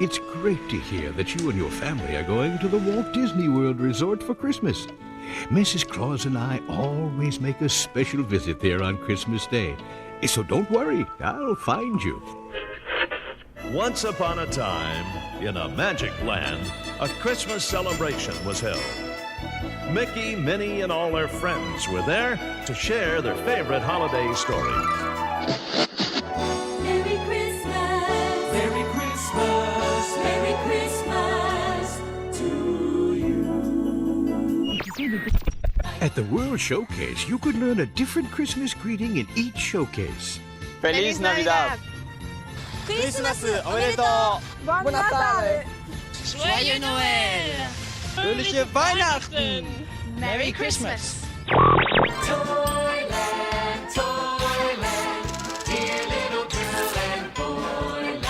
It's great to hear that you and your family are going to the Walt Disney World Resort for Christmas. Mrs. Claus and I always make a special visit there on Christmas Day. So don't worry, I'll find you. Once upon a time, in a magic land, a Christmas celebration was held. Mickey, Minnie, and all their friends were there to share their favorite holiday stories. Merry Christmas! Merry Christmas! Merry Christmas to you! At the World Showcase, you could learn a different Christmas greeting in each showcase. ¡Feliz Navidad! Christmas おめでとう Bon Natal! Joyeux Noël! Fröhliche Weihnachten! Merry Christmas! Toyland, Toyland, dear little girl and boyland.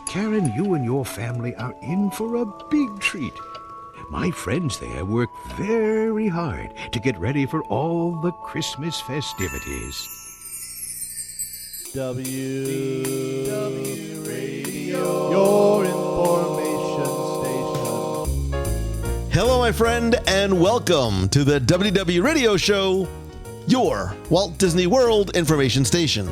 Karen, you and your family are in for a big treat. My friends there work very hard to get ready for all the Christmas festivities. WDW Radio, your information station. Hello, my friend, and welcome to the WDW Radio Show, your Walt Disney World information station.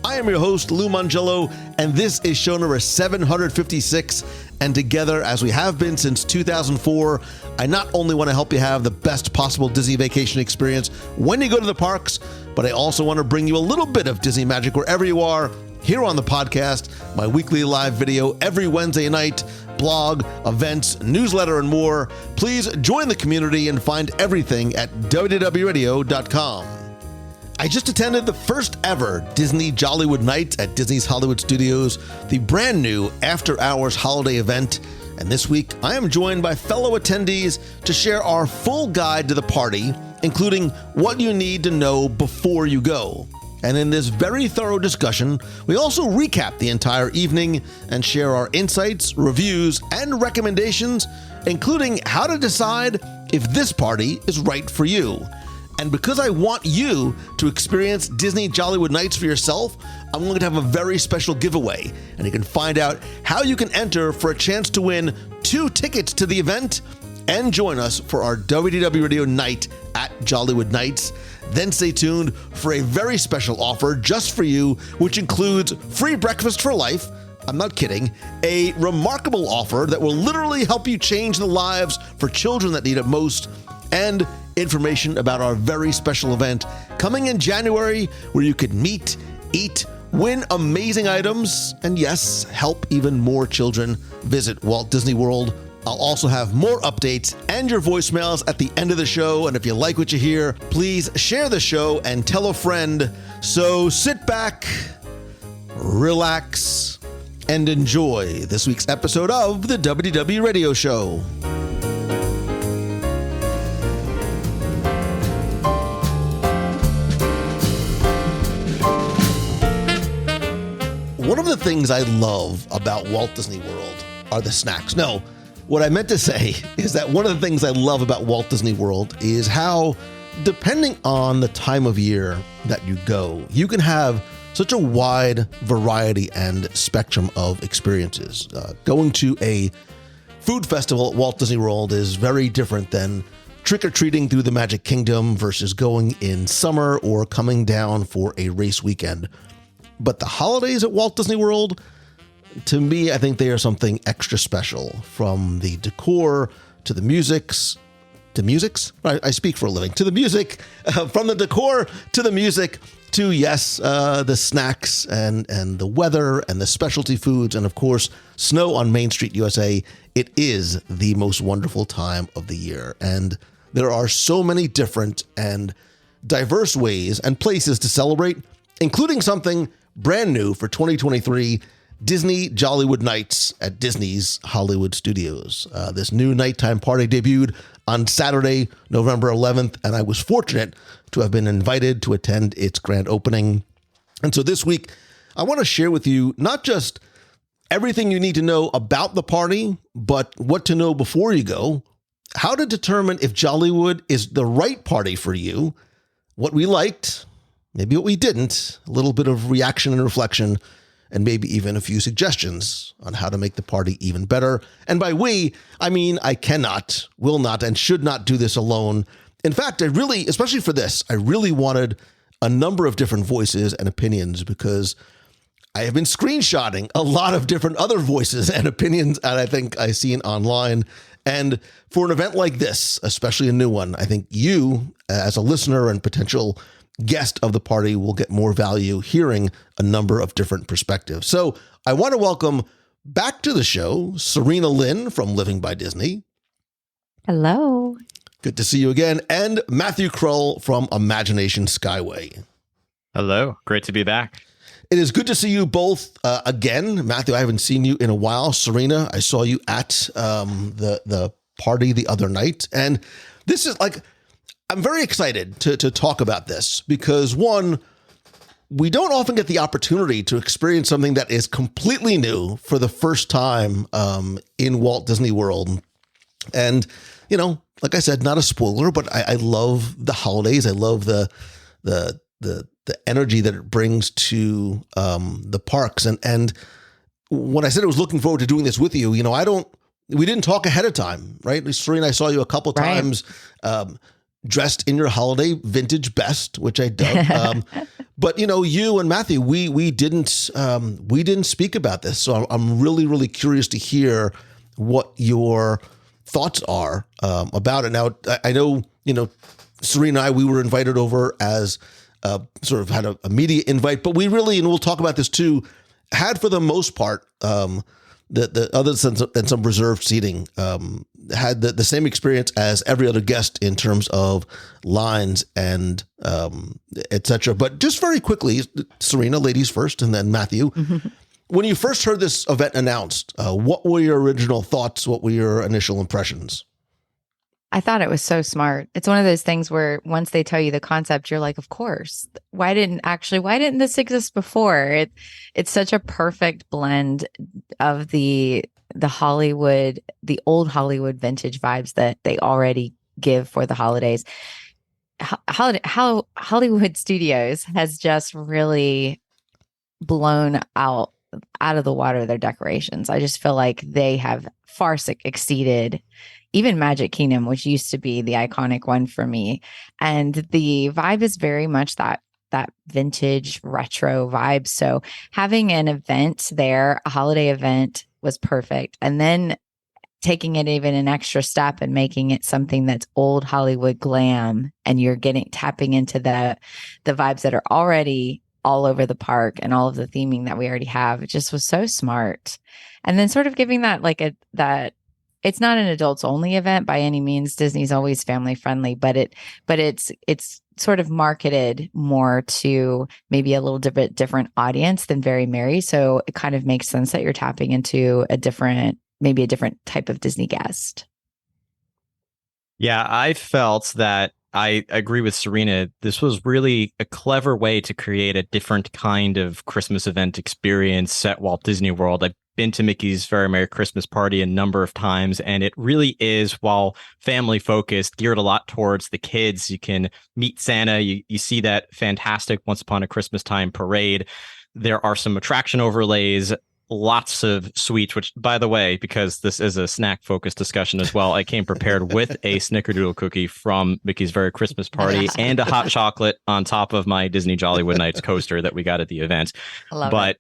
I am your host, Lou Mangello, and this is show number 756. And together, as we have been since 2004, I not only want to help you have the best possible Disney vacation experience when you go to the parks, but I also want to bring you a little bit of Disney magic wherever you are, here on the podcast, my weekly live video every Wednesday night, blog, events, newsletter, and more. Please join the community and find everything at WDWRadio.com. I just attended the first ever Disney Jollywood Nights at Disney's Hollywood Studios, the brand new after-hours holiday event. And this week, I am joined by fellow attendees to share our full guide to the party, including what you need to know before you go. And in this very thorough discussion, we also recap the entire evening and share our insights, reviews, and recommendations, including how to decide if this party is right for you. And because I want you to experience Disney Jollywood Nights for yourself, I'm going to have a very special giveaway. And you can find out how you can enter for a chance to win 2 tickets to the event and join us for our WDW Radio Night at Jollywood Nights. Then stay tuned for a very special offer just for you, which includes free breakfast for life. I'm not kidding. A remarkable offer that will literally help you change the lives for children that need it most, and information about our very special event coming in January, where you could meet, eat, win amazing items, and yes, help even more children visit Walt Disney World. I'll also have more updates and your voicemails at the end of the show. And if you like what you hear, please share the show and tell a friend. So sit back, relax, and enjoy this week's episode of the WDW Radio Show. One of the things I love about Walt Disney World are the snacks. No, what I meant to say is that one of the things I love about Walt Disney World is how, depending on the time of year that you go, you can have such a wide variety and spectrum of experiences. Going to a food festival at Walt Disney World is very different than trick-or-treating through the Magic Kingdom versus going in summer or coming down for a race weekend. But the holidays at Walt Disney World, to me, I think they are something extra special. From the decor to the musics, I speak for a living, to the music, from the decor to the music to, yes, the snacks and the weather and the specialty foods and, of course, snow on Main Street, USA. It is the most wonderful time of the year. And there are so many different and diverse ways and places to celebrate, including something brand new for 2023, Disney Jollywood Nights at Disney's Hollywood Studios. This new nighttime party debuted on Saturday, November 11th, and I was fortunate to have been invited to attend its grand opening. And so this week, I want to share with you not just everything you need to know about the party, but what to know before you go, how to determine if Jollywood is the right party for you, what we liked, maybe what we didn't, a little bit of reaction and reflection, and maybe even a few suggestions on how to make the party even better. And by we, I mean I cannot, will not, and should not do this alone. In fact, I really, especially for this, I really wanted a number of different voices and opinions because I have been screenshotting a lot of different other voices and opinions, and I think I've seen online. And for an event like this, especially a new one, I think you, as a listener and potential guest of the party, will get more value hearing a number of different perspectives. So I want to welcome back to the show Serena Lynn from Living by Disney. Hello. Good to see you again. And Matthew Krull from Imagination Skyway. Hello. Great to be back. It is good to see you both again. Matthew, I haven't seen you in a while. Serena, I saw you at the party the other night. And this is like, I'm very excited to talk about this because, one, we don't often get the opportunity to experience something that is completely new for the first time in Walt Disney World. And, you know, like I said, not a spoiler, but I love the holidays. I love the energy that it brings to the parks. And when I said I was looking forward to doing this with you, you know, we didn't talk ahead of time, right? Serena, I saw you a couple of times dressed in your holiday vintage best, which I dug. But, you know, you and Matthew, we didn't speak about this. So I'm really, really curious to hear what your thoughts are about it. Now, I know, you know, Serena and I, we were invited over as sort of had a media invite, but we really, and we'll talk about this too, had for the most part, the other than some reserved seating, had the same experience as every other guest in terms of lines and etc. But just very quickly, Serena, ladies first, and then Matthew. Mm-hmm. When you first heard this event announced, what were your original thoughts? What were your initial impressions? I thought it was so smart. It's one of those things where once they tell you the concept, you're like, of course. Why didn't this exist before? It's such a perfect blend of the Hollywood, the old Hollywood vintage vibes that they already give for the holidays. How Hollywood Studios has just really blown out of the water their decorations. I just feel like they have far exceeded even Magic Kingdom, which used to be the iconic one for me. And the vibe is very much that vintage retro vibe. So having an event there, a holiday event, was perfect. And then taking it even an extra step and making it something that's old Hollywood glam, and you're tapping into the vibes that are already all over the park and all of the theming that we already have. It just was so smart. And then sort of giving that that it's not an adults only event by any means. Disney's always family friendly, but it's sort of marketed more to maybe a little bit different audience than Very Merry. So it kind of makes sense that you're tapping into maybe a different type of Disney guest. Yeah, I felt that I agree with Serena. This was really a clever way to create a different kind of Christmas event experience at Walt Disney World. I've been to Mickey's Very Merry Christmas Party a number of times, and it really is, while family focused, geared a lot towards the kids. You can meet Santa. You see that fantastic Once Upon a Christmas Time parade. There are some attraction overlays, lots of sweets, which, by the way, because this is a snack focused discussion as well, I came prepared with a snickerdoodle cookie from Mickey's Very Christmas Party and a hot chocolate on top of my Disney Jollywood Nights coaster that we got at the event. But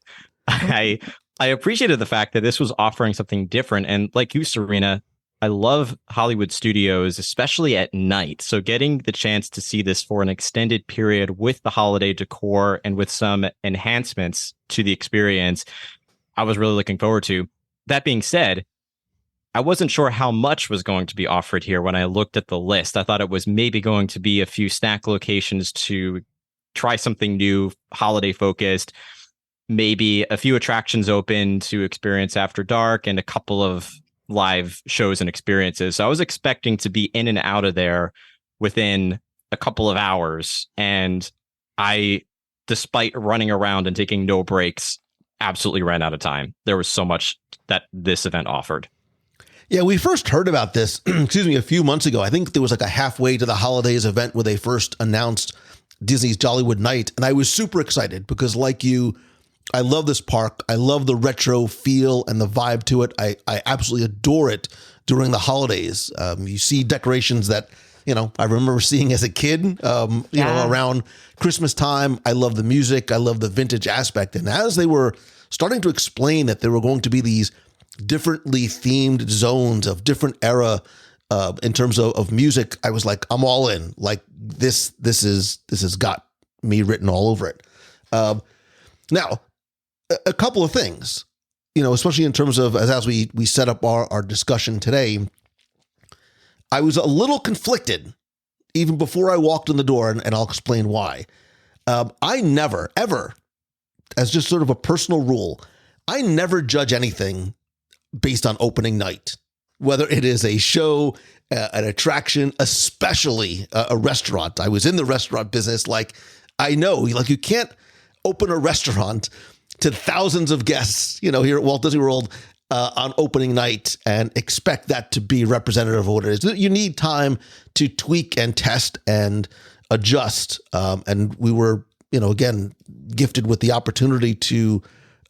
I appreciated the fact that this was offering something different. And like you, Serena, I love Hollywood Studios, especially at night. So getting the chance to see this for an extended period with the holiday decor and with some enhancements to the experience, I was really looking forward to. That being said, I wasn't sure how much was going to be offered here when I looked at the list. I thought it was maybe going to be a few snack locations to try something new, holiday focused, maybe a few attractions open to experience after dark, and a couple of live shows and experiences. So I was expecting to be in and out of there within a couple of hours. And I, despite running around and taking no breaks, absolutely ran out of time. There was so much that this event offered. Yeah, we first heard about this, a few months ago. I think there was like a halfway to the holidays event where they first announced Disney's Jollywood Night. And I was super excited because, like you, I love this park. I love the retro feel and the vibe to it. I absolutely adore it during the holidays. You see decorations that, I remember seeing as a kid, around Christmas time. I love the music. I love the vintage aspect. And as they were starting to explain that there were going to be these differently themed zones of different era in terms of music, I was like, I'm all in. Like this has got me written all over it. Now, a couple of things, especially in terms of as we set up our discussion today, I was a little conflicted even before I walked in the door, and I'll explain why. I never, ever, as just sort of a personal rule, I never judge anything based on opening night, whether it is a show, an attraction, especially a restaurant. I was in the restaurant business. Like, I know, like, you can't open a restaurant to thousands of guests, here at Walt Disney World on opening night and expect that to be representative of what it is. You need time to tweak and test and adjust. And we were, again, gifted with the opportunity to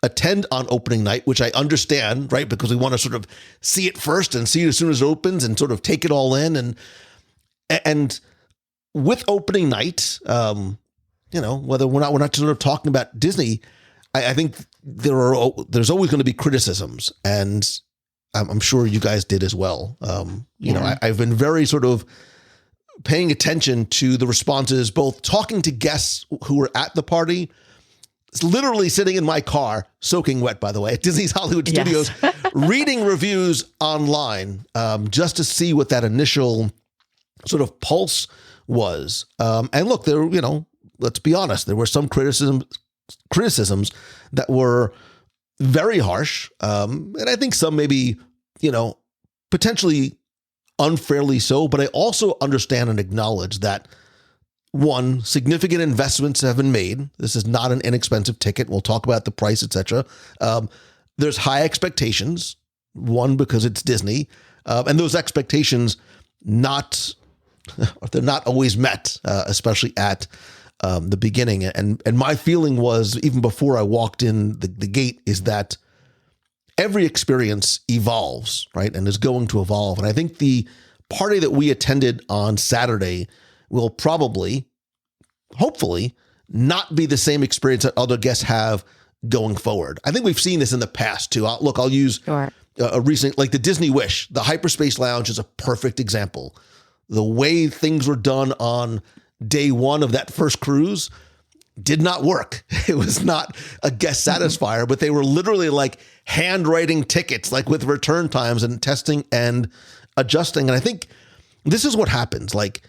attend on opening night, which I understand, right? Because we want to sort of see it first and see it as soon as it opens and sort of take it all in. And with opening night, whether we're not sort of talking about Disney, I think there's always going to be criticisms, and I'm sure you guys did as well. I've been very sort of paying attention to the responses, both talking to guests who were at the party. It's literally sitting in my car, soaking wet, by the way, at Disney's Hollywood Studios, reading reviews online, just to see what that initial sort of pulse was. And look, let's be honest, there were some criticisms that were very harsh. And I think some maybe, potentially unfairly so, but I also understand and acknowledge that, one, significant investments have been made. This is not an inexpensive ticket. We'll talk about the price, etc. There's high expectations, one, because it's Disney, and those expectations they're not always met, especially at the beginning. And my feeling was, even before I walked in the gate, is that every experience evolves, right? And is going to evolve. And I think the party that we attended on Saturday will probably, hopefully, not be the same experience that other guests have going forward. I think we've seen this in the past too. I'll use a recent, like the Disney Wish. The Hyperspace Lounge is a perfect example. The way things were done on day one of that first cruise did not work. It was not a guest satisfier, but they were literally like handwriting tickets, like with return times and testing and adjusting. And I think this is what happens. Like,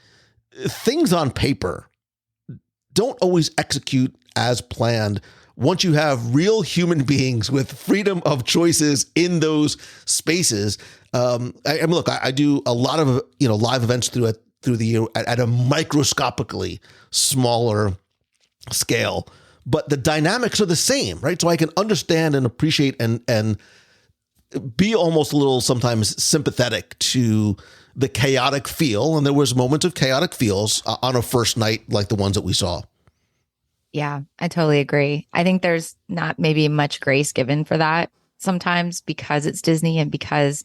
things on paper don't always execute as planned once you have real human beings with freedom of choices in those spaces. I do a lot of live events through the year at a microscopically smaller scale, but the dynamics are the same, right? So I can understand and appreciate and be almost a little sometimes sympathetic to the chaotic feel. And there was moments of chaotic feels on a first night like the ones that we saw. Yeah, I totally agree. I think there's not maybe much grace given for that sometimes because it's Disney and because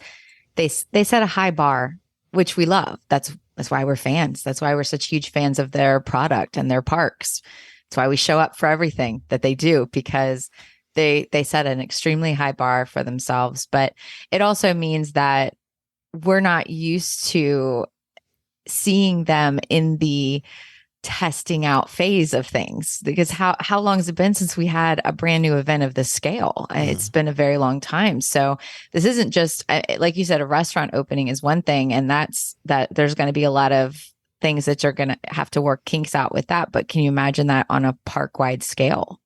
they set a high bar, which we love. That's why we're fans. That's why we're such huge fans of their product and their parks. That's why we show up for everything that they do, because they set an extremely high bar for themselves. But it also means that we're not used to seeing them in the testing out phase of things, because how long has it been since we had a brand new event of this scale? It's been a very long time. So this isn't just, like you said, a restaurant opening is one thing, and that there's going to be a lot of things that you're going to have to work kinks out with that. But can you imagine that on a park-wide scale?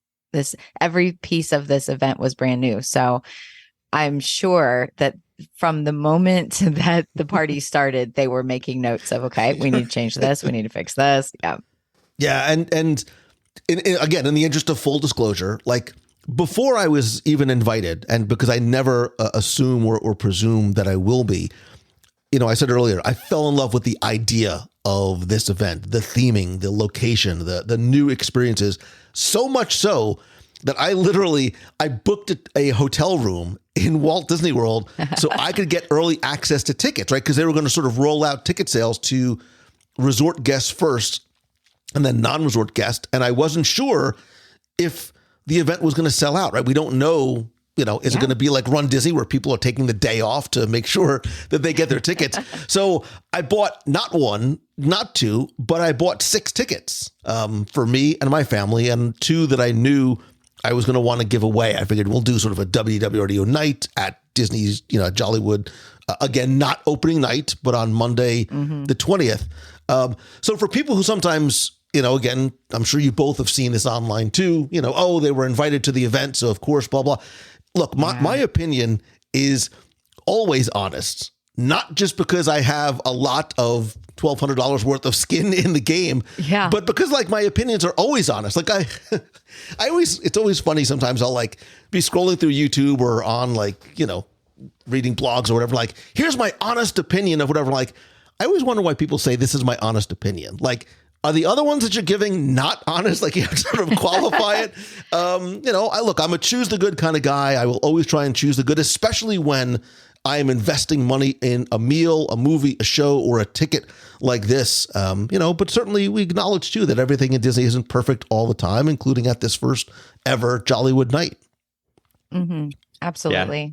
Every piece of this event was brand new. So I'm sure that from the moment that the party started, they were making notes of, okay, we need to change this. We need to fix this. Yeah. Yeah. And again, in the interest of full disclosure, like before I was even invited, and because I never assume or presume that I will be, I said earlier, I fell in love with the idea of this event, the theming, the location, the new experiences, so much so that I booked a hotel room in Walt Disney World so I could get early access to tickets, right? Because they were going to sort of roll out ticket sales to resort guests first and then non-resort guests. And I wasn't sure if the event was going to sell out, right? We don't know, is it going to be like Run Disney where people are taking the day off to make sure that they get their tickets? So I bought not one, not two, but I bought 6 tickets for me and my family, and 2 that I knew I was going to want to give away. I figured we'll do sort of a WDW Radio Night at Disney's, Jollywood. Again, not opening night, but on Monday, the 20th. So for people who sometimes, again, I'm sure you both have seen this online too, they were invited to the event, so of course, blah, blah. Look, my opinion is always honest, not just because I have a lot of $1,200 worth of skin in the game, but because my opinions are always honest. It's always funny. Sometimes I'll be scrolling through YouTube or on reading blogs or whatever. Here's my honest opinion of whatever. I always wonder why people say this is my honest opinion. Are the other ones that you're giving not honest? You have to sort of qualify it. I'm a choose the good kind of guy. I will always try and choose the good, especially when I am investing money in a meal, a movie, a show, or a ticket like this. But certainly we acknowledge too that everything in Disney isn't perfect all the time, including at this first ever Jollywood night. Mm-hmm. Absolutely. Yeah.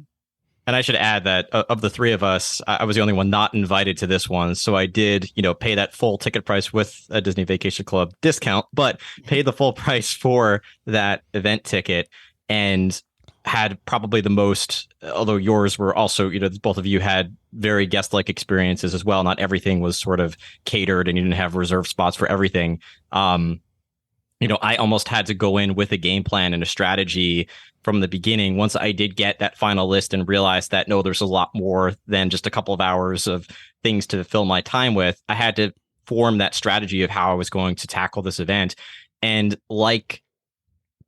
And I should add that of the 3 of us, I was the only one not invited to this one. So I did, pay that full ticket price with a Disney Vacation Club discount, but paid the full price for that event ticket and had probably the most, although yours were also, both of you had very guest-like experiences as well. Not everything was sort of catered and you didn't have reserved spots for everything. I almost had to go in with a game plan and a strategy from the beginning. Once I did get that final list and realized that, no, there's a lot more than just a couple of hours of things to fill my time with, I had to form that strategy of how I was going to tackle this event. And like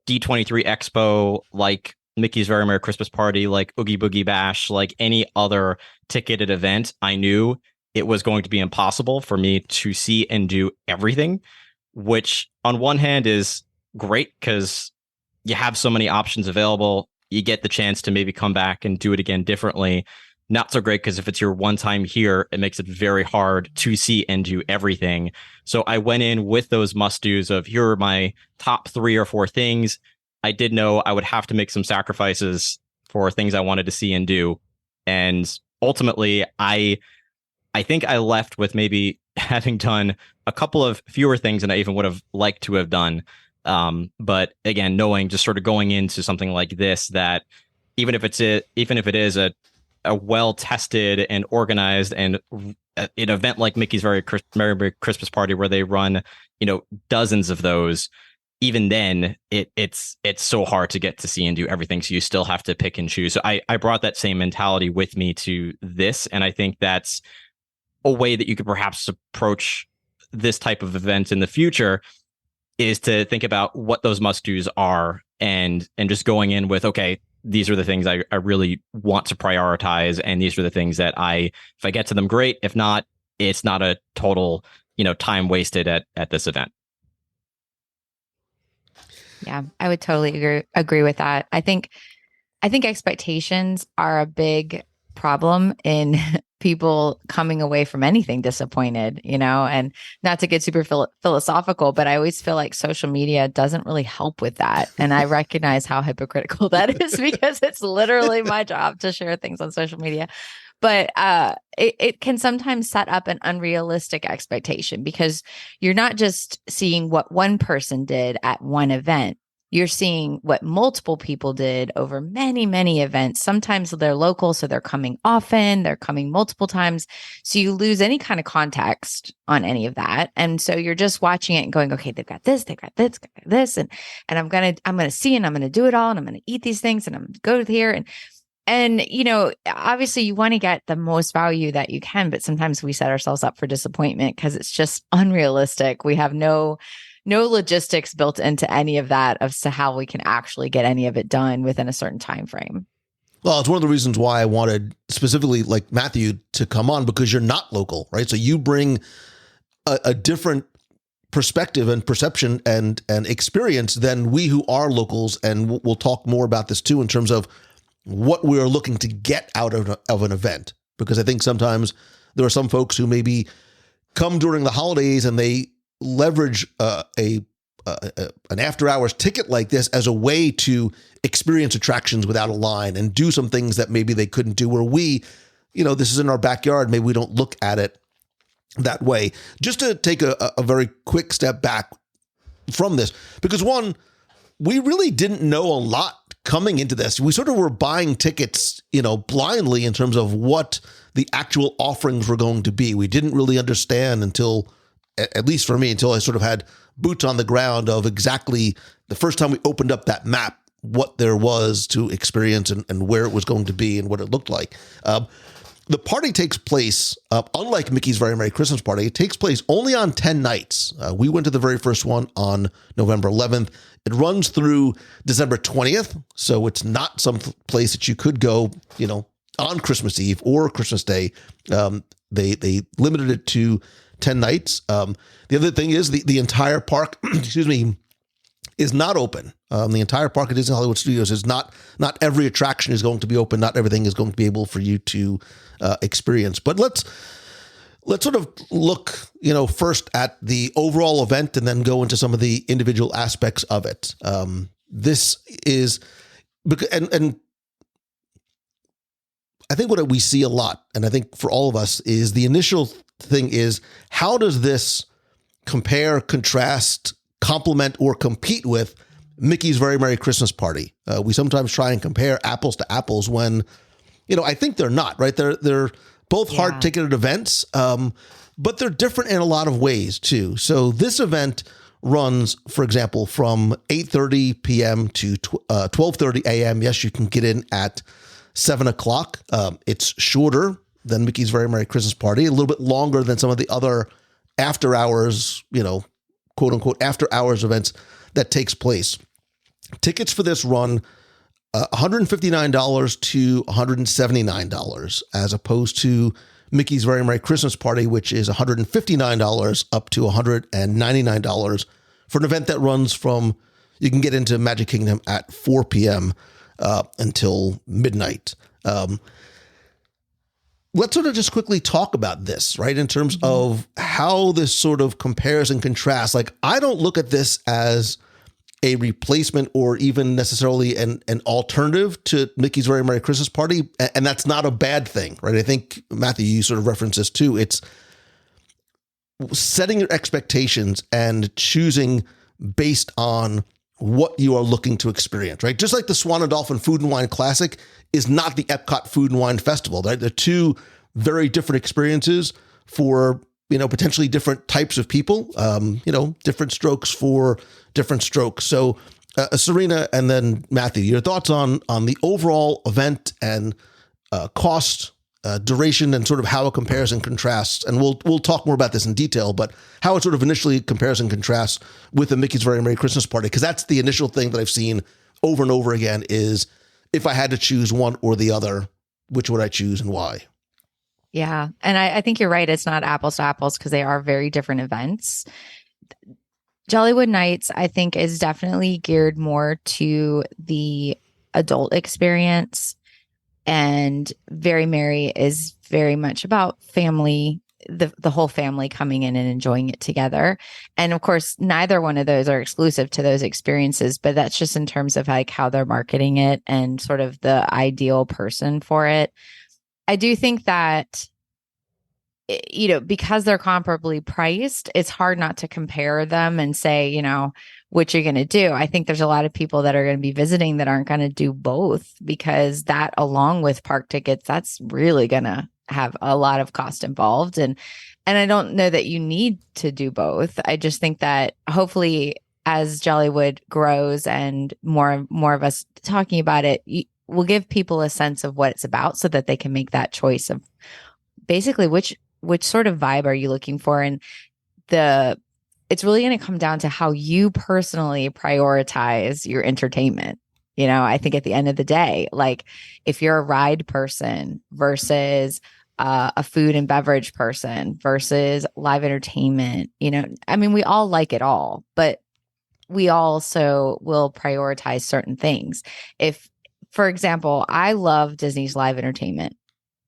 D23 Expo, like Mickey's Very Merry Christmas Party, like Oogie Boogie Bash, like any other ticketed event, I knew it was going to be impossible for me to see and do everything, which on one hand is great because you have so many options available. You get the chance to maybe come back and do it again differently. Not so great because if it's your one time here, it makes it very hard to see and do everything. So I went in with those must-dos of here are my top 3 or 4 things. I did know I would have to make some sacrifices for things I wanted to see and do. And ultimately, I think I left with maybe having done a couple of fewer things than I even would have liked to have done. But again, knowing just sort of going into something like this, that even if it is a well-tested and organized and an event like Mickey's Very Merry Christmas Party, where they run, dozens of those, even then it's so hard to get to see and do everything. So you still have to pick and choose. So I brought that same mentality with me to this. And I think that's a way that you could perhaps approach this type of event in the future, is to think about what those must-dos are and just going in with, okay, these are the things I really want to prioritize. And these are the things that if I get to them, great. If not, it's not a total, time wasted at this event. Yeah, I would totally agree with that. I think expectations are a big problem in people coming away from anything disappointed, and not to get super philosophical, but I always feel like social media doesn't really help with that. And I recognize how hypocritical that is because it's literally my job to share things on social media. But it can sometimes set up an unrealistic expectation because you're not just seeing what one person did at one event. You're seeing what multiple people did over many, many events. Sometimes they're local, so they're coming often, they're coming multiple times. So you lose any kind of context on any of that. And so you're just watching it and going, okay, they've got this, they've got this, and I'm gonna see and I'm gonna do it all, and I'm gonna eat these things and I'm gonna go here. And obviously you want to get the most value that you can, but sometimes we set ourselves up for disappointment because it's just unrealistic. We have no logistics built into any of that as to how we can actually get any of it done within a certain time frame. Well, it's one of the reasons why I wanted specifically like Matthew to come on, because you're not local, right? So you bring a different perspective and perception and experience than we who are locals. And we'll talk more about this too in terms of what we're looking to get out of an event. Because I think sometimes there are some folks who maybe come during the holidays and they leverage an after hours ticket like this as a way to experience attractions without a line and do some things that maybe they couldn't do, where we, this is in our backyard. Maybe we don't look at it that way. Just to take a very quick step back from this, because one, we really didn't know a lot coming into this. We sort of were buying tickets, blindly in terms of what the actual offerings were going to be. We didn't really understand until, at least for me, until I sort of had boots on the ground of exactly the first time we opened up that map, what there was to experience and where it was going to be and what it looked like. The party takes place, unlike Mickey's Very Merry Christmas Party, it takes place only on 10 nights. We went to the very first one on November 11th. It runs through December 20th, so it's not some place that you could go, on Christmas Eve or Christmas Day. They limited it to 10 nights. The other thing is the entire park, is not open. The entire park at Disney Hollywood Studios is not every attraction is going to be open. Not everything is going to be able for you to experience. But let's sort of look, first at the overall event and then go into some of the individual aspects of it. This is, and I think what we see a lot, and I think for all of us, is the initial thing is, how does this compare, contrast, complement, or compete with Mickey's Very Merry Christmas Party? We sometimes try and compare apples to apples when, I think they're not, right? They're both hard ticketed events, but they're different in a lot of ways too. So this event runs, for example, from 8:30 p.m. to 12:30 a.m. Yes, you can get in at 7 o'clock. It's shorter than Mickey's Very Merry Christmas Party, a little bit longer than some of the other after hours, quote unquote, after hours events that takes place. Tickets for this run $159 to $179, as opposed to Mickey's Very Merry Christmas Party, which is $159 up to $199 for an event that runs from, you can get into Magic Kingdom at 4 p.m. Until midnight. Let's sort of just quickly talk about this, right? In terms of how this sort of compares and contrasts. Like, I don't look at this as a replacement or even necessarily an alternative to Mickey's Very Merry Christmas Party. And that's not a bad thing, right? I think, Matthew, you sort of referenced this too. It's setting your expectations and choosing based on what you are looking to experience, right? Just like the Swan and Dolphin Food and Wine Classic is not the Epcot Food and Wine Festival. They're two very different experiences for, potentially different types of people, different strokes for different strokes. So Serena and then Matthew, your thoughts on the overall event and cost, duration, and sort of how it compares and contrasts. And we'll talk more about this in detail, but how it sort of initially compares and contrasts with the Mickey's Very Merry Christmas Party, because that's the initial thing that I've seen over and over again is, if I had to choose one or the other, which would I choose and why? Yeah. And I think you're right. It's not apples to apples because they are very different events. Jollywood Nights, I think, is definitely geared more to the adult experience. And Very Merry is very much about family, the whole family coming in and enjoying it together. And of course, neither one of those are exclusive to those experiences, but that's just in terms of like how they're marketing it and sort of the ideal person for it. I do think that, because they're comparably priced, it's hard not to compare them and say, what you're going to do. I think there's a lot of people that are going to be visiting that aren't going to do both, because that, along with park tickets, that's really going to have a lot of cost involved. And I don't know that you need to do both. I just think that hopefully as Jollywood grows and more of us talking about it, we'll give people a sense of what it's about so that they can make that choice of basically which sort of vibe are you looking for. And it's really going to come down to how you personally prioritize your entertainment. I think at the end of the day, like if you're a ride person versus a food and beverage person versus live entertainment. I mean, we all like it all, but we also will prioritize certain things. If, for example, I love Disney's live entertainment.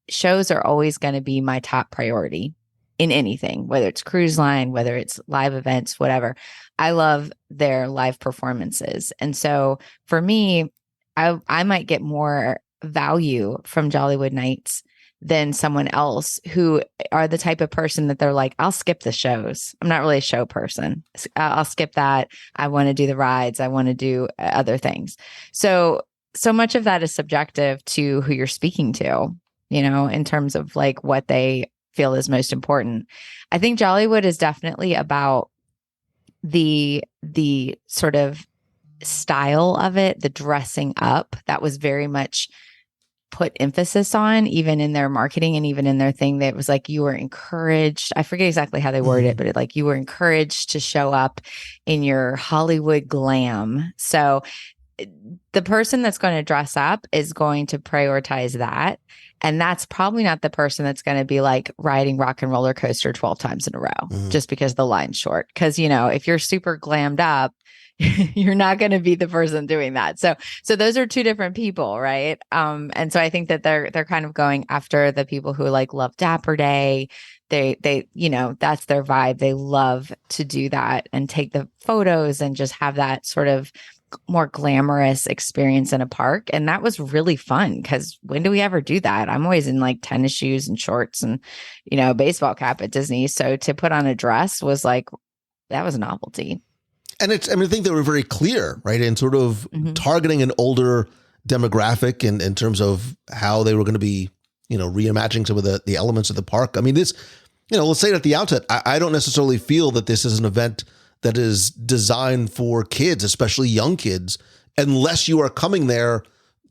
Shows are always going to be my top priority in anything, whether it's cruise line, whether it's live events, whatever. I love their live performances. And so for me, I might get more value from Jollywood Nights than someone else who are the type of person that they're like, I'll skip the shows. I'm not really a show person. I'll skip that. I want to do the rides. I want to do other things. So much of that is subjective to who you're speaking to, in terms of like what they feel is most important. I think Jollywood is definitely about the sort of style of it, the dressing up. That was very much put emphasis on, even in their marketing and even in their thing. That was like, you were encouraged. I forget exactly how they worded it, but you were encouraged to show up in your Hollywood glam. So the person that's going to dress up is going to prioritize that. And that's probably not the person that's going to be like riding Rock and Roller Coaster 12 times in a row, just because the line's short. Because, if you're super glammed up, you're not going to be the person doing that. So those are two different people, right? And so I think that they're kind of going after the people who like love Dapper Day. They that's their vibe. They love to do that and take the photos and just have that sort of more glamorous experience in a park. And that was really fun, because when do we ever do that? I'm always in like tennis shoes and shorts and, baseball cap at Disney. So to put on a dress was like, that was a novelty. And I think they were very clear, right? In sort of targeting an older demographic in terms of how they were going to be, reimagining some of the elements of the park. I mean, this, let's say it at the outset, I don't necessarily feel that this is an event that is designed for kids, especially young kids, unless you are coming there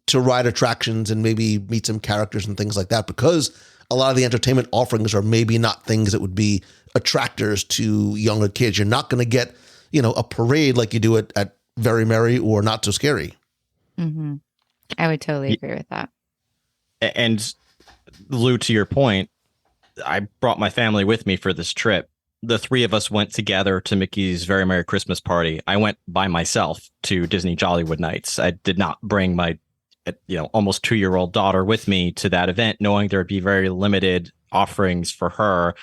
to ride attractions and maybe meet some characters and things like that, because a lot of the entertainment offerings are maybe not things that would be attractors to younger kids. You're not going to get a parade like you do at Very Merry or Not So Scary. Mm-hmm. I would totally agree with that. And Lou, to your point, I brought my family with me for this trip. The three of us went together to Mickey's Very Merry Christmas Party. I went by myself to Disney Jollywood Nights. I did not bring my almost 2-year-old daughter with me to that event, knowing there would be very limited offerings for her.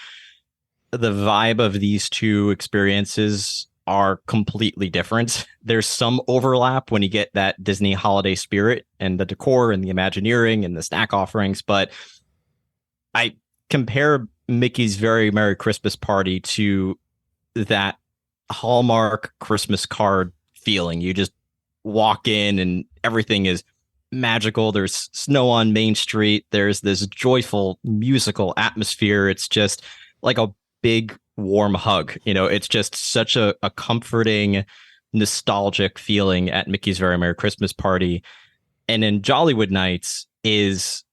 The vibe of these two experiences are completely different. There's some overlap when you get that Disney holiday spirit and the decor and the Imagineering and the snack offerings, but I compare Mickey's Very Merry Christmas Party to that Hallmark Christmas card feeling. You just walk in and everything is magical. There's snow on Main Street. There's this joyful musical atmosphere. It's just like a big warm hug. It's just such a comforting, nostalgic feeling at Mickey's Very Merry Christmas Party. And in Jollywood Nights is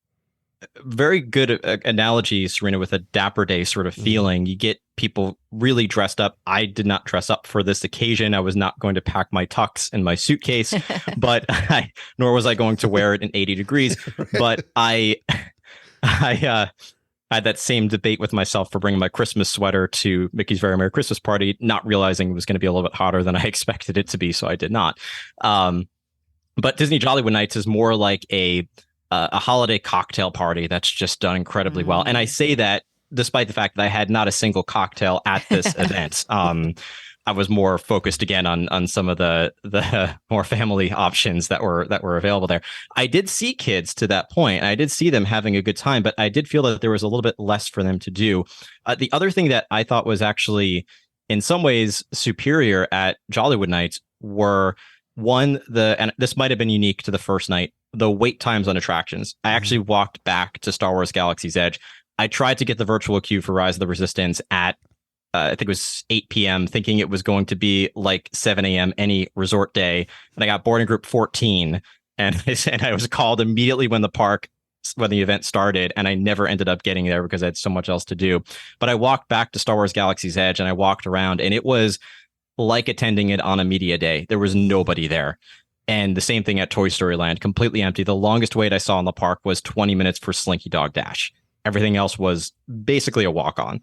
very good analogy, Serena, with a Dapper Day sort of feeling. You get people really dressed up. I did not dress up for this occasion. I was not going to pack my tux in my suitcase, but nor was I going to wear it in 80 degrees. But I had that same debate with myself for bringing my Christmas sweater to Mickey's Very Merry Christmas Party, not realizing it was going to be a little bit hotter than I expected it to be, so I did not. But Disney Jollywood Nights is more like a holiday cocktail party that's just done incredibly well. And I say that despite the fact that I had not a single cocktail at this event. I was more focused again on some of the more family options that were available there. I did see kids to that point. I did see them having a good time, but I did feel that there was a little bit less for them to do. The other thing that I thought was actually in some ways superior at Jollywood Nights were and this might have been unique to the first night, the wait times on attractions. I actually walked back to Star Wars Galaxy's Edge. I tried to get the virtual queue for Rise of the Resistance at I think it was 8 p.m., thinking it was going to be like 7 a.m. any resort day. And I got boarding group 14. And I was called immediately when the event started. And I never ended up getting there because I had so much else to do. But I walked back to Star Wars Galaxy's Edge and I walked around, and it was like attending it on a media day. There was nobody there. And the same thing at Toy Story Land, completely empty. The longest wait I saw in the park was 20 minutes for Slinky Dog Dash. everything else was basically a walk-on.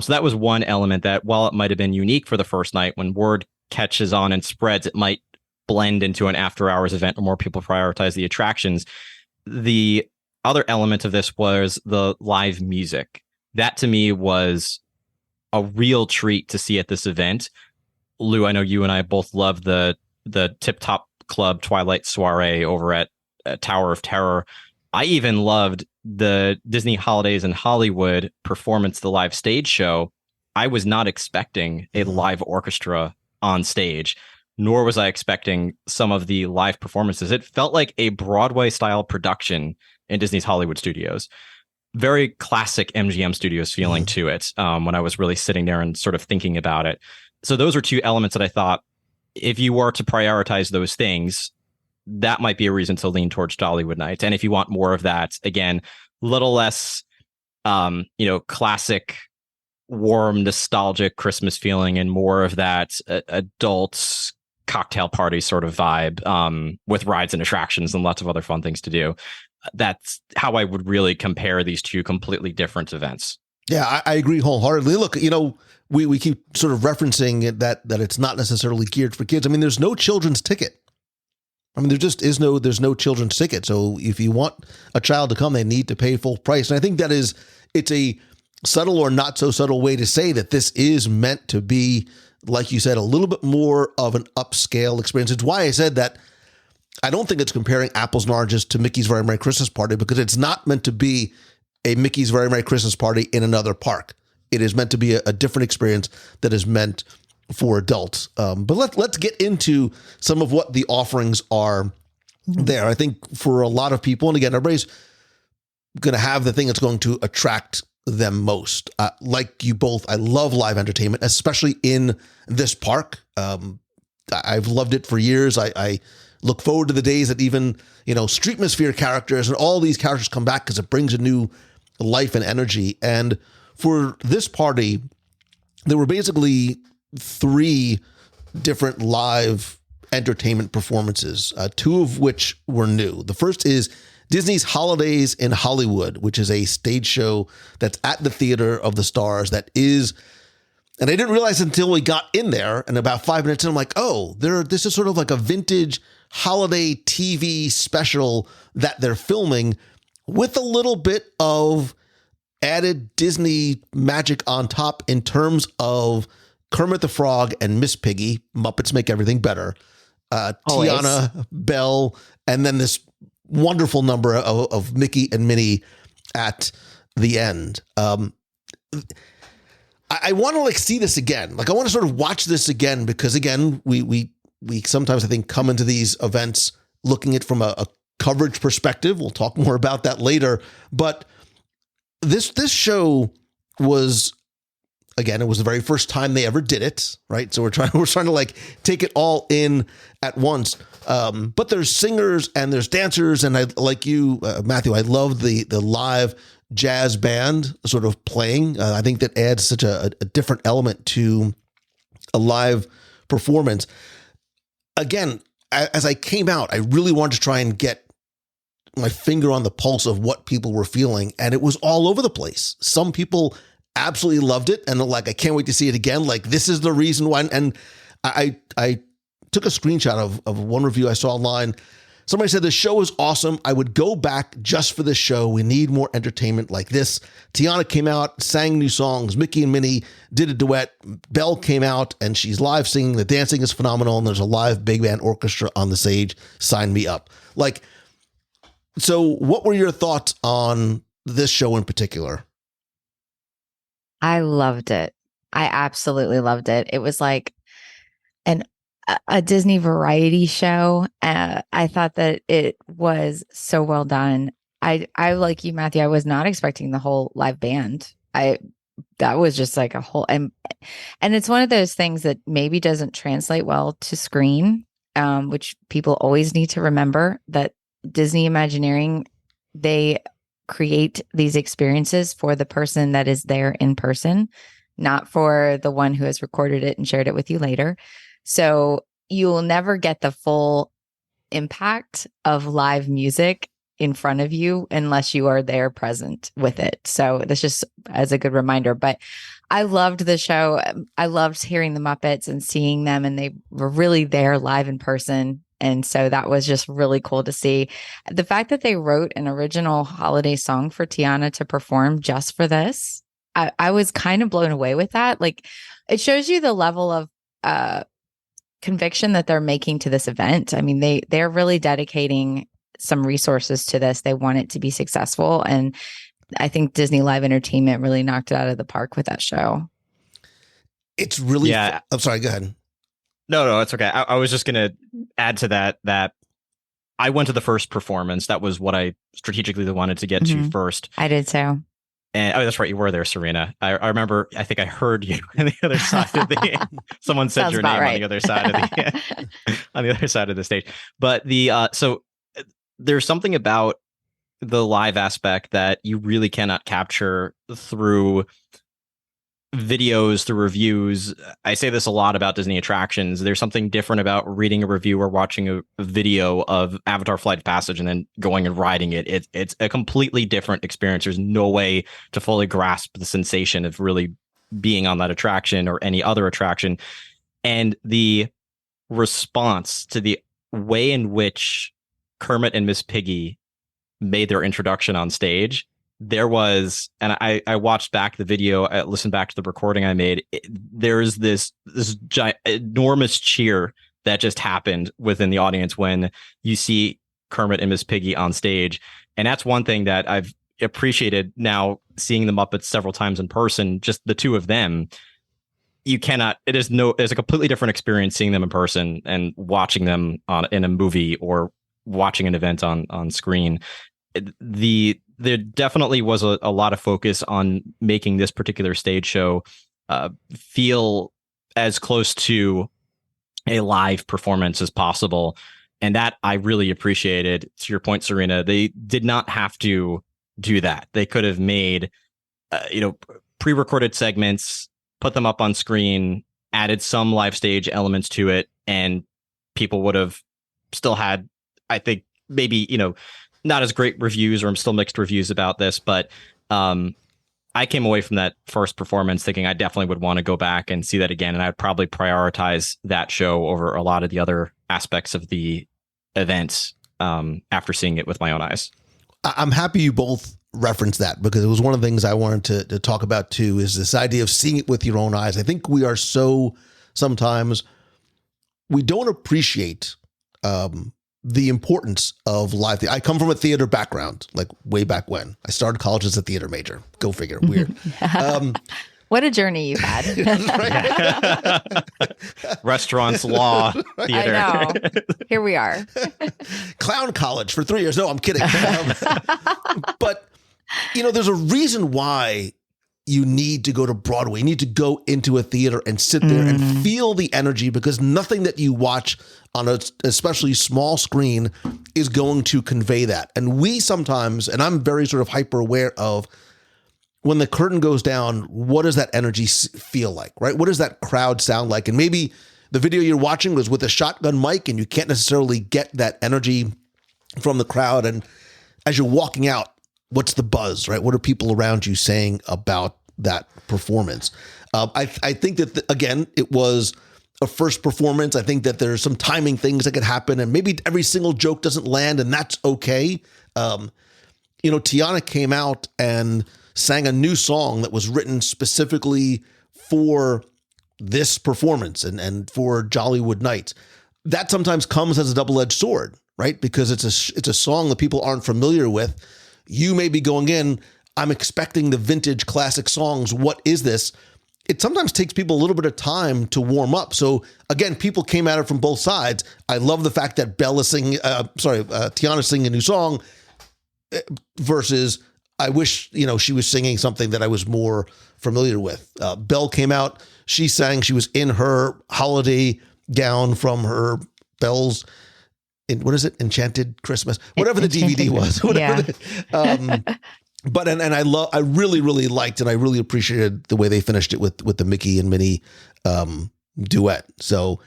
So that was one element that, while it might have been unique for the first night, when word catches on and spreads, it might blend into an after-hours event where more people prioritize the attractions. The other element of this was the live music. That, to me, was a real treat to see at this event. Lou, I know you and I both love the Tip Top Club Twilight Soiree over at Tower of Terror. I even loved the Disney Holidays in Hollywood performance, the live stage show. I was not expecting a live orchestra on stage, nor was I expecting some of the live performances. It felt like a Broadway-style production in Disney's Hollywood studios. Very classic MGM Studios feeling to it when I was really sitting there and sort of thinking about it. So those are two elements that I thought, if you were to prioritize those things, that might be a reason to lean towards Jollywood Nights. And if you want more of that, again, a little less, classic, warm, nostalgic Christmas feeling and more of that adult cocktail party sort of vibe with rides and attractions and lots of other fun things to do. That's how I would really compare these two completely different events. Yeah, I agree wholeheartedly. Look, we keep sort of referencing it that it's not necessarily geared for kids. I mean, there's no children's ticket. I mean, there's no children's ticket. So if you want a child to come, they need to pay full price. And I think it's a subtle or not so subtle way to say that this is meant to be, like you said, a little bit more of an upscale experience. It's why I said that I don't think it's comparing apples and oranges to Mickey's Very Merry Christmas Party, because it's not meant to be a Mickey's Very Merry Christmas Party in another park. It is meant to be a different experience that is meant for adults. But let's get into some of what the offerings are there. I think for a lot of people, and again, everybody's going to have the thing that's going to attract them most. Like you both, I love live entertainment, especially in this park. I've loved it for years. I look forward to the days that even, Streetmosphere characters and all these characters come back, because it brings a new life and energy. And for this party, there were basically 3 different live entertainment performances, 2 of which were new. The first is Disney's Holidays in Hollywood, which is a stage show that's at the Theater of the Stars that is, and I didn't realize until we got in there, and about 5 minutes in, I'm like, this is sort of like a vintage holiday TV special that they're filming with a little bit of added Disney magic on top in terms of Kermit the Frog and Miss Piggy. Muppets make everything better. Tiana, Belle, and then this wonderful number of Mickey and Minnie at the end. I want to see this again. I want to sort of watch this again, because again, we sometimes, I think, come into these events looking at from a coverage perspective. We'll talk more about that later. But this show was, again, it was the very first time they ever did it, right? So we're trying to take it all in at once. But there's singers and there's dancers, and I, like you, Matthew, I love the live jazz band sort of playing. I think that adds such a different element to a live performance. Again, as I came out, I really wanted to try and get my finger on the pulse of what people were feeling, and it was all over the place. Some people absolutely loved it, and I can't wait to see it again. This is the reason why. And I took a screenshot of one review I saw online. Somebody said the show is awesome. I would go back just for this show. We need more entertainment like this. Tiana came out, sang new songs. Mickey and Minnie did a duet. Belle came out and she's live singing. The dancing is phenomenal. And there's a live big band orchestra on the stage. Sign me up. So what were your thoughts on this show in particular? I loved it. I absolutely loved it. It was like a Disney variety show. I thought that it was so well done. I like you, Matthew, I was not expecting the whole live band. That was just like a whole, and it's one of those things that maybe doesn't translate well to screen, which people always need to remember, that Disney Imagineering, they create these experiences for the person that is there in person, not for the one who has recorded it and shared it with you later. So you will never get the full impact of live music in front of you unless you are there present with it. So that's just as a good reminder. But I loved the show. I loved hearing the Muppets and seeing them, and they were really there live in person. And so that was just really cool to see. The fact that they wrote an original holiday song for Tiana to perform just for this, I was kind of blown away with that. Like, it shows you the level of conviction that they're making to this event. I mean, they're really dedicating some resources to this. They want it to be successful. And I think Disney Live Entertainment really knocked it out of the park with that show. It's really, I'm sorry, go ahead. No, it's okay. I was just going to add to that I went to the first performance. That was what I strategically wanted to get to first. I did too. And that's right, you were there, Serena. I remember. I think I heard you on the other side of the. Someone said your name on the other side of the on the other side of the stage. But so there's something about the live aspect that you really cannot capture through videos, through reviews. I say this a lot about Disney attractions. There's something different about reading a review or watching a video of Avatar Flight of Passage and then going and riding it. It's a completely different experience. There's no way to fully grasp the sensation of really being on that attraction or any other attraction. And the response to the way in which Kermit and Miss Piggy made their introduction on stage, there was, and I watched back the video, I listened back to the recording I made. There's this enormous cheer that just happened within the audience when you see Kermit and Miss Piggy on stage. And that's one thing that I've appreciated now, seeing the Muppets several times in person, just the two of them. You cannot, there's a completely different experience seeing them in person and watching them in a movie or watching an event on screen. There definitely was a lot of focus on making this particular stage show feel as close to a live performance as possible. And that I really appreciated. To your point, Serena, they did not have to do that. They could have made, pre-recorded segments, put them up on screen, added some live stage elements to it, and people would have still had, I think, maybe, not as great reviews, or still mixed reviews about this, but I came away from that first performance thinking I definitely would want to go back and see that again, and I'd probably prioritize that show over a lot of the other aspects of the event after seeing it with my own eyes. I'm happy you both referenced that, because it was one of the things I wanted to talk about too, is this idea of seeing it with your own eyes. I think we are sometimes we don't appreciate the importance of live theater. I come from a theater background, like way back when. I started college as a theater major. Go figure. Weird. What a journey you had. Restaurants, law, theater. I know. Here we are. Clown college for 3 years. No, I'm kidding. But, there's a reason why you need to go to Broadway. You need to go into a theater and sit there and feel the energy, because nothing that you watch on a especially small screen is going to convey that. And we sometimes, and I'm very sort of hyper aware of, when the curtain goes down, what does that energy feel like, right? What does that crowd sound like? And maybe the video you're watching was with a shotgun mic and you can't necessarily get that energy from the crowd. And as you're walking out, what's the buzz, right? What are people around you saying about that performance? I think that, again, it was a first performance. I think that there's some timing things that could happen, and maybe every single joke doesn't land, and that's okay. Tiana came out and sang a new song that was written specifically for this performance and for Jollywood Nights. That sometimes comes as a double-edged sword, right? Because it's a song that people aren't familiar with. You may be going in, I'm expecting the vintage classic songs. What is this? It sometimes takes people a little bit of time to warm up. So again, people came at it from both sides. I love the fact that Tiana's singing a new song versus I wish, she was singing something that I was more familiar with. Belle came out. She sang. She was in her holiday gown from her Belle's. What is it? Enchanted Christmas, whatever the DVD was. Whatever. Yeah. But I really, really liked, and I really appreciated the way they finished it with the Mickey and Minnie duet. So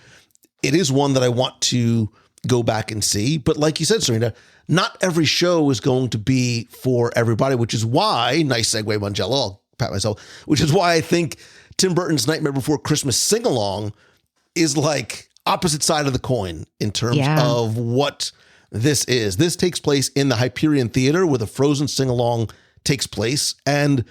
it is one that I want to go back and see. But like you said, Serena, not every show is going to be for everybody, which is why, nice segue, Mangello, I'll pat myself, which is why I think Tim Burton's Nightmare Before Christmas sing-along is like opposite side of the coin in terms of what this is. This takes place in the Hyperion Theater where the Frozen sing-along takes place. And,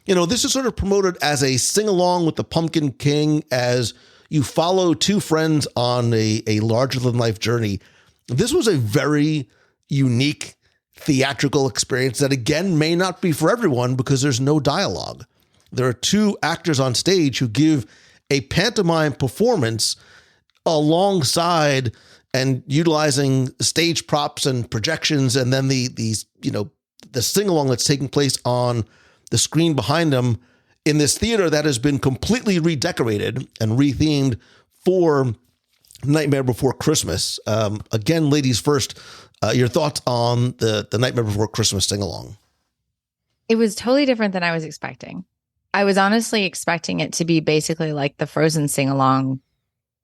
you know, this is sort of promoted as a sing-along with the Pumpkin King as you follow two friends on a larger-than-life journey. This was a very unique theatrical experience that, again, may not be for everyone because there's no dialogue. There are two actors on stage who give a pantomime performance alongside and utilizing stage props and projections, and then the sing-along that's taking place on the screen behind them in this theater that has been completely redecorated and rethemed for Nightmare Before Christmas. Again, ladies first, your thoughts on the Nightmare Before Christmas sing-along? It was totally different than I was expecting. I was honestly expecting it to be basically like the Frozen sing-along,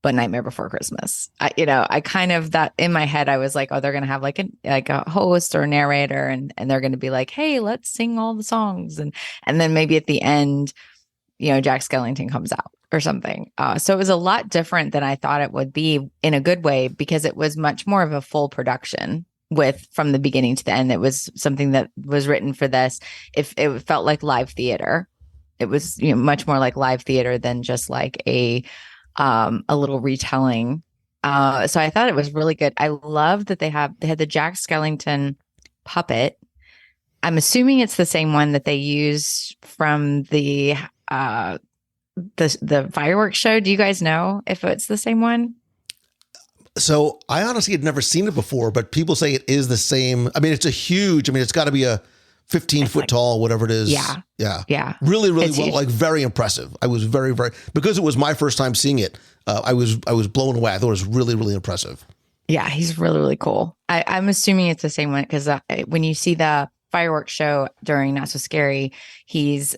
but Nightmare Before Christmas. I kind of, that in my head, I was like, oh, they're going to have like a host or a narrator, and they're going to be like, hey, let's sing all the songs. And then maybe at the end, Jack Skellington comes out or something. So it was a lot different than I thought it would be, in a good way, because it was much more of a full production from the beginning to the end. It was something that was written for this. It felt like live theater. It was much more like live theater than just like a little retelling. So I thought it was really good. I love that they had the Jack Skellington puppet. I'm assuming it's the same one that they use from the fireworks show. Do you guys know if it's the same one? So I honestly had never seen it before, but people say it is the same. I mean, it's got to be a 15-foot tall, whatever it is. Yeah. Really, really well, like very impressive. I was very, very, because it was my first time seeing it. I was blown away. I thought it was really, really impressive. Yeah, he's really, really cool. I'm assuming it's the same one because when you see the fireworks show during Not So Scary, he's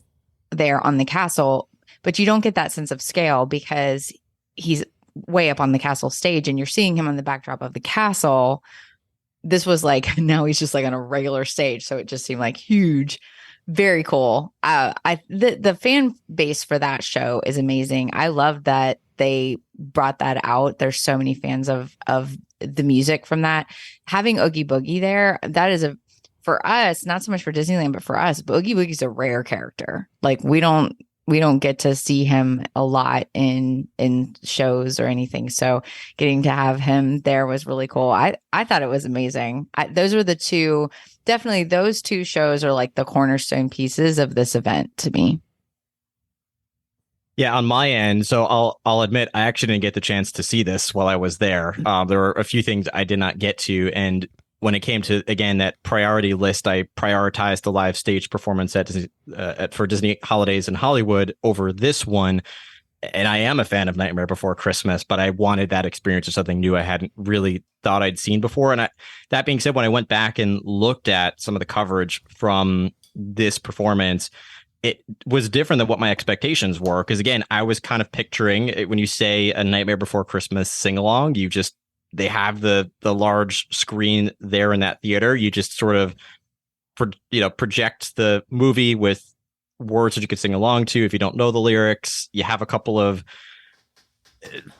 there on the castle, but you don't get that sense of scale because he's way up on the castle stage and you're seeing him on the backdrop of the castle. This was like, now he's just like on a regular stage. So it just seemed like huge, very cool. The fan base for that show is amazing. I love that they brought that out. There's so many fans of the music from that. Having Oogie Boogie there, that is for us, not so much for Disneyland, but for us, Oogie Boogie's a rare character. Like we don't get to see him a lot in shows or anything. So getting to have him there was really cool. I thought it was amazing. Those were definitely those two shows are like the cornerstone pieces of this event to me. Yeah, on my end, so I'll admit I actually didn't get the chance to see this while I was there. There were a few things I did not get to, and when it came to, again, that priority list, I prioritized the live stage performance for Disney Holidays in Hollywood over this one. And I am a fan of Nightmare Before Christmas, but I wanted that experience of something new I hadn't really thought I'd seen before. And that being said, when I went back and looked at some of the coverage from this performance, it was different than what my expectations were. Because again, I was kind of picturing when you say a Nightmare Before Christmas sing-along, they have the large screen there in that theater. You just sort of, project the movie with words that you could sing along to. If you don't know the lyrics, you have a couple of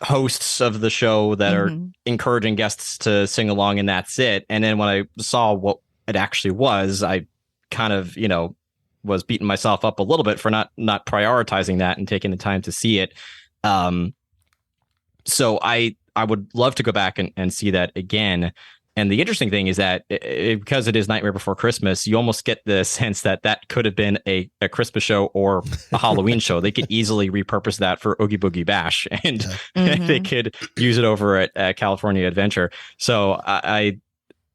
hosts of the show that are encouraging guests to sing along, and that's it. And then when I saw what it actually was, I kind of, was beating myself up a little bit for not prioritizing that and taking the time to see it. So I would love to go back and see that again. And the interesting thing is that because it is Nightmare Before Christmas, you almost get the sense that could have been a Christmas show or a Halloween show. They could easily repurpose that for Oogie Boogie Bash, and they could use it over at California Adventure. So I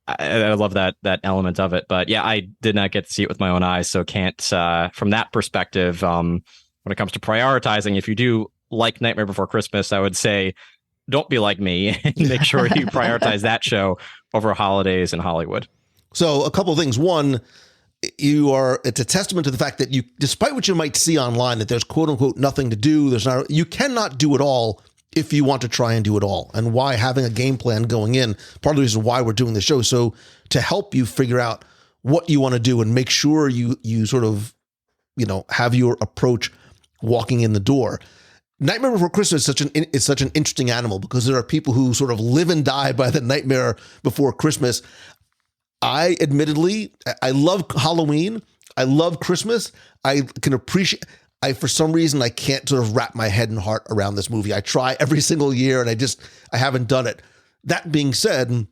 love that element of it. But yeah, I did not get to see it with my own eyes, so can't from that perspective. When it comes to prioritizing, if you do like Nightmare Before Christmas, I would say don't be like me and make sure you prioritize that show over Holidays in Hollywood. So a couple of things. One, it's a testament to the fact that despite what you might see online, that there's quote unquote nothing to do. You cannot do it all if you want to try and do it all, and why having a game plan going in, part of the reason why we're doing the show. So to help you figure out what you want to do and make sure you sort of, have your approach walking in the door. Nightmare Before Christmas is such an interesting animal because there are people who sort of live and die by the Nightmare Before Christmas. I love Halloween. I love Christmas. I can appreciate. For some reason, I can't sort of wrap my head and heart around this movie. I try every single year, and I haven't done it. That being said,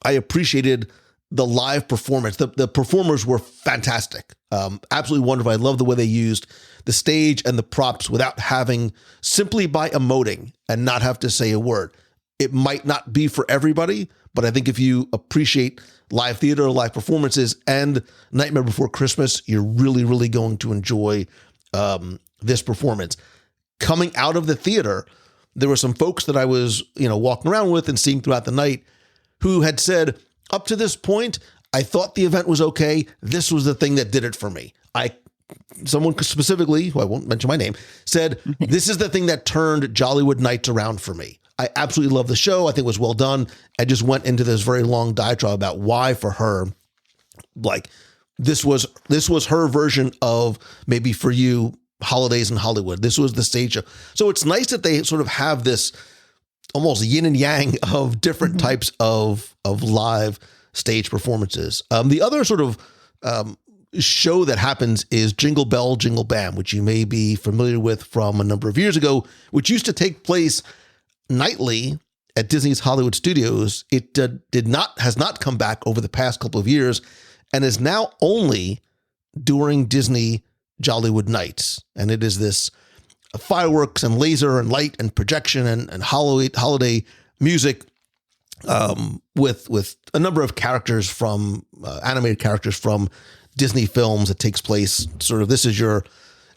I appreciated the live performance. The performers were fantastic, absolutely wonderful. I love the way they used the stage and the props without having, simply by emoting and not have to say a word. It might not be for everybody, but I think if you appreciate live theater, live performances, and Nightmare Before Christmas, you're really, really going to enjoy this performance. Coming out of the theater, there were some folks that I was, walking around with and seeing throughout the night who had said, up to this point, I thought the event was okay. This was the thing that did it for me. Someone specifically, who I won't mention my name, said, this is the thing that turned Jollywood Nights around for me. I absolutely love the show. I think it was well done. I just went into this very long diatribe about why for her, like, this was her version of maybe for you, Holidays in Hollywood. This was the stage show. So it's nice that they sort of have this almost yin and yang of different types of live stage performances. The other sort of show that happens is Jingle Bell, Jingle Bam, which you may be familiar with from a number of years ago, which used to take place nightly at Disney's Hollywood Studios. It has not come back over the past couple of years and is now only during Disney Jollywood Nights. And it is this fireworks and laser and light and projection and holiday music with a number of characters from animated characters from Disney films. It takes place sort of, this is your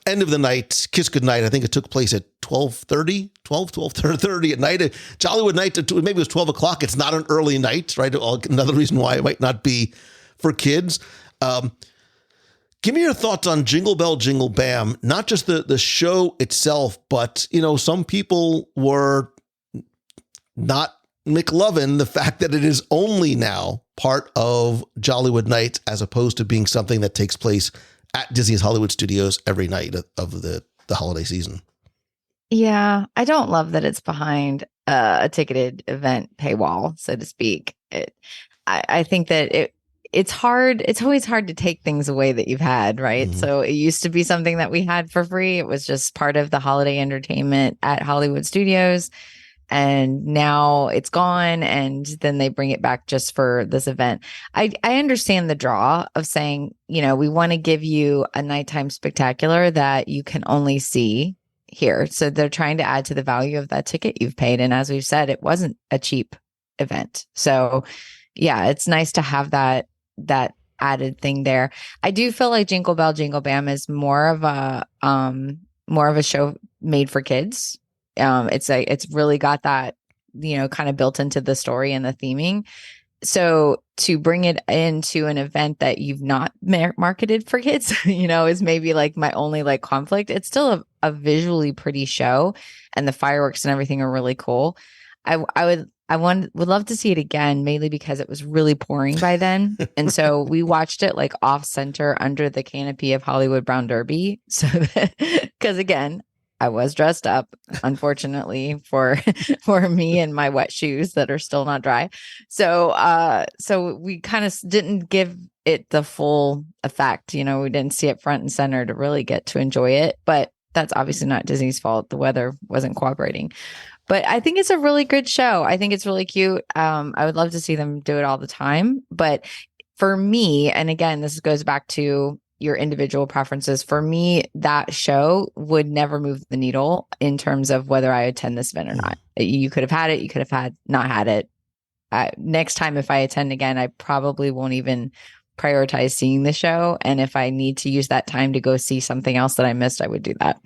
end of the night, kiss goodnight. I think it took place at 12:30 at night. Jollywood Night, maybe it was 12 o'clock. It's not an early night, right? Another reason why it might not be for kids. Give me your thoughts on Jingle Bell, Jingle Bam, not just the show itself, but, some people were not McLovin the fact that it is only now part of Jollywood Nights as opposed to being something that takes place at Disney's Hollywood Studios every night of the holiday season. Yeah, I don't love that it's behind a ticketed event paywall, so to speak. I think that it's hard. It's always hard to take things away that you've had, right? Mm-hmm. So it used to be something that we had for free. It was just part of the holiday entertainment at Hollywood Studios. And now it's gone, and then they bring it back just for this event. I understand the draw of saying, we want to give you a nighttime spectacular that you can only see here. So they're trying to add to the value of that ticket you've paid. And as we've said, it wasn't a cheap event. So yeah, it's nice to have that added thing there. I do feel like Jingle Bell, Jingle Bam is more of a show made for kids. It's really got that, kind of built into the story and the theming. So to bring it into an event that you've not marketed for kids, is maybe like my only conflict. It's still a visually pretty show, and the fireworks and everything are really cool. I would love to see it again, mainly because it was really pouring by then. And so we watched it off center under the canopy of Hollywood Brown Derby. So because again, I was dressed up, unfortunately, for me and my wet shoes that are still not dry. So we kind of didn't give it the full effect. We didn't see it front and center to really get to enjoy it. But that's obviously not Disney's fault. The weather wasn't cooperating. But I think it's a really good show. I think it's really cute. I would love to see them do it all the time. But for me, and again, this goes back to your individual preferences. For me, that show would never move the needle in terms of whether I attend this event or not. You could have had it. You could have not had it. Next time, if I attend again, I probably won't even prioritize seeing the show. And if I need to use that time to go see something else that I missed, I would do that.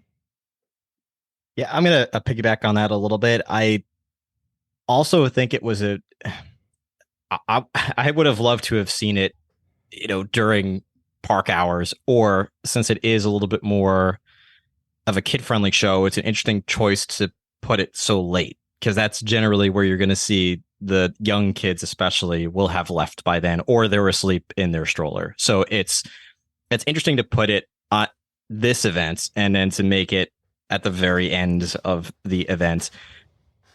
Yeah, I'm going to piggyback on that a little bit. I also think it was I would have loved to have seen it, during park hours, or since it is a little bit more of a kid-friendly show, it's an interesting choice to put it so late, because that's generally where you're going to see the young kids, especially, will have left by then, or they're asleep in their stroller. So it's interesting to put it on this event and then to make it at the very end of the event.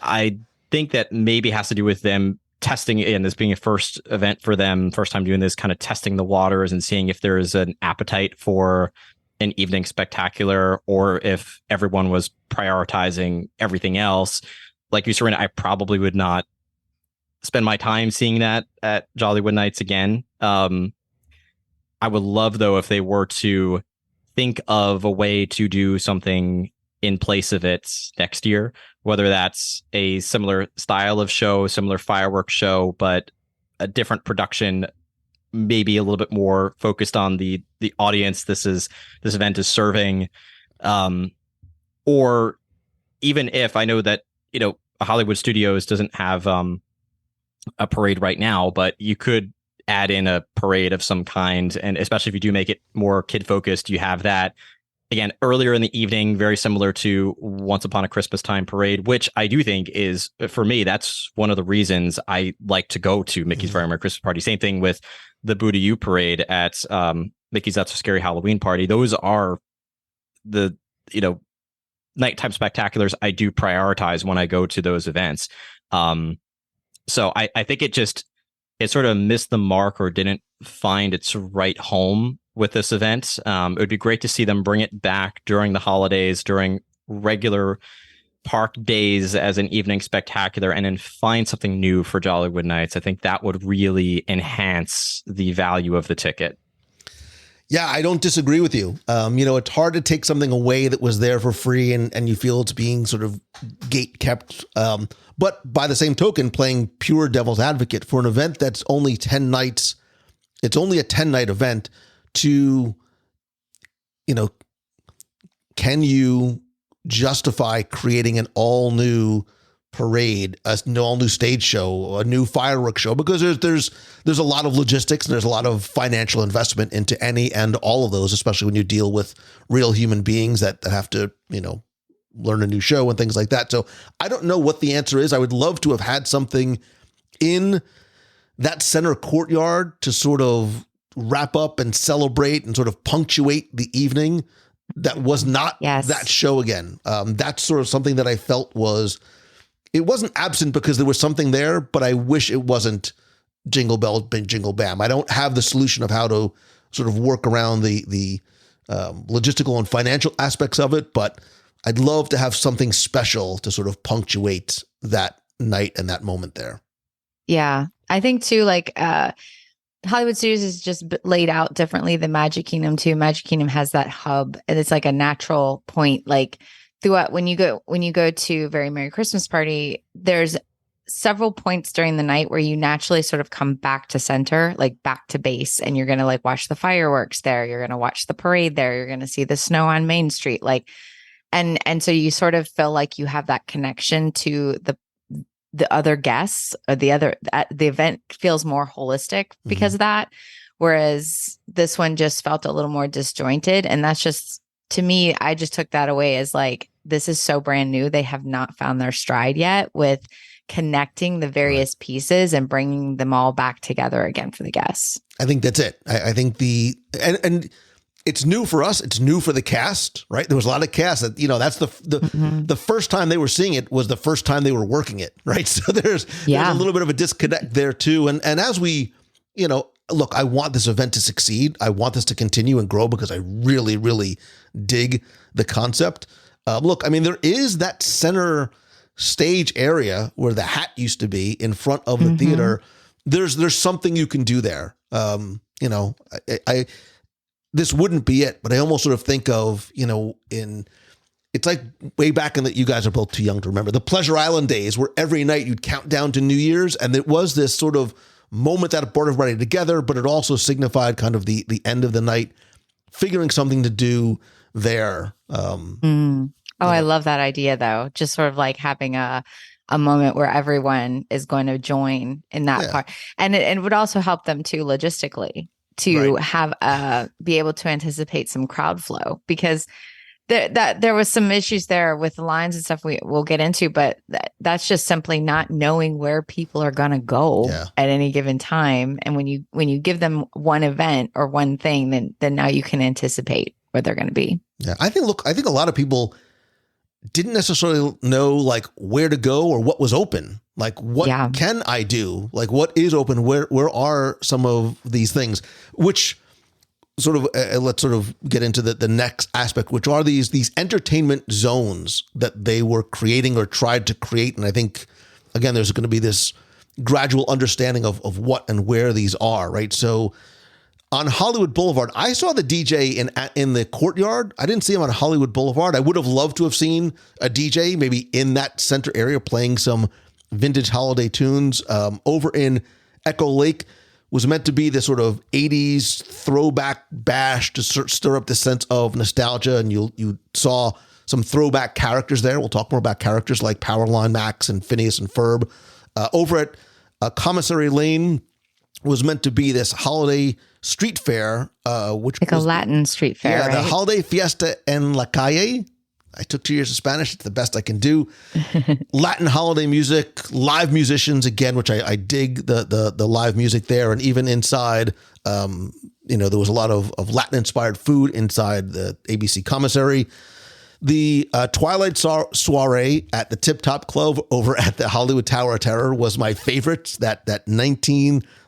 I think that maybe has to do with them testing, and this being a first event for them, first time doing this, kind of testing the waters and seeing if there is an appetite for an evening spectacular, or if everyone was prioritizing everything else. Like you, Serena, I probably would not spend my time seeing that at Jollywood Nights again. I would love, though, if they were to think of a way to do something in place of it next year, whether that's a similar style of show, similar fireworks show, but a different production, maybe a little bit more focused on the audience this event is serving. Or even if, I know that, Hollywood Studios doesn't have a parade right now, but you could add in a parade of some kind. And especially if you do make it more kid focused, you have that again earlier in the evening, very similar to Once Upon a Christmas Time parade, which I do think is, for me, that's one of the reasons I like to go to Mickey's Very Merry Christmas Party. Same thing with the Boo to You parade at Mickey's That's So Scary Halloween Party. Those are the, nighttime spectaculars I do prioritize when I go to those events. So I think it sort of missed the mark, or didn't find its right home with this event. It would be great to see them bring it back during the holidays, during regular park days as an evening spectacular, and then find something new for Jollywood Nights. I think that would really enhance the value of the ticket. Yeah, I don't disagree with you. It's hard to take something away that was there for free and you feel it's being sort of gate kept. But by the same token, playing pure devil's advocate for an event that's only 10 nights, it's only a 10-night event to, can you justify creating an all-new parade, an all-new stage show, a new fireworks show? Because there's a lot of logistics and there's a lot of financial investment into any and all of those, especially when you deal with real human beings that have to, learn a new show and things like that. So I don't know what the answer is. I would love to have had something in that center courtyard to sort of wrap up and celebrate and sort of punctuate the evening that was not that show again. That's sort of something that I felt it wasn't absent because there was something there, but I wish it wasn't Jingle Bell, Jingle Bam. I don't have the solution of how to sort of work around the logistical and financial aspects of it, but I'd love to have something special to sort of punctuate that night and that moment there. Yeah. I think too, Hollywood Studios is just laid out differently than Magic Kingdom too. Magic Kingdom has that hub, and it's like a natural point, throughout when you go to Very Merry Christmas Party, there's several points during the night where you naturally sort of come back to center, back to base, and you're going to watch the fireworks there. You're going to watch the parade there. You're going to see the snow on Main Street. And so you sort of feel like you have that connection to the other guests, or the event feels more holistic because of that. Whereas this one just felt a little more disjointed. And that's just, to me, I just took that away as this is so brand new. They have not found their stride yet with connecting the various pieces and bringing them all back together again for the guests. I think that's it. I think and it's new for us. It's new for the cast, right? There was a lot of cast that, that's the first time they were seeing it was the first time they were working it, right? So there's a little bit of a disconnect there too. And as we, look, I want this event to succeed. I want this to continue and grow because I really, really dig the concept. Look, there is that center stage area where the hat used to be in front of the theater. There's something you can do there. This wouldn't be it, but I almost sort of think of, it's like way back in you guys are both too young to remember, the Pleasure Island days where every night you'd count down to New Year's. And it was this sort of moment that brought everybody together, but it also signified kind of the end of the night, figuring something to do there. I love that idea though. Just sort of having a moment where everyone is going to join in that part. And it would also help them too, logistically, to have be able to anticipate some crowd flow, because there was some issues there with the lines and stuff we'll get into, but that's just simply not knowing where people are going to go at any given time. And when you give them one event or one thing, then now you can anticipate where they're going to be. Yeah, I think a lot of people didn't necessarily know like where to go or what was open. Like, what can I do? Like, what is open? Where are some of these things? Which sort of let's sort of get into the next aspect, which are these entertainment zones that they were creating or tried to create. And I think, again, there's going to be this gradual understanding of what and where these are, right? So on Hollywood Boulevard, I saw the DJ in the courtyard. I didn't see him on Hollywood Boulevard. I would have loved to have seen a DJ maybe in that center area playing some vintage holiday tunes. Over in Echo Lake was meant to be this sort of 80s throwback bash to stir up the sense of nostalgia. And you saw some throwback characters there. We'll talk more about characters like Powerline Max and Phineas and Ferb. Over at Commissary Lane was meant to be this holiday street fair, which like was a Latin street fair. Yeah, right? The Holiday Fiesta en la Calle. I took 2 years of Spanish. It's the best I can do. Latin holiday music, live musicians again, which I dig the live music there. And even inside, there was a lot of Latin inspired food inside the ABC commissary. The Twilight Soiree at the Tip Top Club over at the Hollywood Tower of Terror was my favorite. That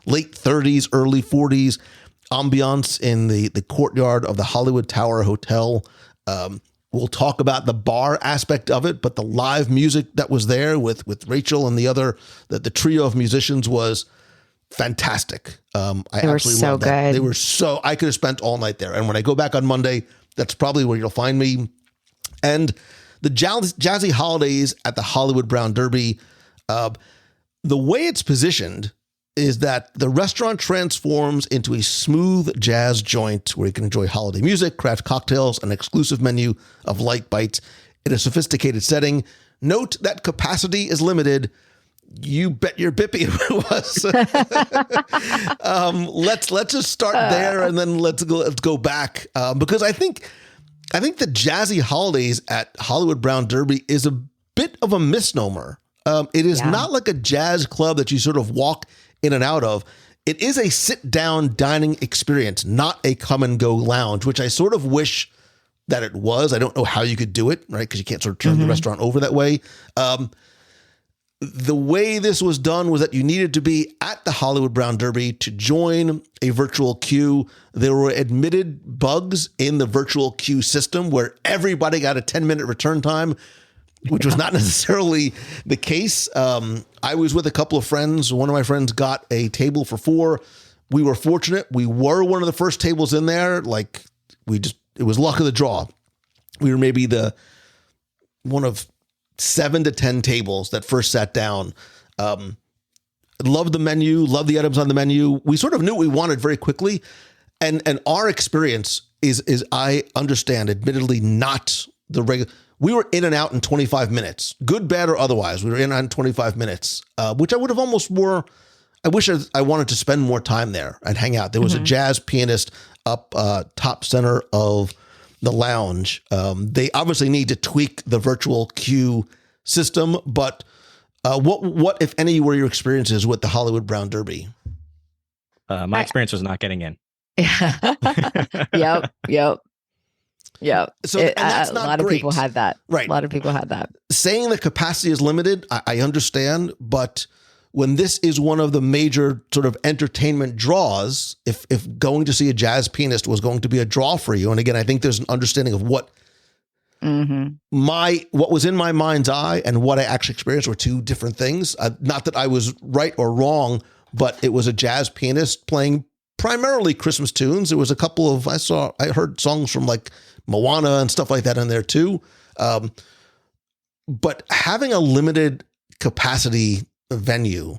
late 30s, early 40s ambiance in the courtyard of the Hollywood Tower Hotel. We'll talk about the bar aspect of it, but the live music that was there with Rachel and the trio of musicians was fantastic. They were so good. They were I could have spent all night there. And when I go back on Monday, that's probably where you'll find me. And the Jazzy Holidays at the Hollywood Brown Derby, the way it's positioned is that the restaurant transforms into a smooth jazz joint where you can enjoy holiday music, craft cocktails, an exclusive menu of light bites in a sophisticated setting. Note that capacity is limited. You bet your bippy it was. Let's just start there and then let's go back because I think the Jazzy Holidays at Hollywood Brown Derby is a bit of a misnomer. It is not like a jazz club that you sort of walk in and out of. It is a sit-down dining experience, not a come-and-go lounge, which I sort of wish that it was. I don't know how you could do it, right? Because you can't sort of turn the restaurant over that way. The way this was done was that you needed to be at the Hollywood Brown Derby to join a virtual queue. There were admitted bugs in the virtual queue system where everybody got a 10-minute return time, which was not necessarily the case. I was with a couple of friends. One of my friends got a table for 4. We were fortunate. We were one of the first tables in there. Like it was luck of the draw. We were maybe one of 7 to 10 tables that first sat down. Loved the menu, loved the items on the menu. We sort of knew what we wanted very quickly. And our experience is I understand, admittedly, not the regular. We were in and out in 25 minutes, good, bad, or otherwise. We were in and out in 25 minutes, which I would have almost more. I wish I wanted to spend more time there and hang out. There was a jazz pianist up top center of the lounge. They obviously need to tweak the virtual queue system, but what if any were your experiences with the Hollywood Brown Derby? My experience was not getting in. Yep. So a that's lot of people had that. Right. A lot of people had that. Saying the capacity is limited, I understand, but when this is one of the major sort of entertainment draws, if going to see a jazz pianist was going to be a draw for you, and again, I think there's an understanding of what what was in my mind's eye and what I actually experienced were two different things. Not that I was right or wrong, but it was a jazz pianist playing primarily Christmas tunes. There was a couple of I heard songs from like Moana and stuff like that in there too. But having a limited capacity venue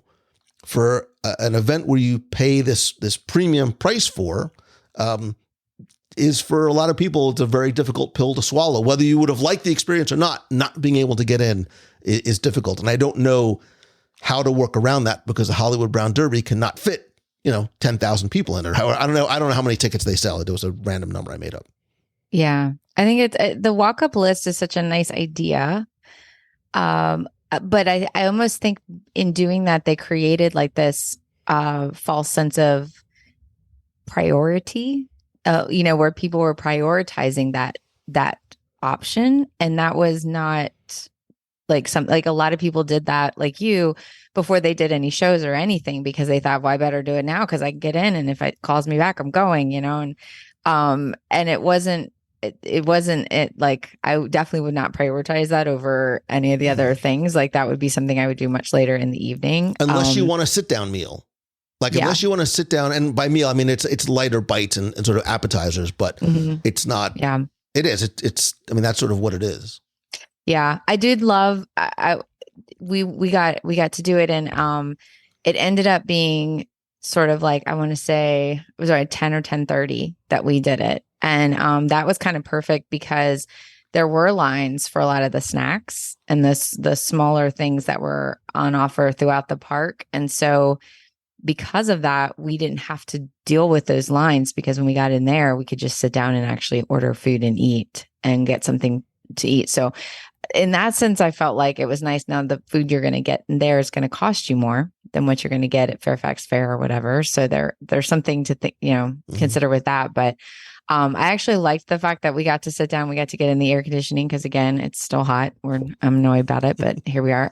for an event where you pay this premium price for is for a lot of people, it's a very difficult pill to swallow. Whether you would have liked the experience or not being able to get in is difficult. And I don't know how to work around that because the Hollywood Brown Derby cannot fit, 10,000 people in it. I don't know how many tickets they sell. It was a random number I made up. Yeah. I think it's the walk up list is such a nice idea. But I almost think in doing that, they created like this false sense of priority, where people were prioritizing that option. And that was not like a lot of people did that like you before they did any shows or anything, because they thought, well, I better do it now because I can get in. And if it calls me back, I'm going, and it wasn't like, I definitely would not prioritize that over any of the other things. Like that would be something I would do much later in the evening. Unless you want a sit down meal. Like unless you want to sit down, and by meal, I mean, it's lighter bites and sort of appetizers, but it's not. Yeah, it is. I mean, that's sort of what it is. Yeah. I did love, we got to do it. And it ended up being sort of like, I want to say it was around 10 or 10:30 that we did it. And that was kind of perfect because there were lines for a lot of the snacks and the smaller things that were on offer throughout the park. And so because of that, we didn't have to deal with those lines, because when we got in there, we could just sit down and actually order food and eat and get something to eat. So in that sense, I felt like it was nice. Now the food you're going to get in there is going to cost you more than what you're going to get at Fairfax Fair or whatever. So there's something to think, consider with that. But I actually liked the fact that we got to sit down, we got to get in the air conditioning, because again, it's still hot. I'm annoyed about it, but here we are.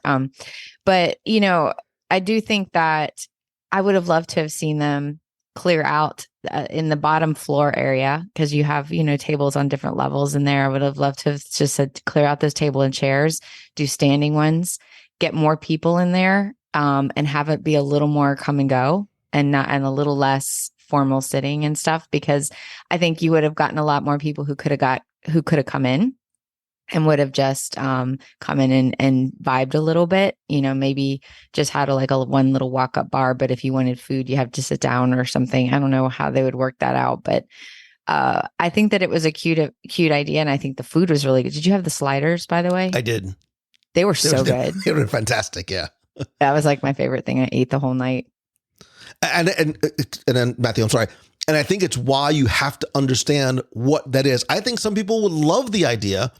But I do think that I would have loved to have seen them clear out in the bottom floor area, because you have, tables on different levels in there. I would have loved to have just said to clear out those table and chairs, do standing ones, get more people in there, and have it be a little more come and go and a little less formal sitting and stuff, because I think you would have gotten a lot more people who could have come in and would have just come in and vibed a little bit, maybe just had a one little walk up bar. But if you wanted food, you have to sit down or something. I don't know how they would work that out, but I think that it was a cute idea. And I think the food was really good. Did you have the sliders, by the way? I did. They were so good. They were fantastic. Yeah. That was like my favorite thing. I ate the whole night. And then Matthew, I'm sorry. And I think it's why you have to understand what that is. I think some people would love the idea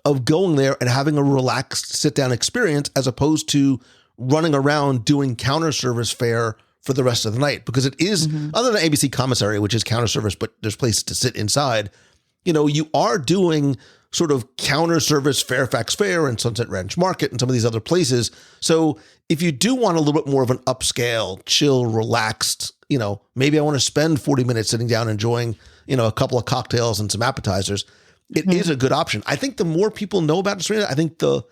of going there and having a relaxed sit down experience, as opposed to running around doing counter service fare for the rest of the night, because it is, other than ABC Commissary, which is counter service, but there's places to sit inside, you are doing sort of counter service Fairfax Fair and Sunset Ranch Market and some of these other places. So if you do want a little bit more of an upscale, chill, relaxed, maybe I want to spend 40 minutes sitting down enjoying, a couple of cocktails and some appetizers, it is a good option. I think the more people know about it, Serena, I think the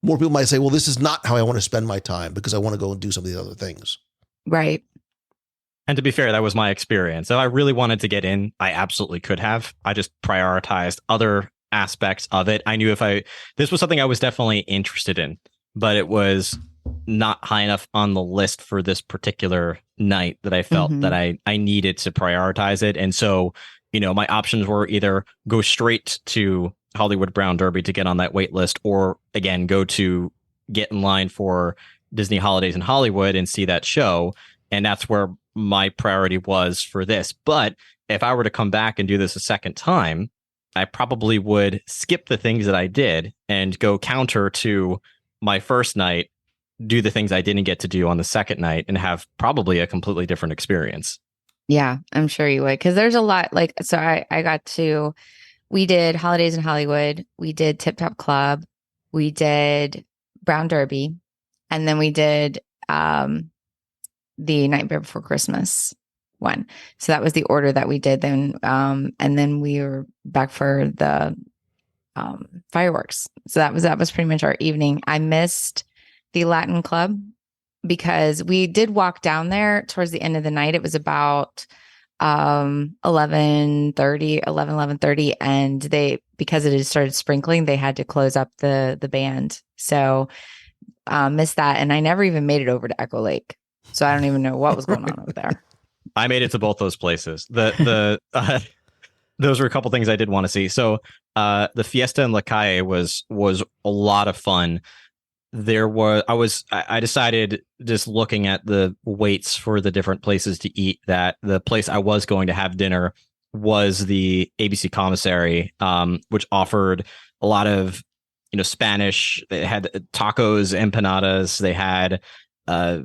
more people might say, well, this is not how I want to spend my time, because I want to go and do some of these other things. Right. And to be fair, that was my experience. If I really wanted to get in, I absolutely could have. I just prioritized other aspects of it. I knew this was something I was definitely interested in, but it was not high enough on the list for this particular night that I felt that I needed to prioritize it. And so, my options were either go straight to Hollywood Brown Derby to get on that wait list, or again, get in line for Disney Holidays in Hollywood and see that show. And that's where my priority was for this. But if I were to come back and do this a second time, I probably would skip the things that I did and go counter to my first night, do the things I didn't get to do on the second night, and have probably a completely different experience. Yeah, I'm sure you would. Because there's a lot we did Holidays in Hollywood. We did Tip Top Club. We did Brown Derby. And then we did the Nightmare Before Christmas one. So that was the order that we did then. And then we were back for the fireworks. So that was pretty much our evening. I missed the Latin Club, because we did walk down there towards the end of the night. It was about 11:30, and because it had started sprinkling, they had to close up the band. So missed that, and I never even made it over to Echo Lake, so I don't even know what was going on over there. I made it to both those places. Those were a couple things I did want to see. So the Fiesta in La Calle was a lot of fun. I decided, just looking at the waits for the different places to eat, that the place I was going to have dinner was the ABC commissary, which offered a lot of, Spanish. They had tacos, empanadas. They had a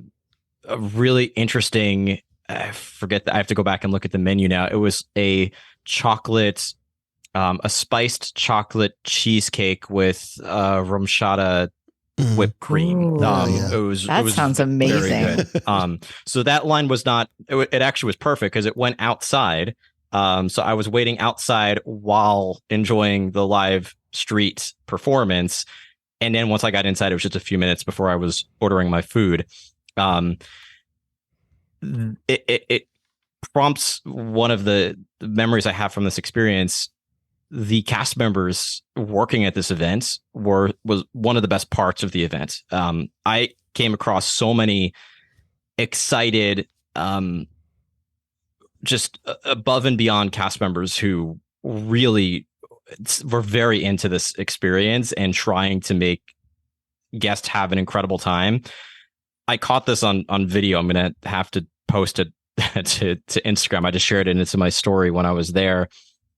really interesting, I forget that I have to go back and look at the menu now. It was a chocolate, a spiced chocolate cheesecake with RumChata whipped cream. That sounds amazing. So that line was not, it actually was perfect because it went outside. So I was waiting outside while enjoying the live street performance. And then once I got inside, it was just a few minutes before I was ordering my food. It prompts one of the memories I have from this experience. The cast members working at this event was one of the best parts of the event. I came across so many excited, just above and beyond cast members who really were very into this experience and trying to make guests have an incredible time. I caught this on video. I'm going to have to post it to Instagram. I just shared it into my story when I was there.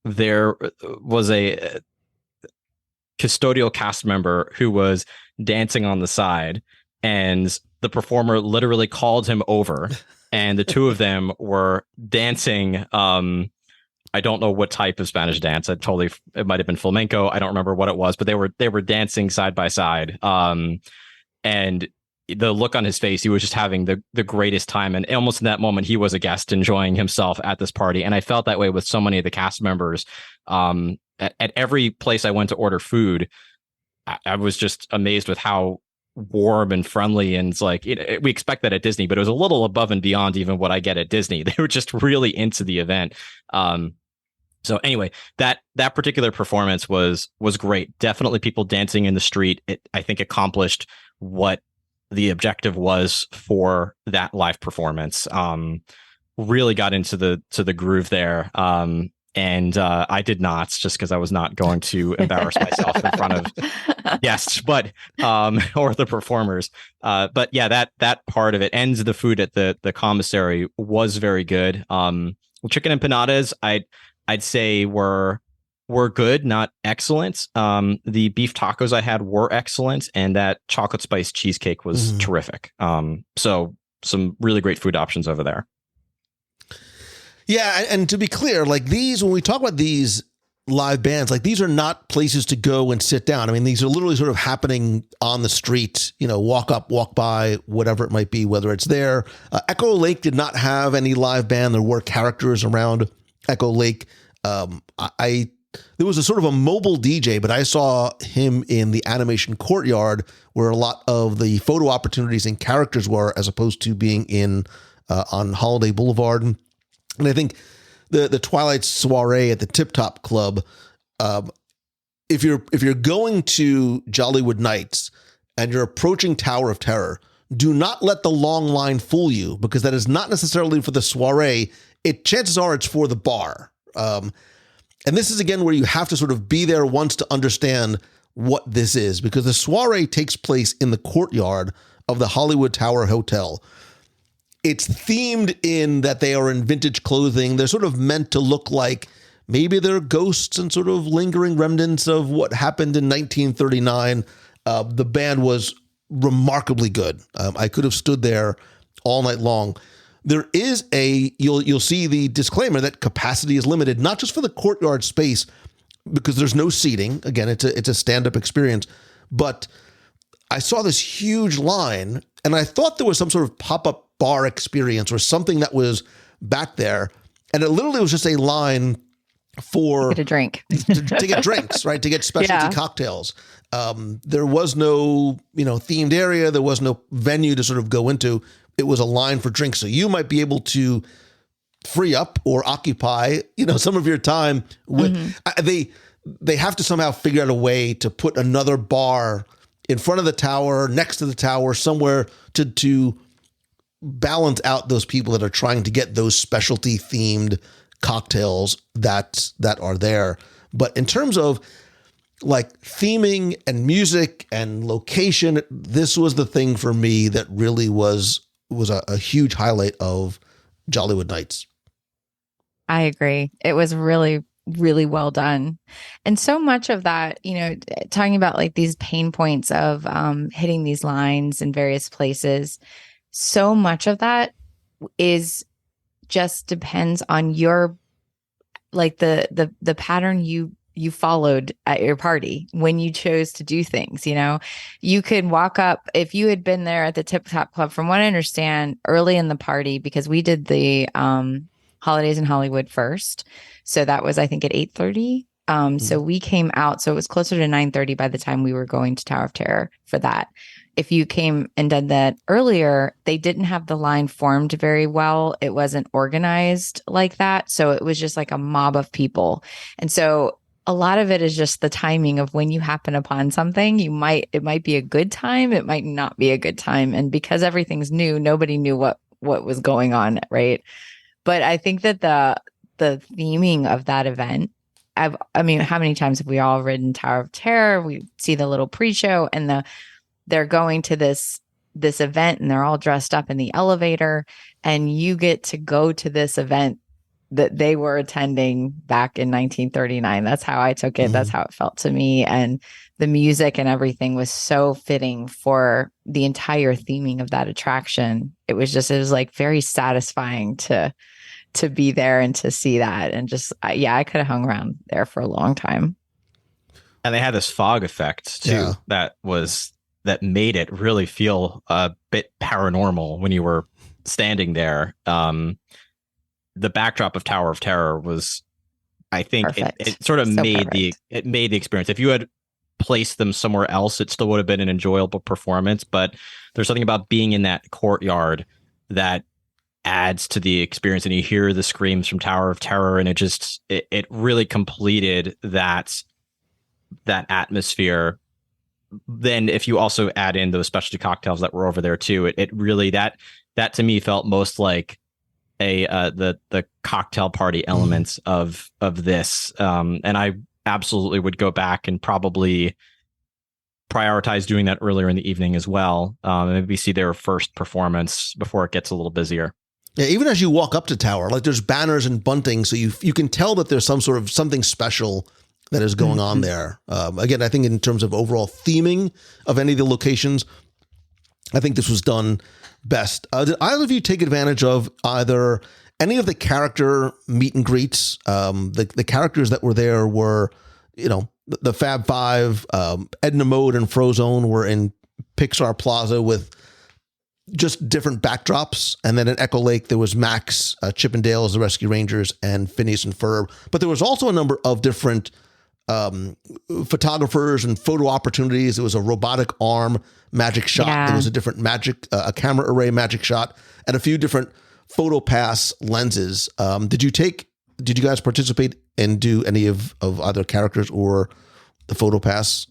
There was a custodial cast member who was dancing on the side, and the performer literally called him over, and the two of them were dancing. I don't know what type of Spanish dance. It might have been flamenco. I don't remember what it was, but they were dancing side by side. And the look on his face, he was just having the greatest time. And almost in that moment, he was a guest enjoying himself at this party. And I felt that way with so many of the cast members. At every place I went to order food, I was just amazed with how warm and friendly. And it's like, we expect that at Disney, but it was a little above and beyond even what I get at Disney. They were just really into the event. So anyway, that particular performance was great. Definitely people dancing in the street. It, I think, accomplished what the objective was for that live performance. Really got into the groove there. And I did not, just because I was not going to embarrass myself in front of guests, but or the performers. But yeah, that part of it, and the food at the commissary was very good. Chicken empanadas, I'd say were good, not excellent. The beef tacos I had were excellent, and that chocolate spice cheesecake was terrific. So some really great food options over there. Yeah, and to be clear, like these, when we talk about these live bands, like these are not places to go and sit down. I mean, these are literally sort of happening on the street, walk up, walk by, whatever it might be, whether it's there. Echo Lake did not have any live band. There were characters around Echo Lake. There was a sort of a mobile DJ, but I saw him in the animation courtyard where a lot of the photo opportunities and characters were, as opposed to being in on Holiday Boulevard. And I think the Twilight soiree at the Tip Top Club, if you're going to Jollywood Nights and you're approaching Tower of Terror, do not let the long line fool you, because that is not necessarily for the soiree. Chances are it's for the bar. And this is, again, where you have to sort of be there once to understand what this is, because the soiree takes place in the courtyard of the Hollywood Tower Hotel. It's themed in that they are in vintage clothing. They're sort of meant to look like maybe they're ghosts and sort of lingering remnants of what happened in 1939. The band was remarkably good. I could have stood there all night long. There is you'll see the disclaimer that capacity is limited, not just for the courtyard space, because there's no seating. Again, it's a stand-up experience. But I saw this huge line, and I thought there was some sort of pop-up bar experience or something that was back there. And it literally was just a line for get a drink to get drinks, right? To get specialty cocktails. There was no, themed area. There was no venue to sort of go into. It was a line for drinks. So you might be able to free up or occupy, some of your time with, they have to somehow figure out a way to put another bar in front of the tower, next to the tower, somewhere to balance out those people that are trying to get those specialty themed cocktails that are there. But in terms of like theming and music and location, this was the thing for me that really was a huge highlight of Jollywood Nights. I agree. It was really, really well done. And so much of that, talking about like these pain points of hitting these lines in various places, so much of that is just depends on your like the pattern you followed at your party when you chose to do things. You could walk up if you had been there at the Tip Top Club, from what I understand, early in the party, because we did the Holidays in Hollywood first, so that was I think at 8:30. So we came out, so it was closer to 9:30 by the time we were going to Tower of Terror for that. If you came and did that earlier, they didn't have the line formed very well. It wasn't organized like that. So it was just like a mob of people. And so a lot of it is just the timing of when you happen upon something. It might be a good time. It might not be a good time. And because everything's new, nobody knew what was going on. Right. But I think that the theming of that event, how many times have we all ridden Tower of Terror? We see the little pre-show and they're going to this event and they're all dressed up in the elevator, and you get to go to this event that they were attending back in 1939. That's how I took it. That's how it felt to me. And the music and everything was so fitting for the entire theming of that attraction. It was like very satisfying to be there and to see that. And just, I could have hung around there for a long time. And they had this fog effect too, that made it really feel a bit paranormal when you were standing there. The backdrop of Tower of Terror was, I think, it sort of made the experience. If you had placed them somewhere else, it still would have been an enjoyable performance. But there's something about being in that courtyard that adds to the experience, and you hear the screams from Tower of Terror, and it really completed that atmosphere. Then if you also add in those specialty cocktails that were over there too, it really that to me felt most like the cocktail party elements of this, and I absolutely would go back and probably prioritize doing that earlier in the evening as well. Maybe see their first performance before it gets a little busier. Yeah, even as you walk up to Tower, like there's banners and bunting, so you can tell that there's some sort of something special that is going on there. Again, I think in terms of overall theming of any of the locations, I think this was done best. Did either of you take advantage of either any of the character meet and greets? The characters that were there were, the Fab Five, Edna Mode and Frozone were in Pixar Plaza with just different backdrops. And then in Echo Lake, there was Max, Chip and Dale as the Rescue Rangers, and Phineas and Ferb. But there was also a number of different photographers and photo opportunities. There was a robotic arm magic shot. Yeah. There was a different a camera array magic shot, and a few different photo pass lenses. Did you guys participate and do any of either characters or the photo pass?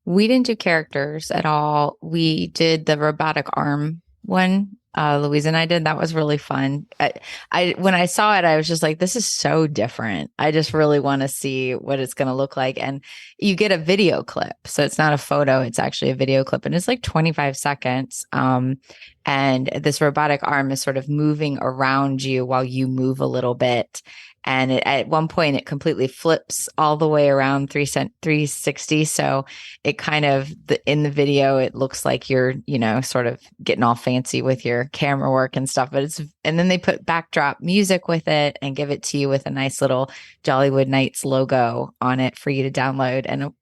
We didn't do characters at all. We did the robotic arm one. Louise and I did. That was really fun. When I saw it, I was just like, this is so different. I just really want to see what it's going to look like. And you get a video clip. So it's not a photo. It's actually a video clip. And it's like 25 seconds. And this robotic arm is sort of moving around you while you move a little bit. And at one point, it completely flips all the way around 360. So it kind of, in the video, it looks like you're, sort of getting all fancy with your camera work and stuff. But and then they put backdrop music with it and give it to you with a nice little Jollywood Nights logo on it for you to download. And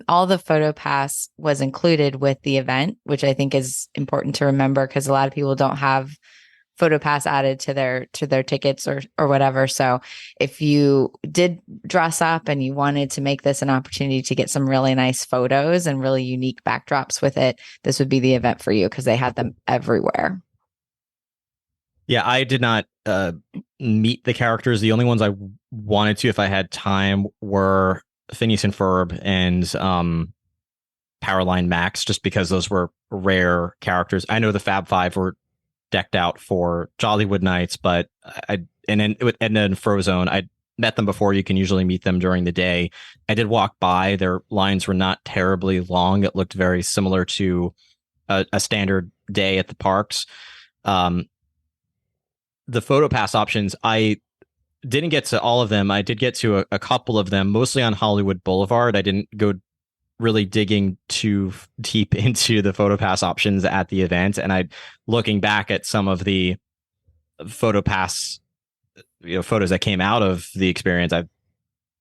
all the photo pass was included with the event, which I think is important to remember because a lot of people don't have photo pass added to their tickets or whatever. So if you did dress up and you wanted to make this an opportunity to get some really nice photos and really unique backdrops with it, this would be the event for you because they had them everywhere. Yeah, I did not meet the characters. The only ones I wanted to, if I had time, were Phineas and Ferb and Powerline Max, just because those were rare characters. I know the Fab Five were decked out for Jollywood Nights, but and then with Edna and Frozone, I met them before. You can usually meet them during the day. I did walk by. Their lines were not terribly long. It looked very similar to a standard day at the parks. The photo pass options, I didn't get to all of them. I did get to a couple of them, mostly on Hollywood Boulevard. I didn't go really digging too deep into the PhotoPass options at the event. And looking back at some of the PhotoPass, photos that came out of the experience, I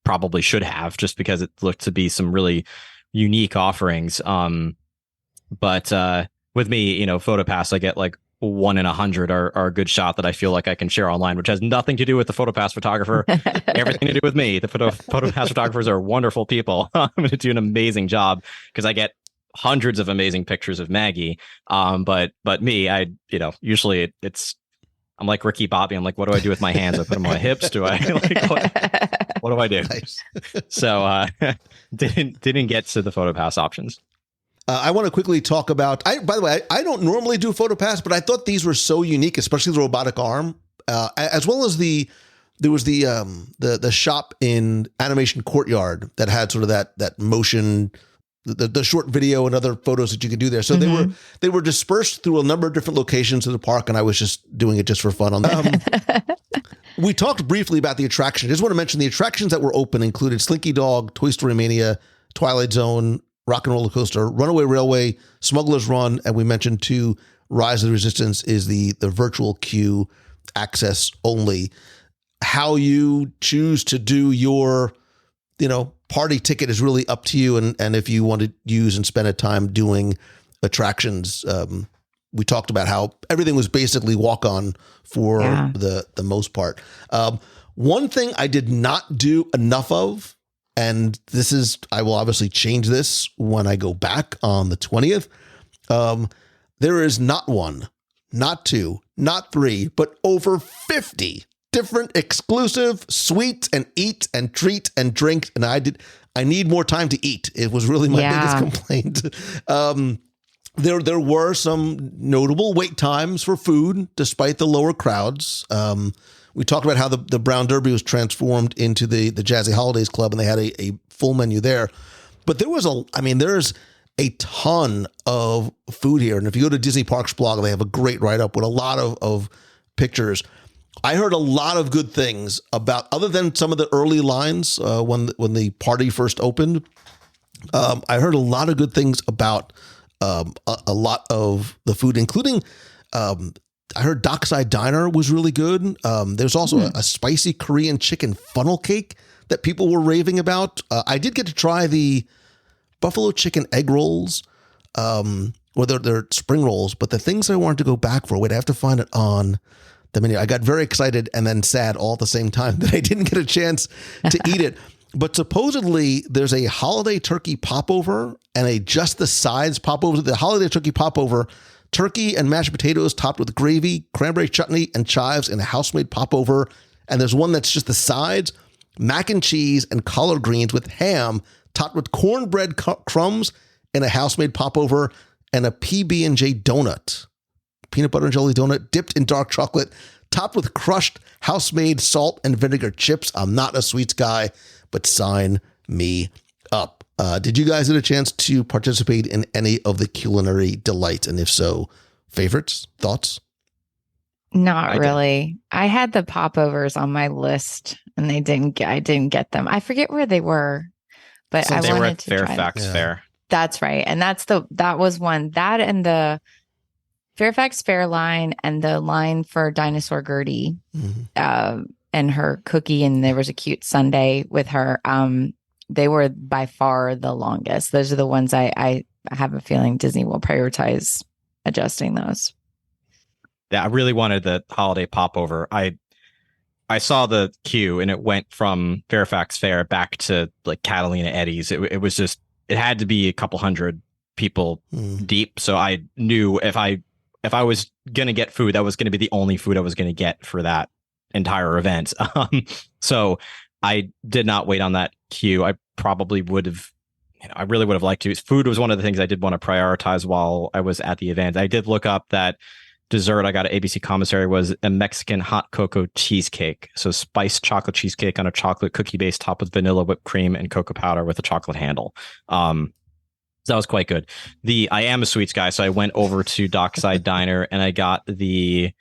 probably should have, just because it looked to be some really unique offerings. But with me, PhotoPass, I get like 1 in 100 are a good shot that I feel like I can share online, which has nothing to do with the PhotoPass photographer, everything to do with me. The PhotoPass photographers are wonderful people. I'm going to do an amazing job because I get hundreds of amazing pictures of Maggie. But me, usually I'm like Ricky Bobby. I'm like, what do I do with my hands? I put them on my hips. Do I what do I do? Nice. So didn't get to the PhotoPass options. I want to quickly talk about, by the way, I don't normally do PhotoPass, but I thought these were so unique, especially the robotic arm, as well as there was the shop in Animation Courtyard that had sort of that motion, the short video and other photos that you could do there. So they were dispersed through a number of different locations of the park, and I was just doing it just for fun on them. We talked briefly about the attraction. I just want to mention the attractions that were open included Slinky Dog, Toy Story Mania, Twilight Zone, Rock and Roller Coaster, Runaway Railway, Smuggler's Run, and we mentioned too, Rise of the Resistance is the virtual queue access only. How you choose to do your, party ticket is really up to you. And if you want to use and spend a time doing attractions, we talked about how everything was basically walk on for the most part. One thing I did not do enough of, and I will obviously change this when I go back on the 20th. There is not one, not two, not three, but over 50 different exclusive sweets and eat and treat and drink. And I need more time to eat. It was really my biggest complaint. There were some notable wait times for food despite the lower crowds. We talked about how the Brown Derby was transformed into the Jazzy Holidays Club, and they had a full menu there. But there's a ton of food here. And if you go to Disney Parks blog, they have a great write-up with a lot of pictures. I heard a lot of good things about, other than some of the early lines when the party first opened. I heard a lot of good things about a lot of the food, including I heard Dockside Diner was really good. There's also a spicy Korean chicken funnel cake that people were raving about. I did get to try the buffalo chicken egg rolls, or they're spring rolls, but the things I wanted to go back for, I have to find it on the menu. I got very excited and then sad all at the same time that I didn't get a chance to eat it. But supposedly there's a holiday turkey popover and a just the sides popover. The holiday turkey popover, turkey and mashed potatoes topped with gravy, cranberry chutney, and chives in a house-made popover. And there's one that's just the sides, mac and cheese and collard greens with ham topped with cornbread crumbs in a house-made popover, and a PB&J donut, peanut butter and jelly donut dipped in dark chocolate, topped with crushed house-made salt and vinegar chips. I'm not a sweets guy, but sign me up. Did you guys get a chance to participate in any of the culinary delights? And if so, favorites, thoughts? Not really. I had the popovers on my list, and I didn't get them. I forget where they were, but I wanted were at to Fairfax Fair. That's right. And that was one, that and the Fairfax Fair line and the line for Dinosaur Gertie, and her cookie. And there was a cute sundae with her. They were by far the longest. Those are the ones I have a feeling Disney will prioritize adjusting those. Yeah, I really wanted the holiday popover. I saw the queue and it went from Fairfax Fair back to like Catalina Eddie's. It was just, it had to be a couple hundred people deep. So I knew if I was going to get food, that was going to be the only food I was going to get for that entire event. So I did not wait on that queue. I probably would have, I really would have liked to. Food was one of the things I did want to prioritize while I was at the event. I did look up that dessert I got at ABC Commissary was a Mexican hot cocoa cheesecake. So spiced chocolate cheesecake on a chocolate cookie base topped with vanilla whipped cream and cocoa powder with a chocolate handle. So that was quite good. I am a sweets guy, so I went over to Dockside Diner and I got the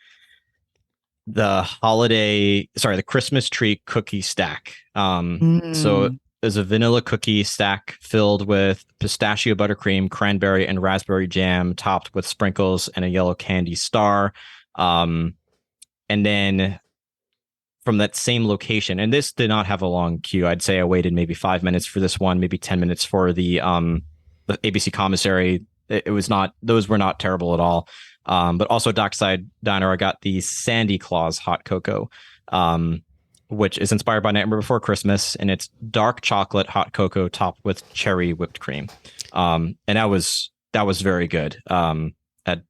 the Christmas tree cookie stack. So there's a vanilla cookie stack filled with pistachio buttercream, cranberry, and raspberry jam, topped with sprinkles and a yellow candy star. And then from that same location, and this did not have a long queue. I'd say I waited maybe 5 minutes for this one, maybe 10 minutes for the ABC commissary. It was not; those were not terrible at all. But also Dockside Diner, I got the Sandy Claus hot cocoa, which is inspired by Nightmare Before Christmas, and it's dark chocolate hot cocoa topped with cherry whipped cream. And that was very good. Had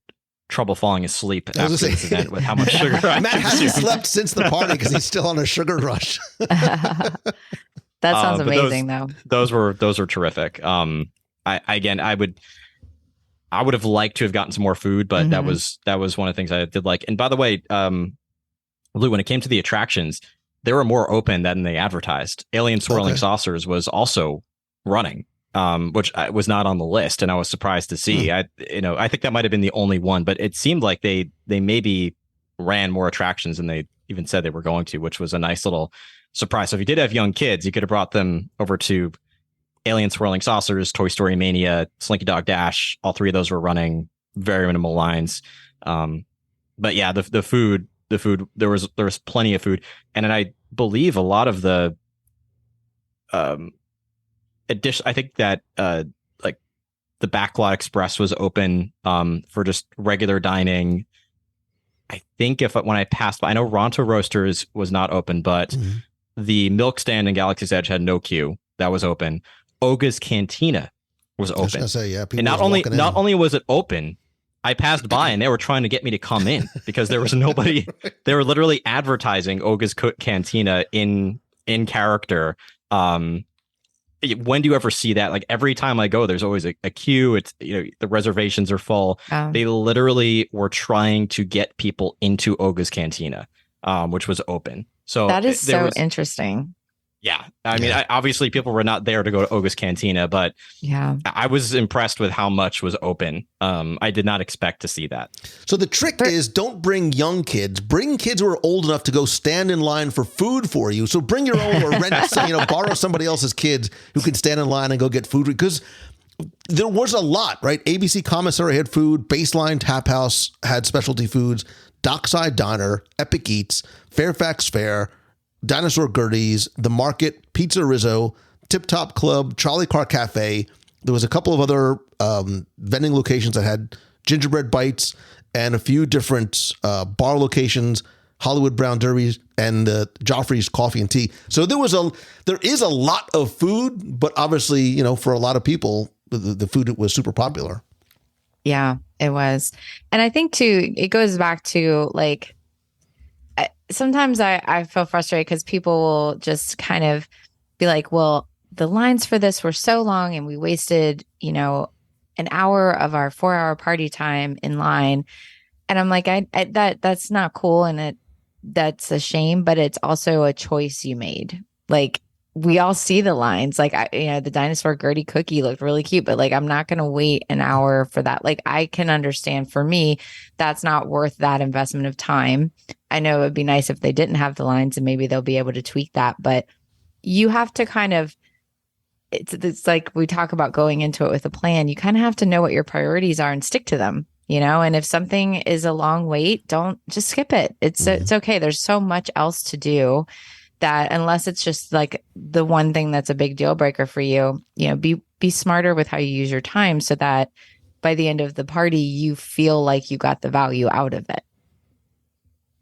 trouble falling asleep after this event with how much sugar I Matt hasn't slept since the party because he's still on a sugar rush. That sounds amazing, though. Those were terrific. I would have liked to have gotten some more food, but that was one of the things I did like. And by the way, Lou, when it came to the attractions, they were more open than they advertised. Alien Swirling Saucers was also running, which was not on the list, and I was surprised to see. I think that might have been the only one, but it seemed like they maybe ran more attractions than they even said they were going to, which was a nice little surprise. So if you did have young kids, you could have brought them over to Alien Swirling Saucers, Toy Story Mania, Slinky Dog Dash. All three of those were running, very minimal lines. But yeah, the food, there was plenty of food. And then I believe a lot of the I think that like the Backlot Express was open for just regular dining. I think when I passed by, I know Ronto Roasters was not open, but the milk stand in Galaxy's Edge had no queue. That was open. Oga's Cantina was open. I was gonna say, yeah, and not only was it open, I passed by and they were trying to get me to come in because there was nobody. They were literally advertising Oga's Cantina in character. When do you ever see that? Like every time I go, there's always a queue. It's the reservations are full. They literally were trying to get people into Oga's Cantina, which was open. So that is so interesting. Yeah. I mean, obviously people were not there to go to Oga's Cantina, but I was impressed with how much was open. I did not expect to see that. So the trick is don't bring young kids. Bring kids who are old enough to go stand in line for food for you. So bring your own or rent, borrow somebody else's kids who can stand in line and go get food, because there was a lot, right? ABC Commissary had food. Baseline Tap House had specialty foods. Dockside Diner, Epic Eats, Fairfax Fair, Dinosaur Gertie's, The Market, Pizza Rizzo, Tip Top Club, Charlie Car Cafe. There was a couple of other vending locations that had gingerbread bites and a few different bar locations, Hollywood Brown Derby and Joffrey's Coffee and Tea. So there is a lot of food, but obviously, for a lot of people, the food was super popular. Yeah, it was. And I think too, it goes back to like, sometimes I feel frustrated because people will just kind of be like, well, the lines for this were so long and we wasted, an hour of our 4-hour party time in line. And I'm like, that's not cool. And that's a shame, but it's also a choice you made. Like, we all see the lines. Like, the dinosaur Gertie cookie looked really cute, but like, I'm not going to wait an hour for that. Like, I can understand, for me, that's not worth that investment of time. I know it would be nice if they didn't have the lines and maybe they'll be able to tweak that, but you have to kind of, it's like we talk about going into it with a plan. You kind of have to know what your priorities are and stick to them, and if something is a long wait, don't just skip it. It's okay. There's so much else to do that, unless it's just like the one thing that's a big deal breaker for you, be smarter with how you use your time so that by the end of the party, you feel like you got the value out of it.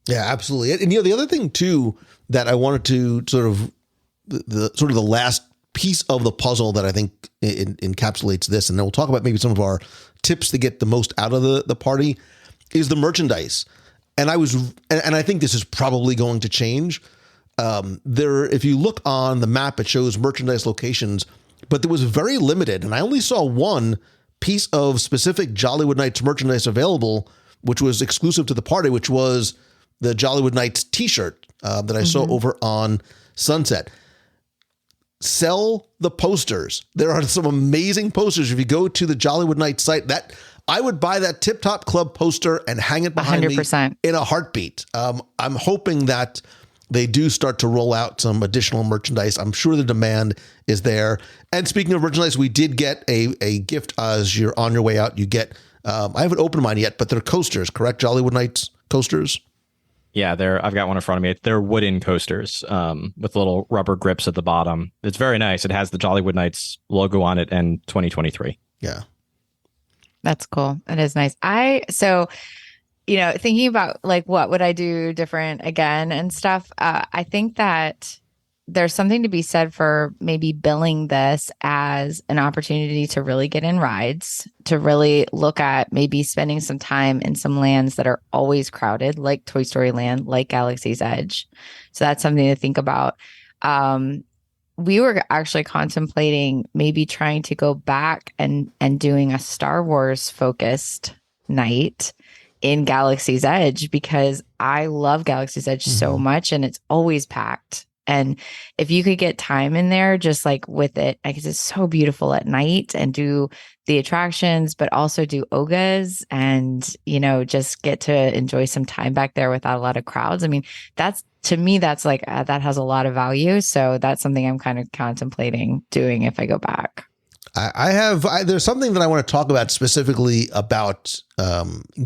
Yeah, absolutely. And the other thing too that I wanted to sort of the last piece of the puzzle that I think encapsulates this, and then we'll talk about maybe some of our tips to get the most out of the party, is the merchandise. And I think this is probably going to change. If you look on the map, it shows merchandise locations, but there was very limited, and I only saw one piece of specific Jollywood Nights merchandise available, which was exclusive to the party, which was the Jollywood Nights t-shirt that I saw over on Sunset. Sell the posters. There are some amazing posters. If you go to the Jollywood Nights site, that I would buy that Tip Top Club poster and hang it behind 100%. me in a heartbeat. I'm hoping that they do start to roll out some additional merchandise. I'm sure the demand is there. And speaking of merchandise, we did get a gift as you're on your way out. You get, I haven't opened mine yet, but they're coasters, correct? Jollywood Nights coasters? Yeah, I've got one in front of me. They're wooden coasters with little rubber grips at the bottom. It's very nice. It has the Jollywood Nights logo on it and 2023. Yeah. That's cool. It is nice. Thinking about like what would I do different again and stuff, I think that there's something to be said for maybe billing this as an opportunity to really get in rides, to really look at maybe spending some time in some lands that are always crowded, like Toy Story Land, like Galaxy's Edge. So that's something to think about. We were actually contemplating maybe trying to go back and doing a Star Wars focused night in Galaxy's Edge, because I love Galaxy's Edge so much and it's always packed. And if you could get time in there, just like with it, because it's so beautiful at night, and do the attractions, but also do ogas and, just get to enjoy some time back there without a lot of crowds. I mean, to me, that's like, that has a lot of value. So that's something I'm kind of contemplating doing if I go back. There's something that I want to talk about specifically about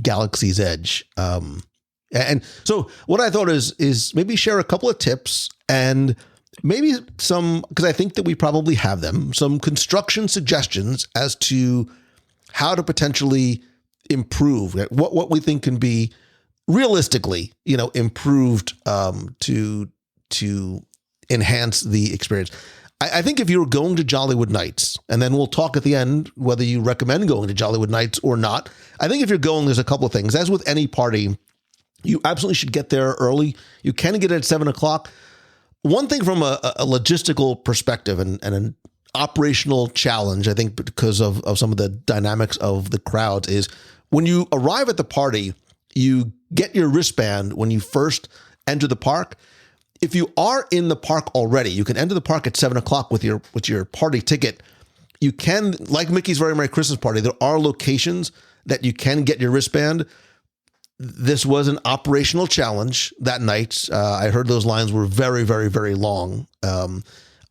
Galaxy's Edge. And so what I thought is maybe share a couple of tips and maybe some, because I think that we probably have them, some construction suggestions as to how to potentially improve what we think can be realistically, improved to enhance the experience. I think if you're going to Jollywood Nights, and then we'll talk at the end whether you recommend going to Jollywood Nights or not. I think if you're going, there's a couple of things. As with any party, you absolutely should get there early. You can get it at 7:00. One thing from a logistical perspective and an operational challenge, I think, because of some of the dynamics of the crowds, is when you arrive at the party, you get your wristband when you first enter the park. If you are in the park already, you can enter the park at 7:00 with your party ticket. You can, like Mickey's Very Merry Christmas Party, there are locations that you can get your wristband. This was an operational challenge that night. I heard those lines were very, very, very long. I'm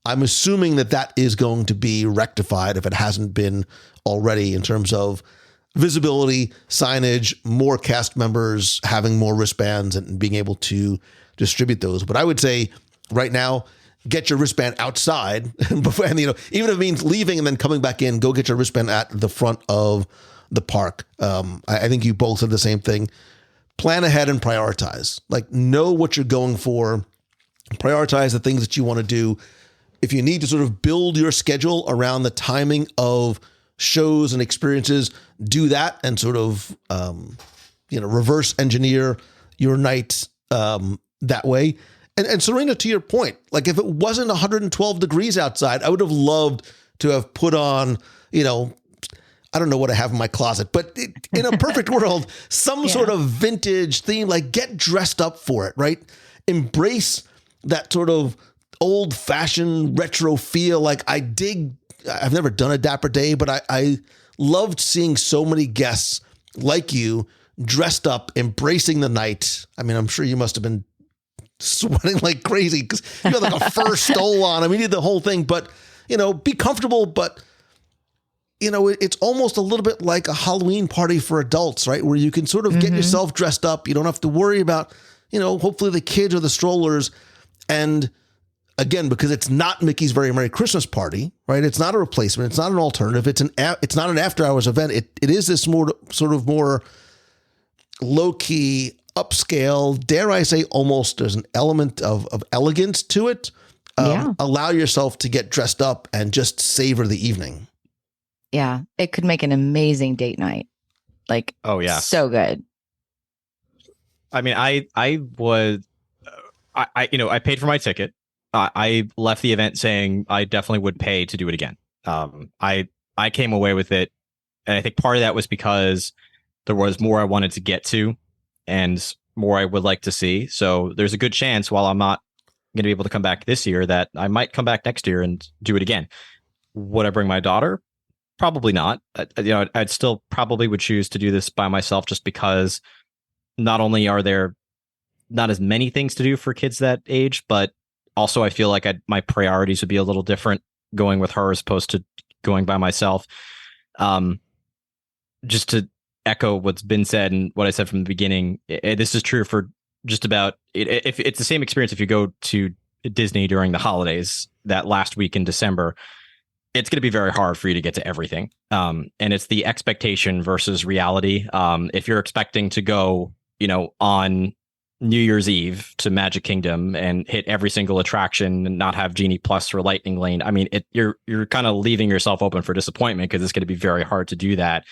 assuming that is going to be rectified if it hasn't been already, in terms of visibility, signage, more cast members having more wristbands and being able to distribute those. But I would say right now, get your wristband outside before, and even if it means leaving and then coming back in, go get your wristband at the front of the park. I think you both said the same thing. Plan ahead and prioritize. Like, know what you're going for. Prioritize the things that you want to do. If you need to sort of build your schedule around the timing of shows and experiences, do that and sort of, reverse engineer your nights that way. And Serena, to your point, like if it wasn't 112 degrees outside, I would have loved to have put on, I don't know what I have in my closet, but in a perfect world, some sort of vintage theme, like get dressed up for it, right? Embrace that sort of old fashioned retro feel. Like I've never done a Dapper Day, but I loved seeing so many guests like you dressed up, embracing the night. I mean, I'm sure you must have been sweating like crazy because you had like a fur stole on. I mean, you did the whole thing, but be comfortable, but it's almost a little bit like a Halloween party for adults, right? Where you can sort of get yourself dressed up. You don't have to worry about, hopefully the kids or the strollers. And again, because it's not Mickey's Very Merry Christmas Party, right? It's not a replacement. It's not an alternative. It's not an after hours event. It is this more low key, upscale, dare I say, almost there's an element of elegance to it. Allow yourself to get dressed up and just savor the evening. Yeah, it could make an amazing date night. Like, oh yeah, so good. I mean, I paid for my ticket. I left the event saying I definitely would pay to do it again. I came away with it, and I think part of that was because there was more I wanted to get to, and more I would like to see. So there's a good chance, while I'm not going to be able to come back this year, that I might come back next year and do it again. Would I bring my daughter? Probably not. I'd still probably would choose to do this by myself, just because not only are there not as many things to do for kids that age, but also I feel like my priorities would be a little different going with her as opposed to going by myself. Just to echo what's been said and what I said from the beginning, this is true for just about if it's the same experience if you go to Disney during the holidays, that last week in December. It's going to be very hard for you to get to everything. And it's the expectation versus reality. If you're expecting to go, on New Year's Eve to Magic Kingdom and hit every single attraction and not have Genie Plus or Lightning Lane, I mean, you're kind of leaving yourself open for disappointment, because it's going to be very hard to do that.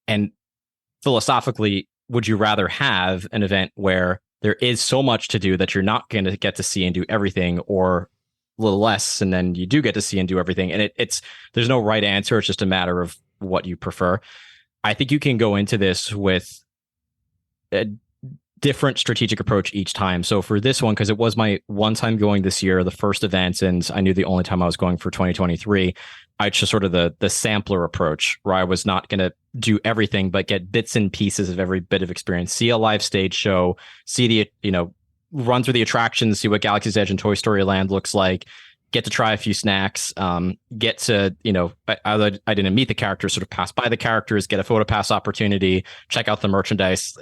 And philosophically, would you rather have an event where there is so much to do that you're not going to get to see and do everything, or a little less and then you do get to see and do everything? And there's no right answer. It's just a matter of what you prefer. I think you can go into this with a different strategic approach each time. So for this one, because it was my one time going this year, the first event, and I knew the only time I was going for 2023, I chose sort of the sampler approach, where I was not going to do everything, but get bits and pieces of every bit of experience, see a live stage show, see the, run through the attractions, see what Galaxy's Edge and Toy Story Land looks like, get to try a few snacks, get to, I didn't meet the characters, sort of pass by the characters, get a photo pass opportunity, check out the merchandise,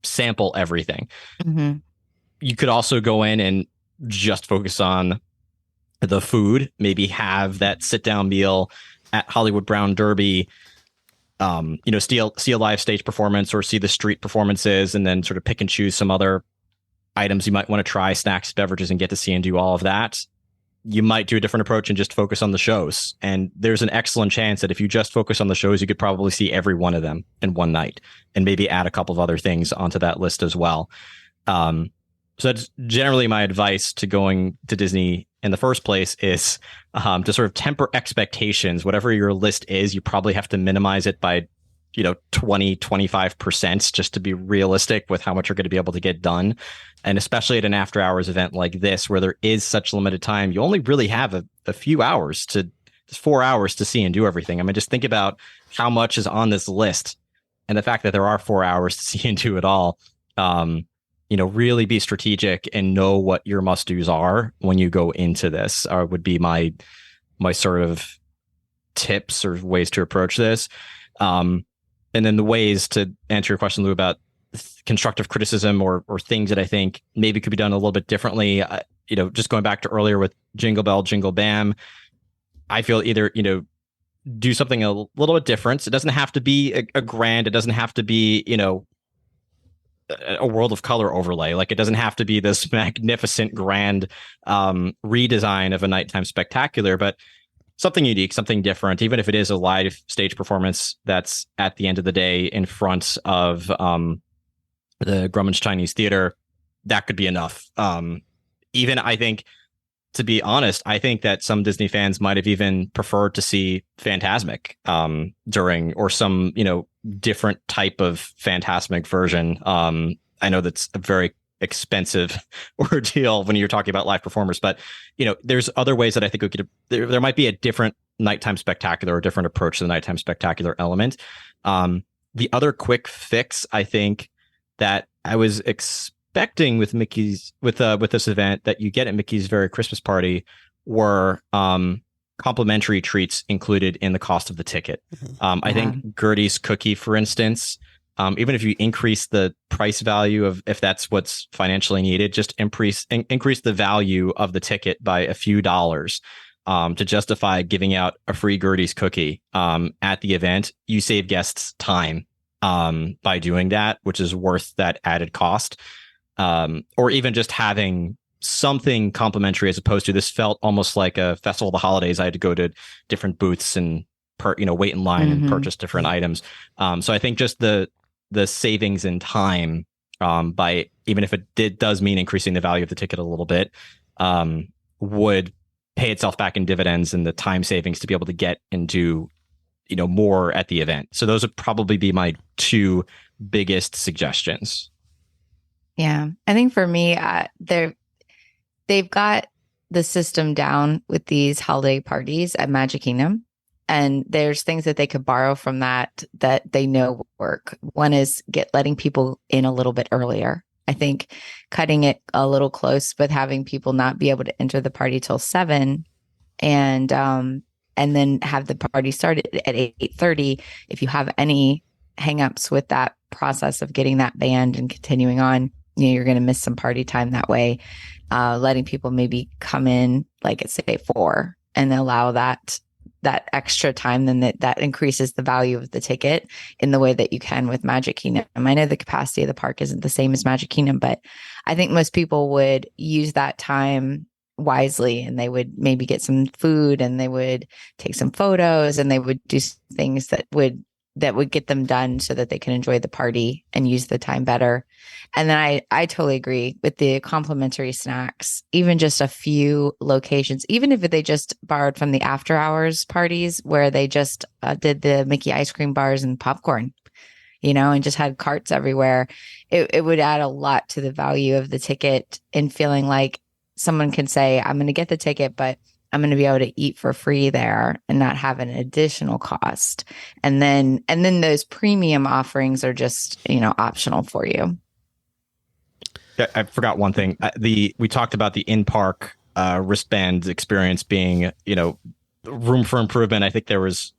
sample everything. Mm-hmm. You could also go in and just focus on the food, maybe have that sit down meal at Hollywood Brown Derby, see a live stage performance or see the street performances, and then sort of pick and choose some other items you might want to try, snacks, beverages, and get to see and do all of that. You might do a different approach and just focus on the shows. And there's an excellent chance that if you just focus on the shows, you could probably see every one of them in one night, and maybe add a couple of other things onto that list as well. So that's generally my advice to going to Disney in the first place, is to sort of temper expectations. Whatever your list is, you probably have to minimize it by 20-25% just to be realistic with how much you're going to be able to get done. And especially at an after hours event like this, where there is such limited time, you only really have a few hours to 4 hours to see and do everything. I mean, just think about how much is on this list, and the fact that there are 4 hours to see and do it all. Really be strategic and know what your must-dos are when you go into this, would be my sort of tips or ways to approach this. And then the ways to answer your question, Lou, about constructive criticism or things that I think maybe could be done a little bit differently. Just going back to earlier with Jingle Bell, Jingle Bam, I feel either, do something a little bit different. It doesn't have to be a grand, it doesn't have to be, a World of Color overlay. Like, it doesn't have to be this magnificent grand redesign of a nighttime spectacular, but something unique, something different, even if it is a live stage performance that's at the end of the day in front of the Grumman's Chinese Theater, that could be enough. Even, I think, to be honest, I think that some Disney fans might have even preferred to see Fantasmic during, or some, different type of Fantasmic version. I know that's a very expensive ordeal when you're talking about live performers, but there's other ways that I think we could, there might be a different nighttime spectacular or different approach to the nighttime spectacular element. The other quick fix, I think, that I was expecting with Mickey's with this event that you get at Mickey's Very Christmas Party were complimentary treats included in the cost of the ticket. I think Gertie's cookie, for instance, even if you increase the price value of, if that's what's financially needed, just increase the value of the ticket by a few dollars to justify giving out a free Gertie's cookie at the event. You save guests time by doing that, which is worth that added cost. Or even just having something complimentary, as opposed to, this felt almost like a festival of the holidays. I had to go to different booths and wait in line and purchase different items. So I think just the savings in time by, even if it does mean increasing the value of the ticket a little bit, would pay itself back in dividends, and the time savings to be able to get and do more at the event. So those would probably be my two biggest suggestions. Yeah, I think for me, they've got the system down with these holiday parties at Magic Kingdom. And there's things that they could borrow from that they know work. One is letting people in a little bit earlier. I think cutting it a little close, but having people not be able to enter the party till 7, and then have the party start at 8:30. If you have any hangups with that process of getting that band and continuing on, you're going to miss some party time that way. Letting people maybe come in like at say 4 and allow that extra time, then that increases the value of the ticket in the way that you can with Magic Kingdom. I know the capacity of the park isn't the same as Magic Kingdom, but I think most people would use that time wisely, and they would maybe get some food, and they would take some photos, and they would do things that would get them done so that they can enjoy the party and use the time better. And then I totally agree with the complimentary snacks, even just a few locations, even if they just borrowed from the after hours parties where they just did the Mickey ice cream bars and popcorn, and just had carts everywhere. It would add a lot to the value of the ticket, and feeling like someone can say, I'm going to get the ticket, but I'm going to be able to eat for free there and not have an additional cost. And then those premium offerings are just, optional for you. I forgot one thing. We talked about the in-park wristband experience being, room for improvement. I think there was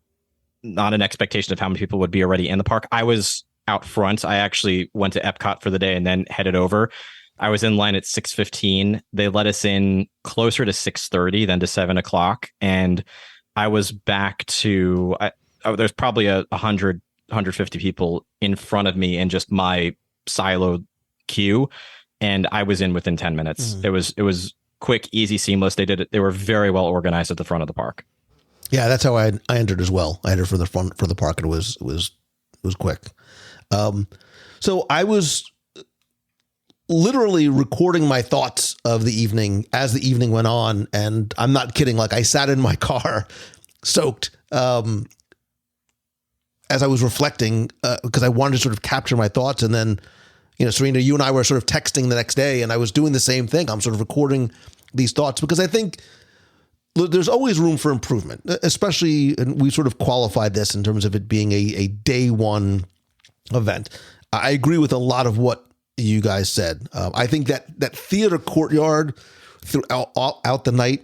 not an expectation of how many people would be already in the park. I was out front. I actually went to Epcot for the day and then headed over. I was in line at 6:15. They let us in closer to 6:30 than to 7 o'clock. And I was back to, there's probably 100, 150 people in front of me in just my siloed queue. And I was in within 10 minutes. It was quick, easy, seamless. They were very well organized at the front of the park. Yeah, that's how I entered as well. I entered for the front for the park, and it was quick. So I was literally recording my thoughts of the evening as the evening went on, and I'm not kidding. Like, I sat in my car, soaked, as I was reflecting, because I wanted to sort of capture my thoughts. And then, Serena, you and I were sort of texting the next day, and I was doing the same thing. I'm sort of recording these thoughts because I think there's always room for improvement, especially, and we sort of qualified this in terms of it being a day one event. I agree with a lot of what you guys said. I think that theater courtyard throughout the night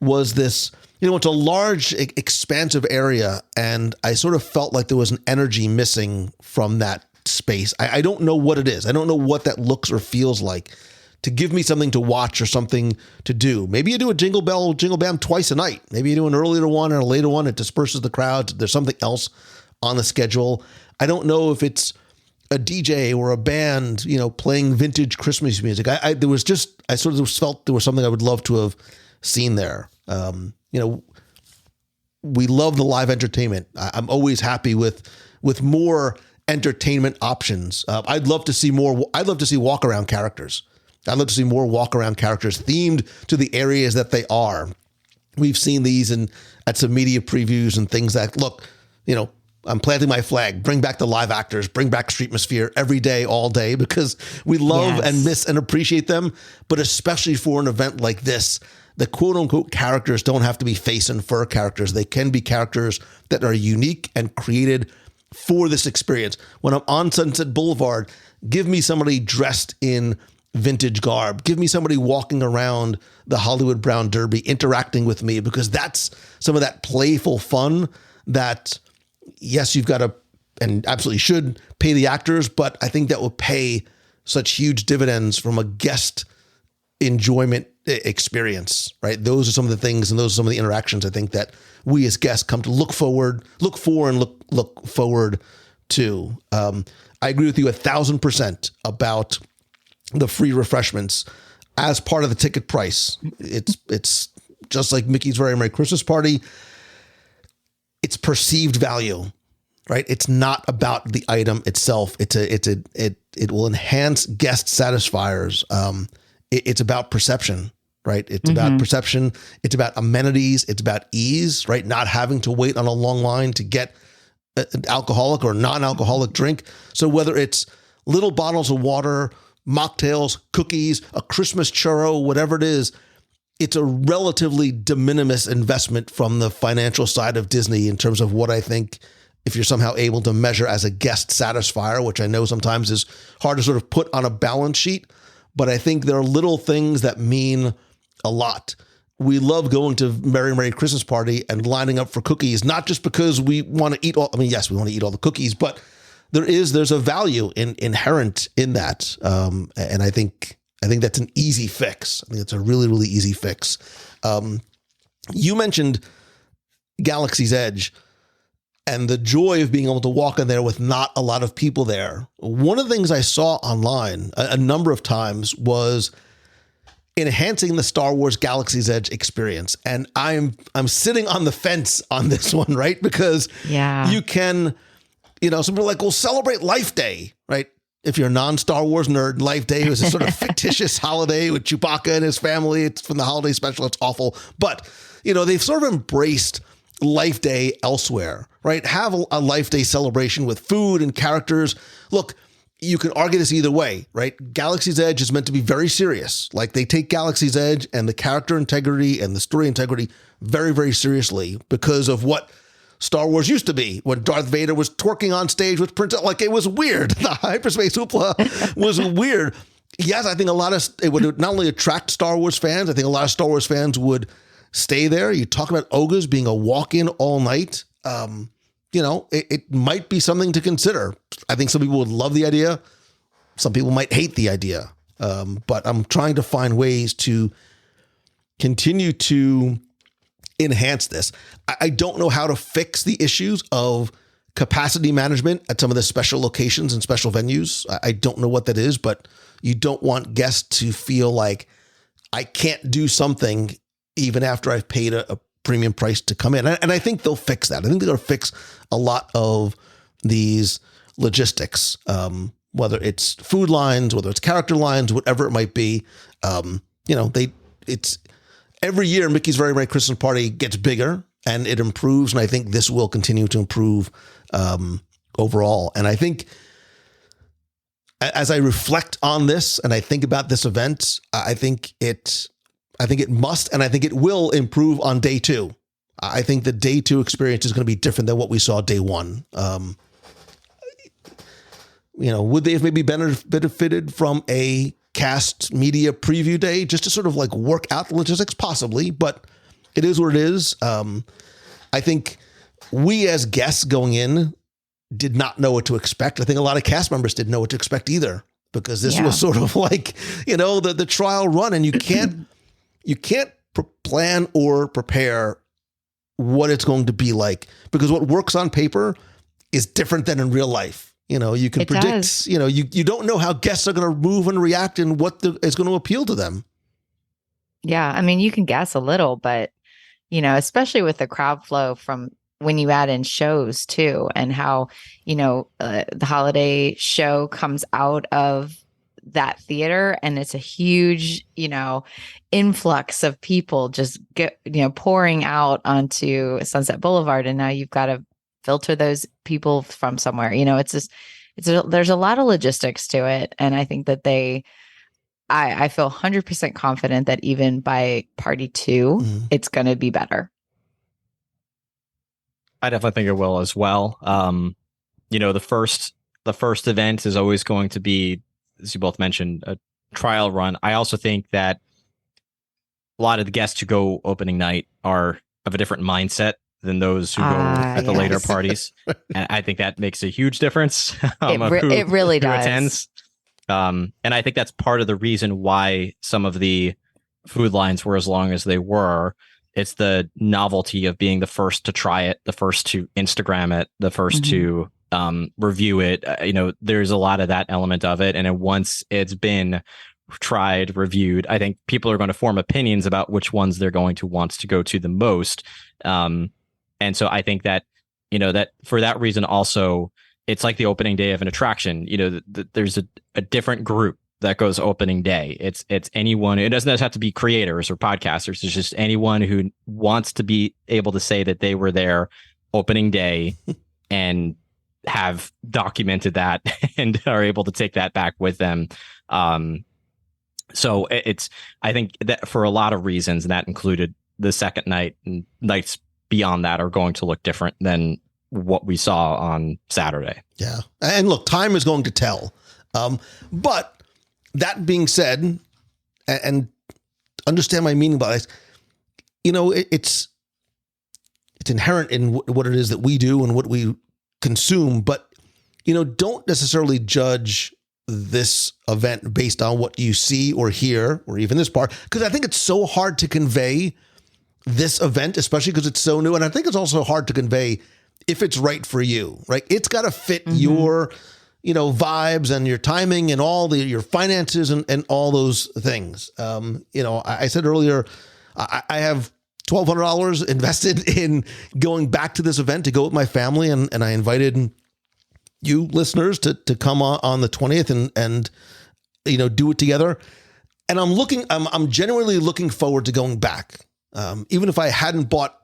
was this, it's a large, expansive area, and I sort of felt like there was an energy missing from that space. I don't know what it is. I don't know what that looks or feels like to give me something to watch or something to do. Maybe you do a Jingle Bell, Jingle Bam twice a night. Maybe you do an earlier one and a later one. It disperses the crowds. There's something else on the schedule. I don't know if it's a DJ or a band, playing vintage Christmas music. I sort of felt there was something I would love to have seen there. We love the live entertainment. I'm always happy with more entertainment options. I'd love to see more. I'd love to see walk around characters. I'd love to see more walk around characters themed to the areas that they are. We've seen these at some media previews and things that look, I'm planting my flag, bring back the live actors, bring back Streetmosphere every day, all day, because we love and miss and appreciate them. But especially for an event like this, the quote unquote characters don't have to be face and fur characters. They can be characters that are unique and created for this experience. When I'm on Sunset Boulevard, give me somebody dressed in vintage garb. Give me somebody walking around the Hollywood Brown Derby, interacting with me, because that's some of that playful fun that, yes, you've got to, and absolutely should, pay the actors, but I think that will pay such huge dividends from a guest enjoyment experience, right? Those are some of the things, and those are some of the interactions I think that we as guests come to look for and look forward to. I agree with you 1,000% about the free refreshments as part of the ticket price. It's just like Mickey's Very Merry Christmas Party. It's perceived value, right? It's not about the item itself. It will enhance guest satisfiers. It's about perception, right? It's about perception. It's about amenities. It's about ease, right? Not having to wait on a long line to get an alcoholic or non-alcoholic drink. So whether it's little bottles of water, mocktails, cookies, a Christmas churro, whatever it is, it's a relatively de minimis investment from the financial side of Disney in terms of what I think, if you're somehow able to measure as a guest satisfier, which I know sometimes is hard to sort of put on a balance sheet, but I think there are little things that mean a lot. We love going to Merry Christmas Party and lining up for cookies, not just because we want to eat all, I mean, yes, we want to eat all the cookies, but there's a value inherent in that. And I think that's an easy fix. I think it's a really, really easy fix. You mentioned Galaxy's Edge and the joy of being able to walk in there with not a lot of people there. One of the things I saw online a number of times was enhancing the Star Wars Galaxy's Edge experience. And I'm sitting on the fence on this one, right? Because you can, some people are like, well, celebrate Life Day, right? If you're a non-Star Wars nerd, Life Day was a sort of fictitious holiday with Chewbacca and his family. It's from the holiday special. It's awful. But, they've sort of embraced Life Day elsewhere, right? Have a Life Day celebration with food and characters. Look, you can argue this either way, right? Galaxy's Edge is meant to be very serious. Like, they take Galaxy's Edge and the character integrity and the story integrity very, very seriously because of what Star Wars used to be when Darth Vader was twerking on stage with Princess. Like, it was weird. The hyperspace hoopla was weird. Yes, I think it would not only attract Star Wars fans, I think a lot of Star Wars fans would stay there. You talk about Oga's being a walk-in all night. It might be something to consider. I think some people would love the idea. Some people might hate the idea. But I'm trying to find ways to continue to enhance this. I don't know how to fix the issues of capacity management at some of the special locations and special venues. I don't know what that is, but you don't want guests to feel like I can't do something even after I've paid a premium price to come in. And I think they'll fix that. I think they're going to fix a lot of these logistics, whether it's food lines, whether it's character lines, whatever it might be. It's every year Mickey's Very Merry Christmas Party gets bigger and it improves. And I think this will continue to improve overall. And I think as I reflect on this and I think about this event, I think it must, and I think it will improve on day two. I think the day two experience is going to be different than what we saw day one. Would they have maybe benefited from a cast media preview day just to sort of like work out the logistics? Possibly, but it is what it is. I think we as guests going in did not know what to expect. I think a lot of cast members didn't know what to expect either, because this was sort of like, the trial run, and you can't plan or prepare what it's going to be like, because what works on paper is different than in real life. You can predict, you don't know how guests are going to move and react and what is going to appeal to them. Yeah. I mean, you can guess a little, but, especially with the crowd flow from when you add in shows too, and how, the holiday show comes out of that theater and it's a huge, influx of people just pouring out onto Sunset Boulevard. And now you've got to filter those people from somewhere. There's a lot of logistics to it. And I think that I feel 100% confident that even by party two, it's going to be better. I definitely think it will as well. The first event is always going to be, as you both mentioned, a trial run. I also think that a lot of the guests who go opening night are of a different mindset than those who go at the later parties. And I think that makes a huge difference. It really does. Attends. And I think that's part of the reason why some of the food lines were as long as they were. It's the novelty of being the first to try it, the first to Instagram it, the first to review it. There's a lot of that element of it. And then once it's been tried, reviewed, I think people are going to form opinions about which ones they're going to want to go to the most. And so I think that, that for that reason also, it's like the opening day of an attraction. There's a different group that goes opening day. It's anyone. It doesn't have to be creators or podcasters. It's just anyone who wants to be able to say that they were there opening day and have documented that and are able to take that back with them. So I think that for a lot of reasons, and that included the second night, and nights beyond that are going to look different than what we saw on Saturday. Yeah. And look, time is going to tell. But that being said, and understand my meaning by this, it's inherent in what it is that we do and what we consume, but, don't necessarily judge this event based on what you see or hear, or even this part, because I think it's so hard to convey this event, especially because it's so new. And I think it's also hard to convey if it's right for you, right? It's got to fit your, vibes and your timing and all your finances and all those things. I said earlier, I have $1,200 invested in going back to this event to go with my family. And I invited you listeners to come on the 20th and do it together. And I'm genuinely looking forward to going back. Even if I hadn't bought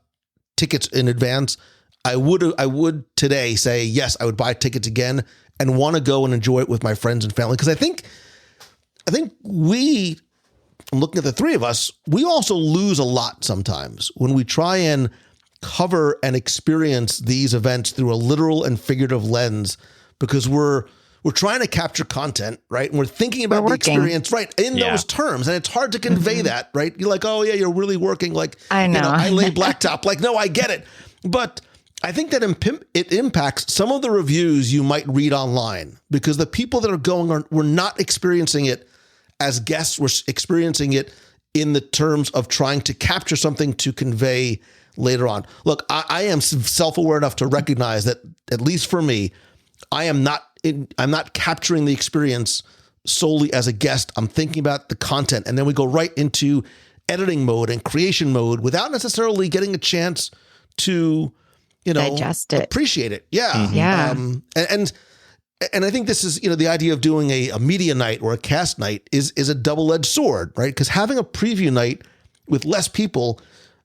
tickets in advance, I would today say, yes, I would buy tickets again and want to go and enjoy it with my friends and family. Because I think I'm looking at the three of us, we also lose a lot sometimes when we try and cover and experience these events through a literal and figurative lens, because we're trying to capture content, right? And we're thinking about the experience, right, in those terms. And it's hard to convey that, right? You're like, oh yeah, you're really working. Like, I know. I lay blacktop. Like, no, I get it. But I think that it impacts some of the reviews you might read online, because the people that are going were not experiencing it as guests, were experiencing it in the terms of trying to capture something to convey later on. Look, I am self-aware enough to recognize that, at least for me, I'm not capturing the experience solely as a guest. I'm thinking about the content, and then we go right into editing mode and creation mode without necessarily getting a chance to, digest it, appreciate it. Yeah. Mm-hmm. Yeah. And I think this is, the idea of doing a media night or a cast night is a double-edged sword, right? Because having a preview night with less people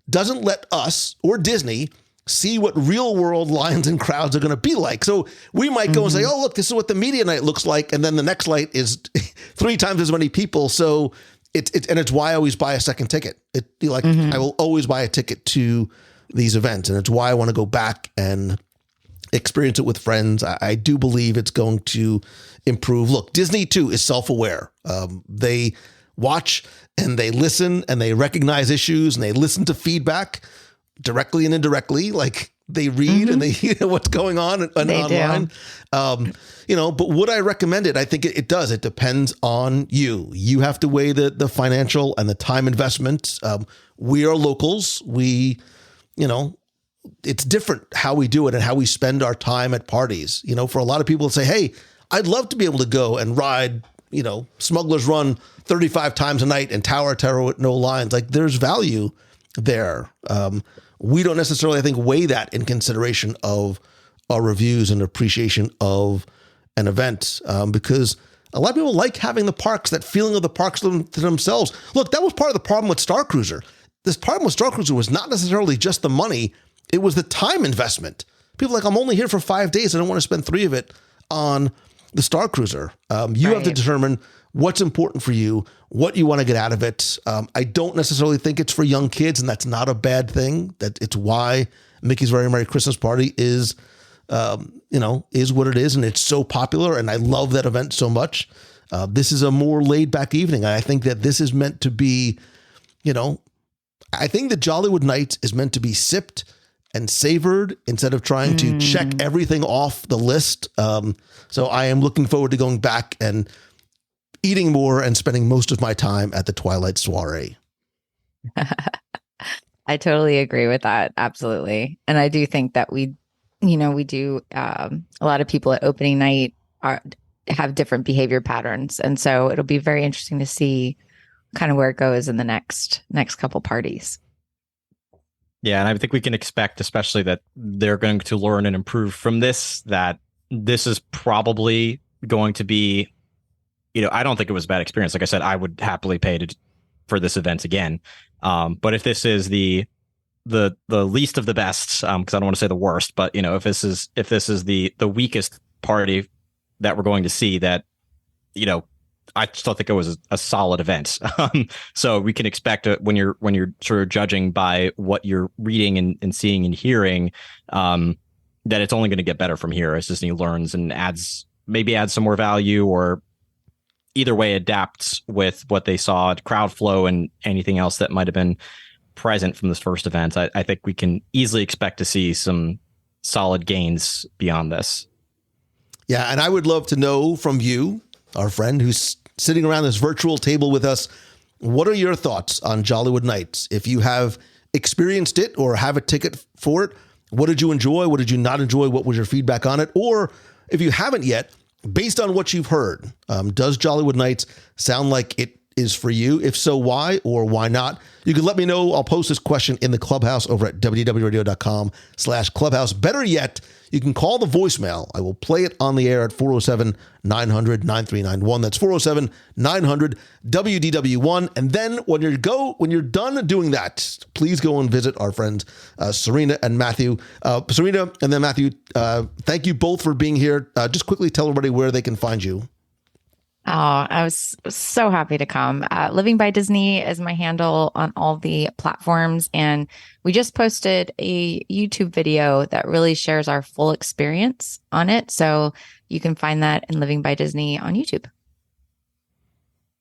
doesn't let us or Disney see what real world lines and crowds are going to be like. So we might go and say, oh, look, this is what the media night looks like. And then the next night is 3 times as many people. So it's why I always buy a second ticket. I will always buy a ticket to these events. And it's why I want to go back and experience it with friends. I do believe it's going to improve. Look, Disney too is self-aware. They watch and they listen and they recognize issues and they listen to feedback directly and indirectly. Like, they read and they hear what's going on online. But would I recommend it? I think it does. It depends on you. You have to weigh the financial and the time investment. We are locals. It's different how we do it and how we spend our time at parties. For a lot of people to say, hey, I'd love to be able to go and ride, Smuggler's Run 35 times a night and Tower of Terror with no lines. Like, there's value there. We don't necessarily, I think, weigh that in consideration of our reviews and appreciation of an event, because a lot of people like having the parks, that feeling of the parks to themselves. Look, that was part of the problem with Star Cruiser. This problem with Star Cruiser was not necessarily just the money. It was the time investment. People are like, I'm only here for 5 days. I don't want to spend 3 of it on the Star Cruiser. You have to determine what's important for you, what you want to get out of it. I don't necessarily think it's for young kids, and that's not a bad thing. That it's why Mickey's Very Merry Christmas Party is what it is, and it's so popular, and I love that event so much. This is a more laid back evening. I think that this is meant to be, I think the Jollywood Nights is meant to be sipped and savored instead of trying to check everything off the list. So I am looking forward to going back and eating more and spending most of my time at the Twilight Soiree. I totally agree with that. Absolutely. And I do think that we do, a lot of people at opening night have different behavior patterns. And so it'll be very interesting to see kind of where it goes in the next couple parties. Yeah, and I think we can expect, especially that they're going to learn and improve from this, that this is probably going to be, I don't think it was a bad experience. Like I said, I would happily pay for this event again. But if this is the least of the best, because I don't want to say the worst, but if this is the weakest party that we're going to see, that I still think it was a solid event. So we can expect when you're sort of judging by what you're reading and seeing and hearing, that it's only going to get better from here as Disney learns and adds some more value, or either way adapts with what they saw at crowd flow and anything else that might have been present from this first event. I think we can easily expect to see some solid gains beyond this. Yeah, and I would love to know from you, our friend who's sitting around this virtual table with us, what are your thoughts on Jollywood Nights? If you have experienced it or have a ticket for it, what did you enjoy? What did you not enjoy? What was your feedback on it? Or if you haven't yet, based on what you've heard, does Jollywood Nights sound like it is for you? If so, why or why not? You can let me know. I'll post this question in the Clubhouse over at wdwradio.com/clubhouse. Better yet, you can call the voicemail. I will play it on the air at 407-900-9391. That's 407-900-WDW1. And then when you're done doing that, please go and visit our friends Serena and Matthew. Serena and then Matthew, thank you both for being here. Just quickly tell everybody where they can find you. Oh, I was so happy to come. Living by Disney is my handle on all the platforms. And we just posted a YouTube video that really shares our full experience on it. So you can find that in Living by Disney on YouTube.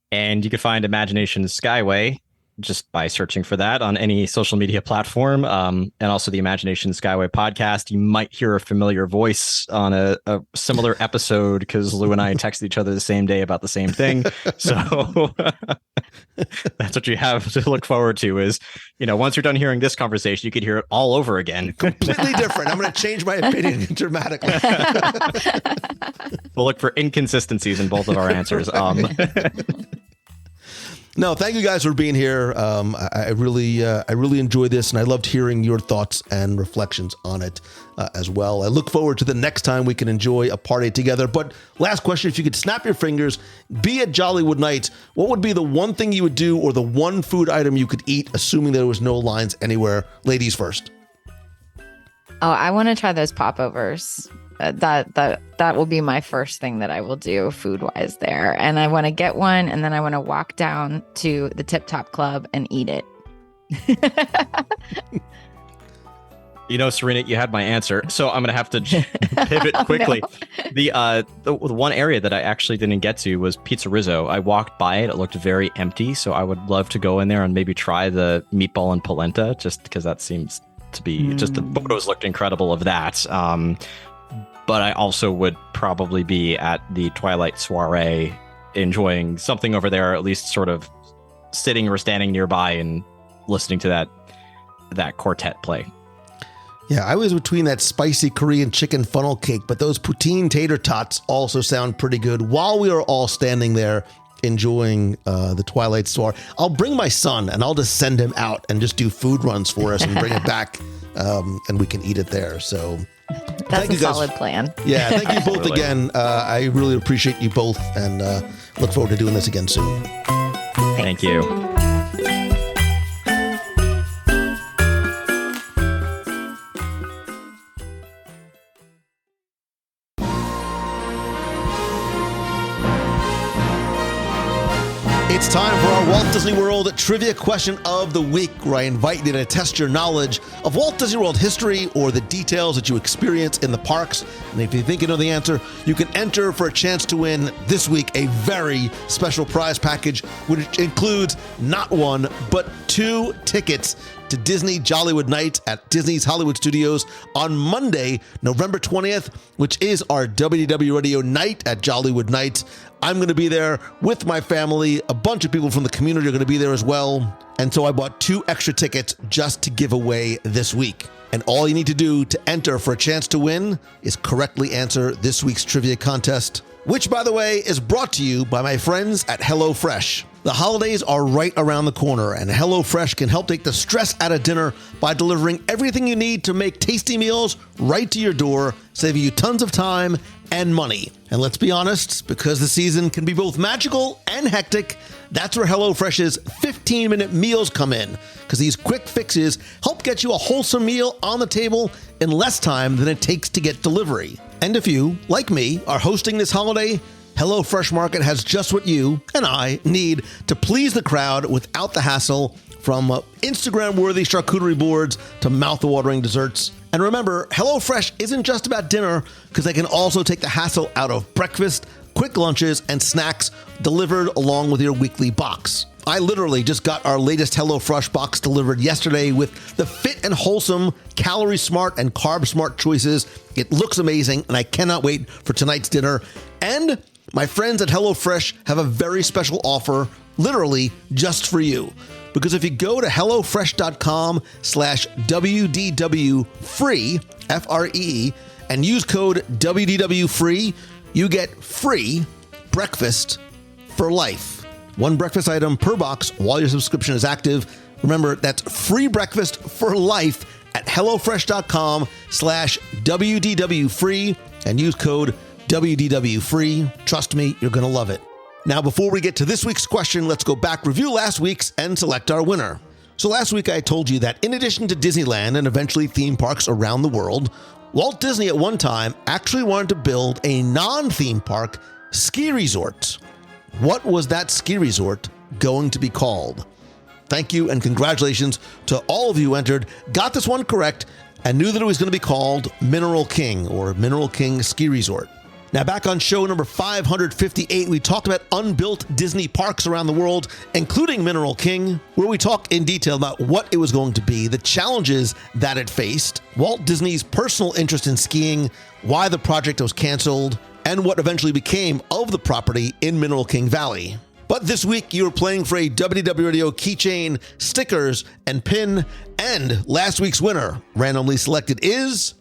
And you can find Imagination Skyway just by searching for that on any social media platform. And also the Imagination Skyway podcast. You might hear a familiar voice on a similar episode because Lou and I texted each other the same day about the same thing. So that's what you have to look forward to is, once you're done hearing this conversation, you could hear it all over again. Completely different. I'm going to change my opinion dramatically. We'll look for inconsistencies in both of our answers. No, thank you guys for being here. I really enjoyed this, and I loved hearing your thoughts and reflections on it as well. I look forward to the next time we can enjoy a party together. But last question, if you could snap your fingers, be at Jollywood Nights, what would be the one thing you would do or the one food item you could eat, assuming there was no lines anywhere? Ladies first. Oh, I want to try those popovers. That will be my first thing that I will do food wise there. And I want to get one, and then I want to walk down to the Tip Top Club and eat it. Serena, you had my answer, so I'm going to have to pivot quickly. No. The one area that I actually didn't get to was Pizza Rizzo. I walked by it. It looked very empty, so I would love to go in there and maybe try the meatball and polenta, just because that seems to be just the photos looked incredible of that. But I also would probably be at the Twilight Soiree enjoying something over there, at least sort of sitting or standing nearby and listening to that quartet play. Yeah, I was between that spicy Korean chicken funnel cake, but those poutine tater tots also sound pretty good while we are all standing there enjoying the Twilight Soiree. I'll bring my son and I'll just send him out and just do food runs for us and bring it back and we can eat it there. So that's a solid plan. Yeah, thank you both again. I really appreciate you both and look forward to doing this again soon. Thank you. It's time for our Walt Disney World Trivia Question of the Week, where I invite you to test your knowledge of Walt Disney World history or the details that you experience in the parks. And if you think you know the answer, you can enter for a chance to win this week a very special prize package, which includes not one, but 2 tickets to Disney Jollywood Nights at Disney's Hollywood Studios on Monday, November 20th, which is our WDW Radio Night at Jollywood Nights. I'm going to be there with my family. A bunch of people from the community are going to be there as well. And so I bought 2 extra tickets just to give away this week. And all you need to do to enter for a chance to win is correctly answer this week's trivia contest, which, by the way, is brought to you by my friends at HelloFresh. The holidays are right around the corner, and HelloFresh can help take the stress out of dinner by delivering everything you need to make tasty meals right to your door, saving you tons of time and money. And let's be honest, because the season can be both magical and hectic, that's where HelloFresh's 15-minute meals come in, because these quick fixes help get you a wholesome meal on the table in less time than it takes to get delivery. And if you, like me, are hosting this holiday, HelloFresh Market has just what you and I need to please the crowd without the hassle, from Instagram-worthy charcuterie boards to mouth-watering desserts. And remember, HelloFresh isn't just about dinner, because they can also take the hassle out of breakfast, quick lunches, and snacks delivered along with your weekly box. I literally just got our latest HelloFresh box delivered yesterday with the fit and wholesome, calorie-smart, and carb-smart choices. It looks amazing, and I cannot wait for tonight's dinner. And my friends at HelloFresh have a very special offer, literally just for you. Because if you go to HelloFresh.com/WDW free, F-R-E, and use code WDW free, you get free breakfast for life. One breakfast item per box while your subscription is active. Remember, that's free breakfast for life at HelloFresh.com/WDW free and use code WDW free. Trust me, you're going to love it. Now, before we get to this week's question, let's go back, review last week's, and select our winner. So last week I told you that in addition to Disneyland and eventually theme parks around the world, Walt Disney at one time actually wanted to build a non-theme park ski resort. What was that ski resort going to be called? Thank you and congratulations to all of you who entered, got this one correct, and knew that it was going to be called Mineral King or Mineral King Ski Resort. Now, back on show number 558, we talked about unbuilt Disney parks around the world, including Mineral King, where we talk in detail about what it was going to be, the challenges that it faced, Walt Disney's personal interest in skiing, why the project was canceled, and what eventually became of the property in Mineral King Valley. But this week, you were playing for a WDW Radio keychain, stickers, and pin, and last week's winner, randomly selected, is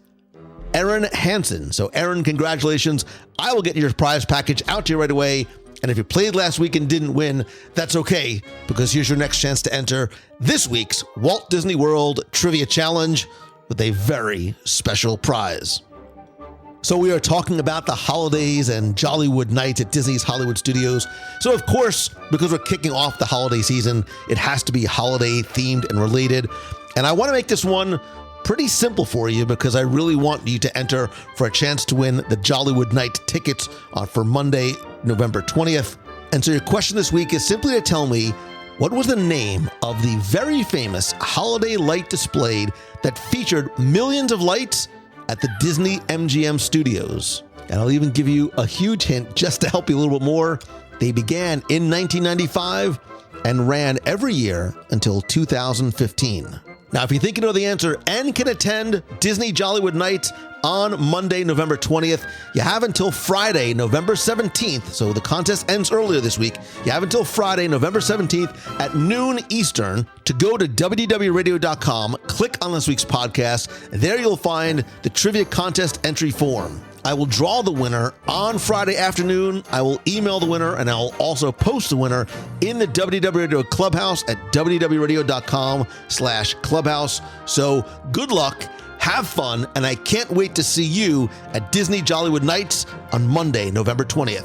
Aaron Hansen. So Aaron, congratulations. I will get your prize package out to you right away. And if you played last week and didn't win, that's okay, because here's your next chance to enter this week's Walt Disney World Trivia Challenge with a very special prize. So we are talking about the holidays and Jollywood Nights at Disney's Hollywood Studios. So of course, because we're kicking off the holiday season, it has to be holiday themed and related. And I want to make this one pretty simple for you, because I really want you to enter for a chance to win the Jollywood Night tickets for Monday, November 20th. And so your question this week is simply to tell me, what was the name of the very famous holiday light display that featured millions of lights at the Disney MGM Studios? And I'll even give you a huge hint just to help you a little bit more. They began in 1995 and ran every year until 2015. Now, if you think you know the answer and can attend Disney Jollywood Nights on Monday, November 20th, you have until Friday, November 17th. So the contest ends earlier this week. You have until Friday, November 17th at noon Eastern to go to WDWRadio.com, click on this week's podcast. There you'll find the trivia contest entry form. I will draw the winner on Friday afternoon. I will email the winner, and I'll also post the winner in the WDW Radio Clubhouse at WDWRadio.com/clubhouse. So good luck, have fun, and I can't wait to see you at Disney Jollywood Nights on Monday, November 20th.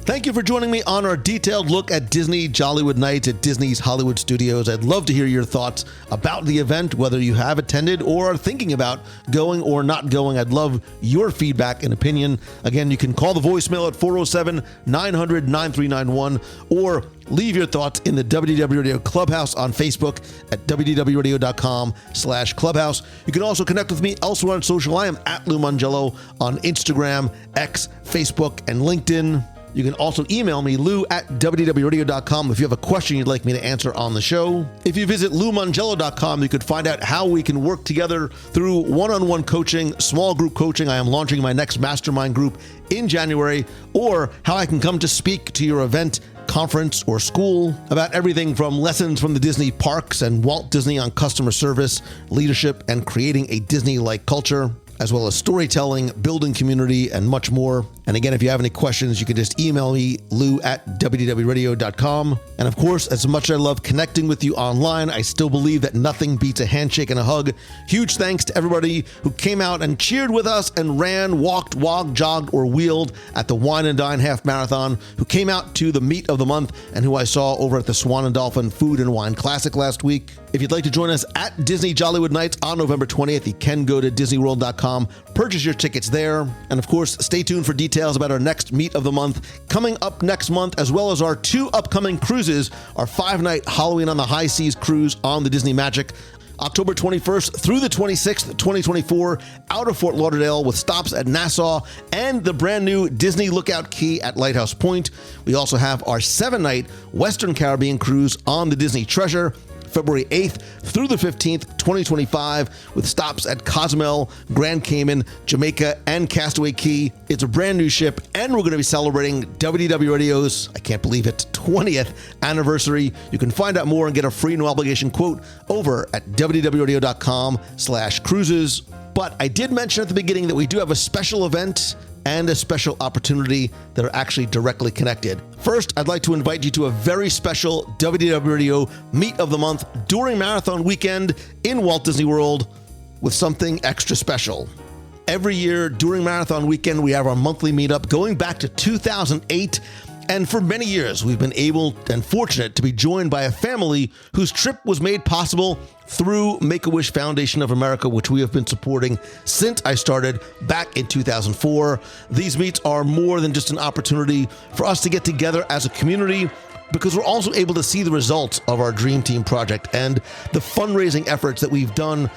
Thank you for joining me on our detailed look at Disney Jollywood Nights at Disney's Hollywood Studios. I'd love to hear your thoughts about the event, whether you have attended or are thinking about going or not going. I'd love your feedback and opinion. Again, you can call the voicemail at 407-900-9391 or leave your thoughts in the WDW Radio Clubhouse on Facebook at WDWRadio.com/clubhouse. You can also connect with me elsewhere on social. I am at Lou Mangello on Instagram, X, Facebook, and LinkedIn. You can also email me, lou@WDWRadio.com, if you have a question you'd like me to answer on the show. If you visit LouMangello.com, you could find out how we can work together through one-on-one coaching, small group coaching. I am launching my next mastermind group in January, or how I can come to speak to your event, conference, or school about everything from lessons from the Disney parks and Walt Disney on customer service, leadership, and creating a Disney-like culture. as well as storytelling, building community, and much more. And again, if you have any questions, you can just email me, lou@wdwradio.com. And of course, as much as I love connecting with you online, I still believe that nothing beats a handshake and a hug. Huge thanks to everybody who came out and cheered with us and ran, walked, walked, jogged, or wheeled at the Wine and Dine Half Marathon, who came out to the meet of the month, and who I saw over at the Swan and Dolphin Food and Wine Classic last week. If you'd like to join us at Disney Jollywood Nights on November 20th, you can go to DisneyWorld.com, purchase your tickets there. And of course, stay tuned for details about our next meet of the month coming up next month, as well as our 2 upcoming cruises, our 5-night Halloween on the High Seas cruise on the Disney Magic, October 21st through the 26th, 2024, out of Fort Lauderdale with stops at Nassau and the brand new Disney Lookout Key at Lighthouse Point. We also have our 7-night Western Caribbean cruise on the Disney Treasure, February 8th through the 15th, 2025, with stops at Cozumel, Grand Cayman, Jamaica, and Castaway Cay. It's a brand new ship, and we're going to be celebrating WDW Radio's, I can't believe it, 20th anniversary. You can find out more and get a free no obligation quote over at wdwradio.com/cruises. But I did mention at the beginning that we do have a special event and a special opportunity that are actually directly connected. First, I'd like to invite you to a very special WDW Radio Meet of the Month during Marathon Weekend in Walt Disney World with something extra special. Every year during Marathon Weekend, we have our monthly meetup going back to 2008. And for many years, we've been able and fortunate to be joined by a family whose trip was made possible through Make-A-Wish Foundation of America, which we have been supporting since I started back in 2004. These meets are more than just an opportunity for us to get together as a community, because we're also able to see the results of our Dream Team project and the fundraising efforts that we've done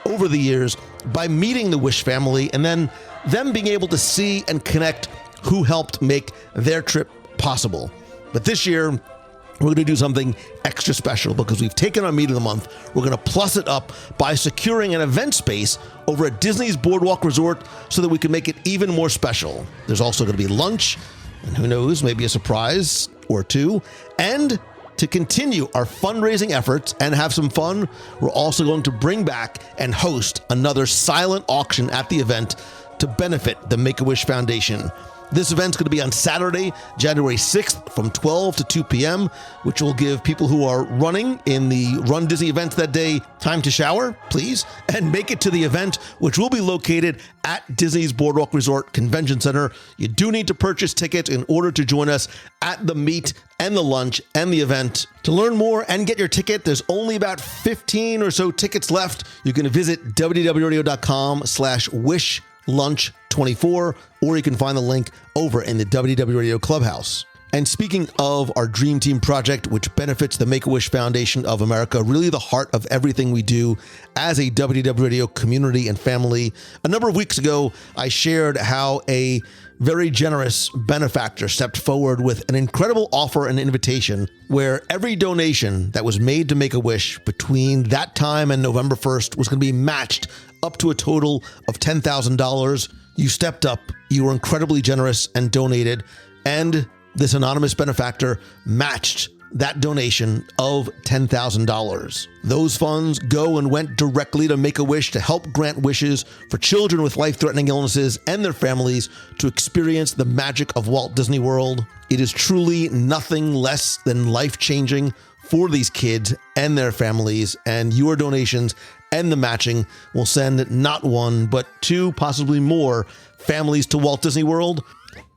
over the years by meeting the Wish family, and then them being able to see and connect who helped make their trip possible. But this year, we're going to do something extra special because we've taken our Meet of the Month. We're going to plus it up by securing an event space over at Disney's Boardwalk Resort so that we can make it even more special. There's also going to be lunch, and who knows, maybe a surprise or two. And to continue our fundraising efforts and have some fun, we're also going to bring back and host another silent auction at the event to benefit the Make-A-Wish Foundation. This event's going to be on Saturday, January 6th from 12 to 2 p.m., which will give people who are running in the Run Disney events that day time to shower, please, and make it to the event, which will be located at Disney's Boardwalk Resort Convention Center. You do need to purchase tickets in order to join us at the meet and the lunch and the event. To learn more and get your ticket, there's only about 15 or so tickets left. You can visit wdwradio.com/wish Lunch 24, or you can find the link over in the WDW Radio Clubhouse. And speaking of our Dream Team project, which benefits the Make-A-Wish Foundation of America, really the heart of everything we do as a WDW Radio community and family, a number of weeks ago, I shared how a very generous benefactor stepped forward with an incredible offer and invitation where every donation that was made to Make-A-Wish between that time and November 1st was going to be matched up to a total of $10,000. You stepped up, you were incredibly generous and donated, and this anonymous benefactor matched that donation of $10,000. Those funds go and went directly to Make-A-Wish to help grant wishes for children with life-threatening illnesses and their families to experience the magic of Walt Disney World. It is truly nothing less than life-changing for these kids and their families, and your donations and the matching will send not one, but two, possibly more families to Walt Disney World.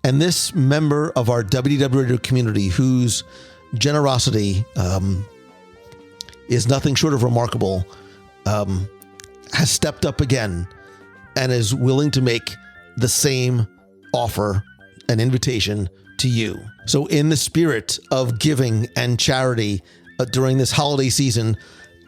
And this member of our WDW Radio community, whose generosity is nothing short of remarkable, has stepped up again and is willing to make the same offer and invitation to you. So in the spirit of giving and charity during this holiday season,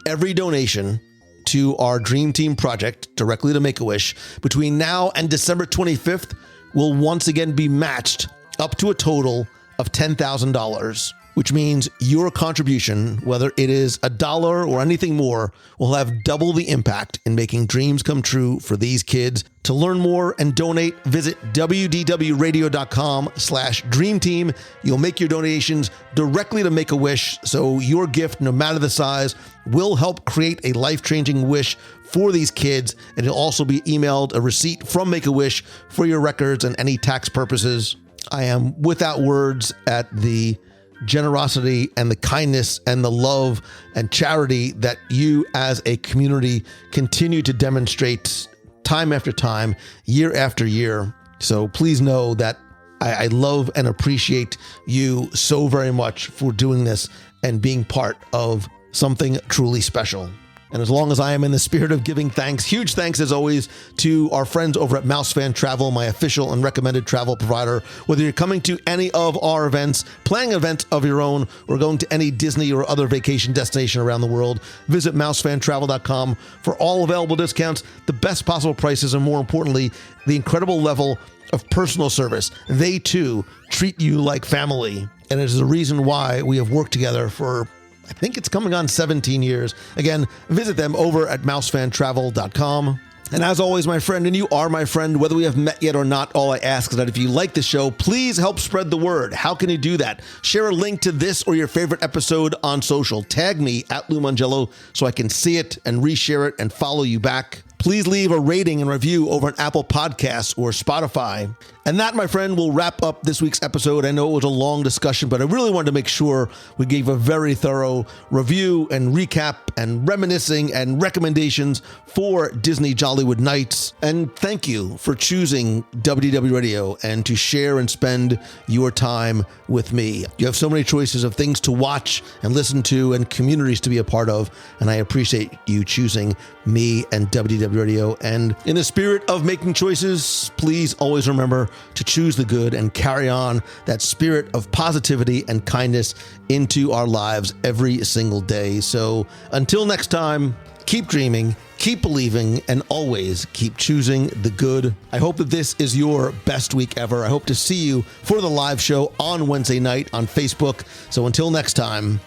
every donation to our Dream Team project directly to Make-A-Wish between now and December 25th will once again be matched up to a total of $10,000. which means your contribution, whether it is $1 or anything more, will have double the impact in making dreams come true for these kids. To learn more and donate, visit wdwradio.com/dreamteam. You'll make your donations directly to Make-A-Wish, so your gift, no matter the size, will help create a life-changing wish for these kids, and you'll also be emailed a receipt from Make-A-Wish for your records and any tax purposes. I am without words at the generosity and the kindness and the love and charity that you as a community continue to demonstrate time after time, year after year. So please know that I love and appreciate you so very much for doing this and being part of something truly special. And as long as I am in the spirit of giving thanks, huge thanks as always to our friends over at Mousefan Travel, my official and recommended travel provider. Whether you're coming to any of our events, planning an event of your own, or going to any Disney or other vacation destination around the world, visit mousefantravel.com for all available discounts, the best possible prices, and more importantly, the incredible level of personal service. They too treat you like family. And it is the reason why we have worked together for, I think it's coming on 17 years. Again, visit them over at mousefantravel.com. And as always, my friend, and you are my friend, whether we have met yet or not, all I ask is that if you like the show, please help spread the word. How can you do that? Share a link to this or your favorite episode on social. Tag me at Lou Mangello so I can see it and reshare it and follow you back. Please leave a rating and review over on Apple Podcasts or Spotify. And that, my friend, will wrap up this week's episode. I know it was a long discussion, but I really wanted to make sure we gave a very thorough review and recap and reminiscing and recommendations for Disney Jollywood Nights. And thank you for choosing WDW Radio and to share and spend your time with me. You have so many choices of things to watch and listen to and communities to be a part of, and I appreciate you choosing me and WDW Radio. And in the spirit of making choices, please always remember to choose the good and carry on that spirit of positivity and kindness into our lives every single day. So until next time, keep dreaming, keep believing, and always keep choosing the good. I hope that this is your best week ever. I hope to see you for the live show on Wednesday night on Facebook. So until next time,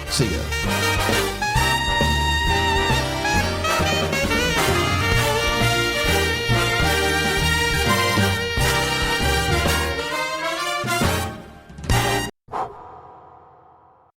see ya.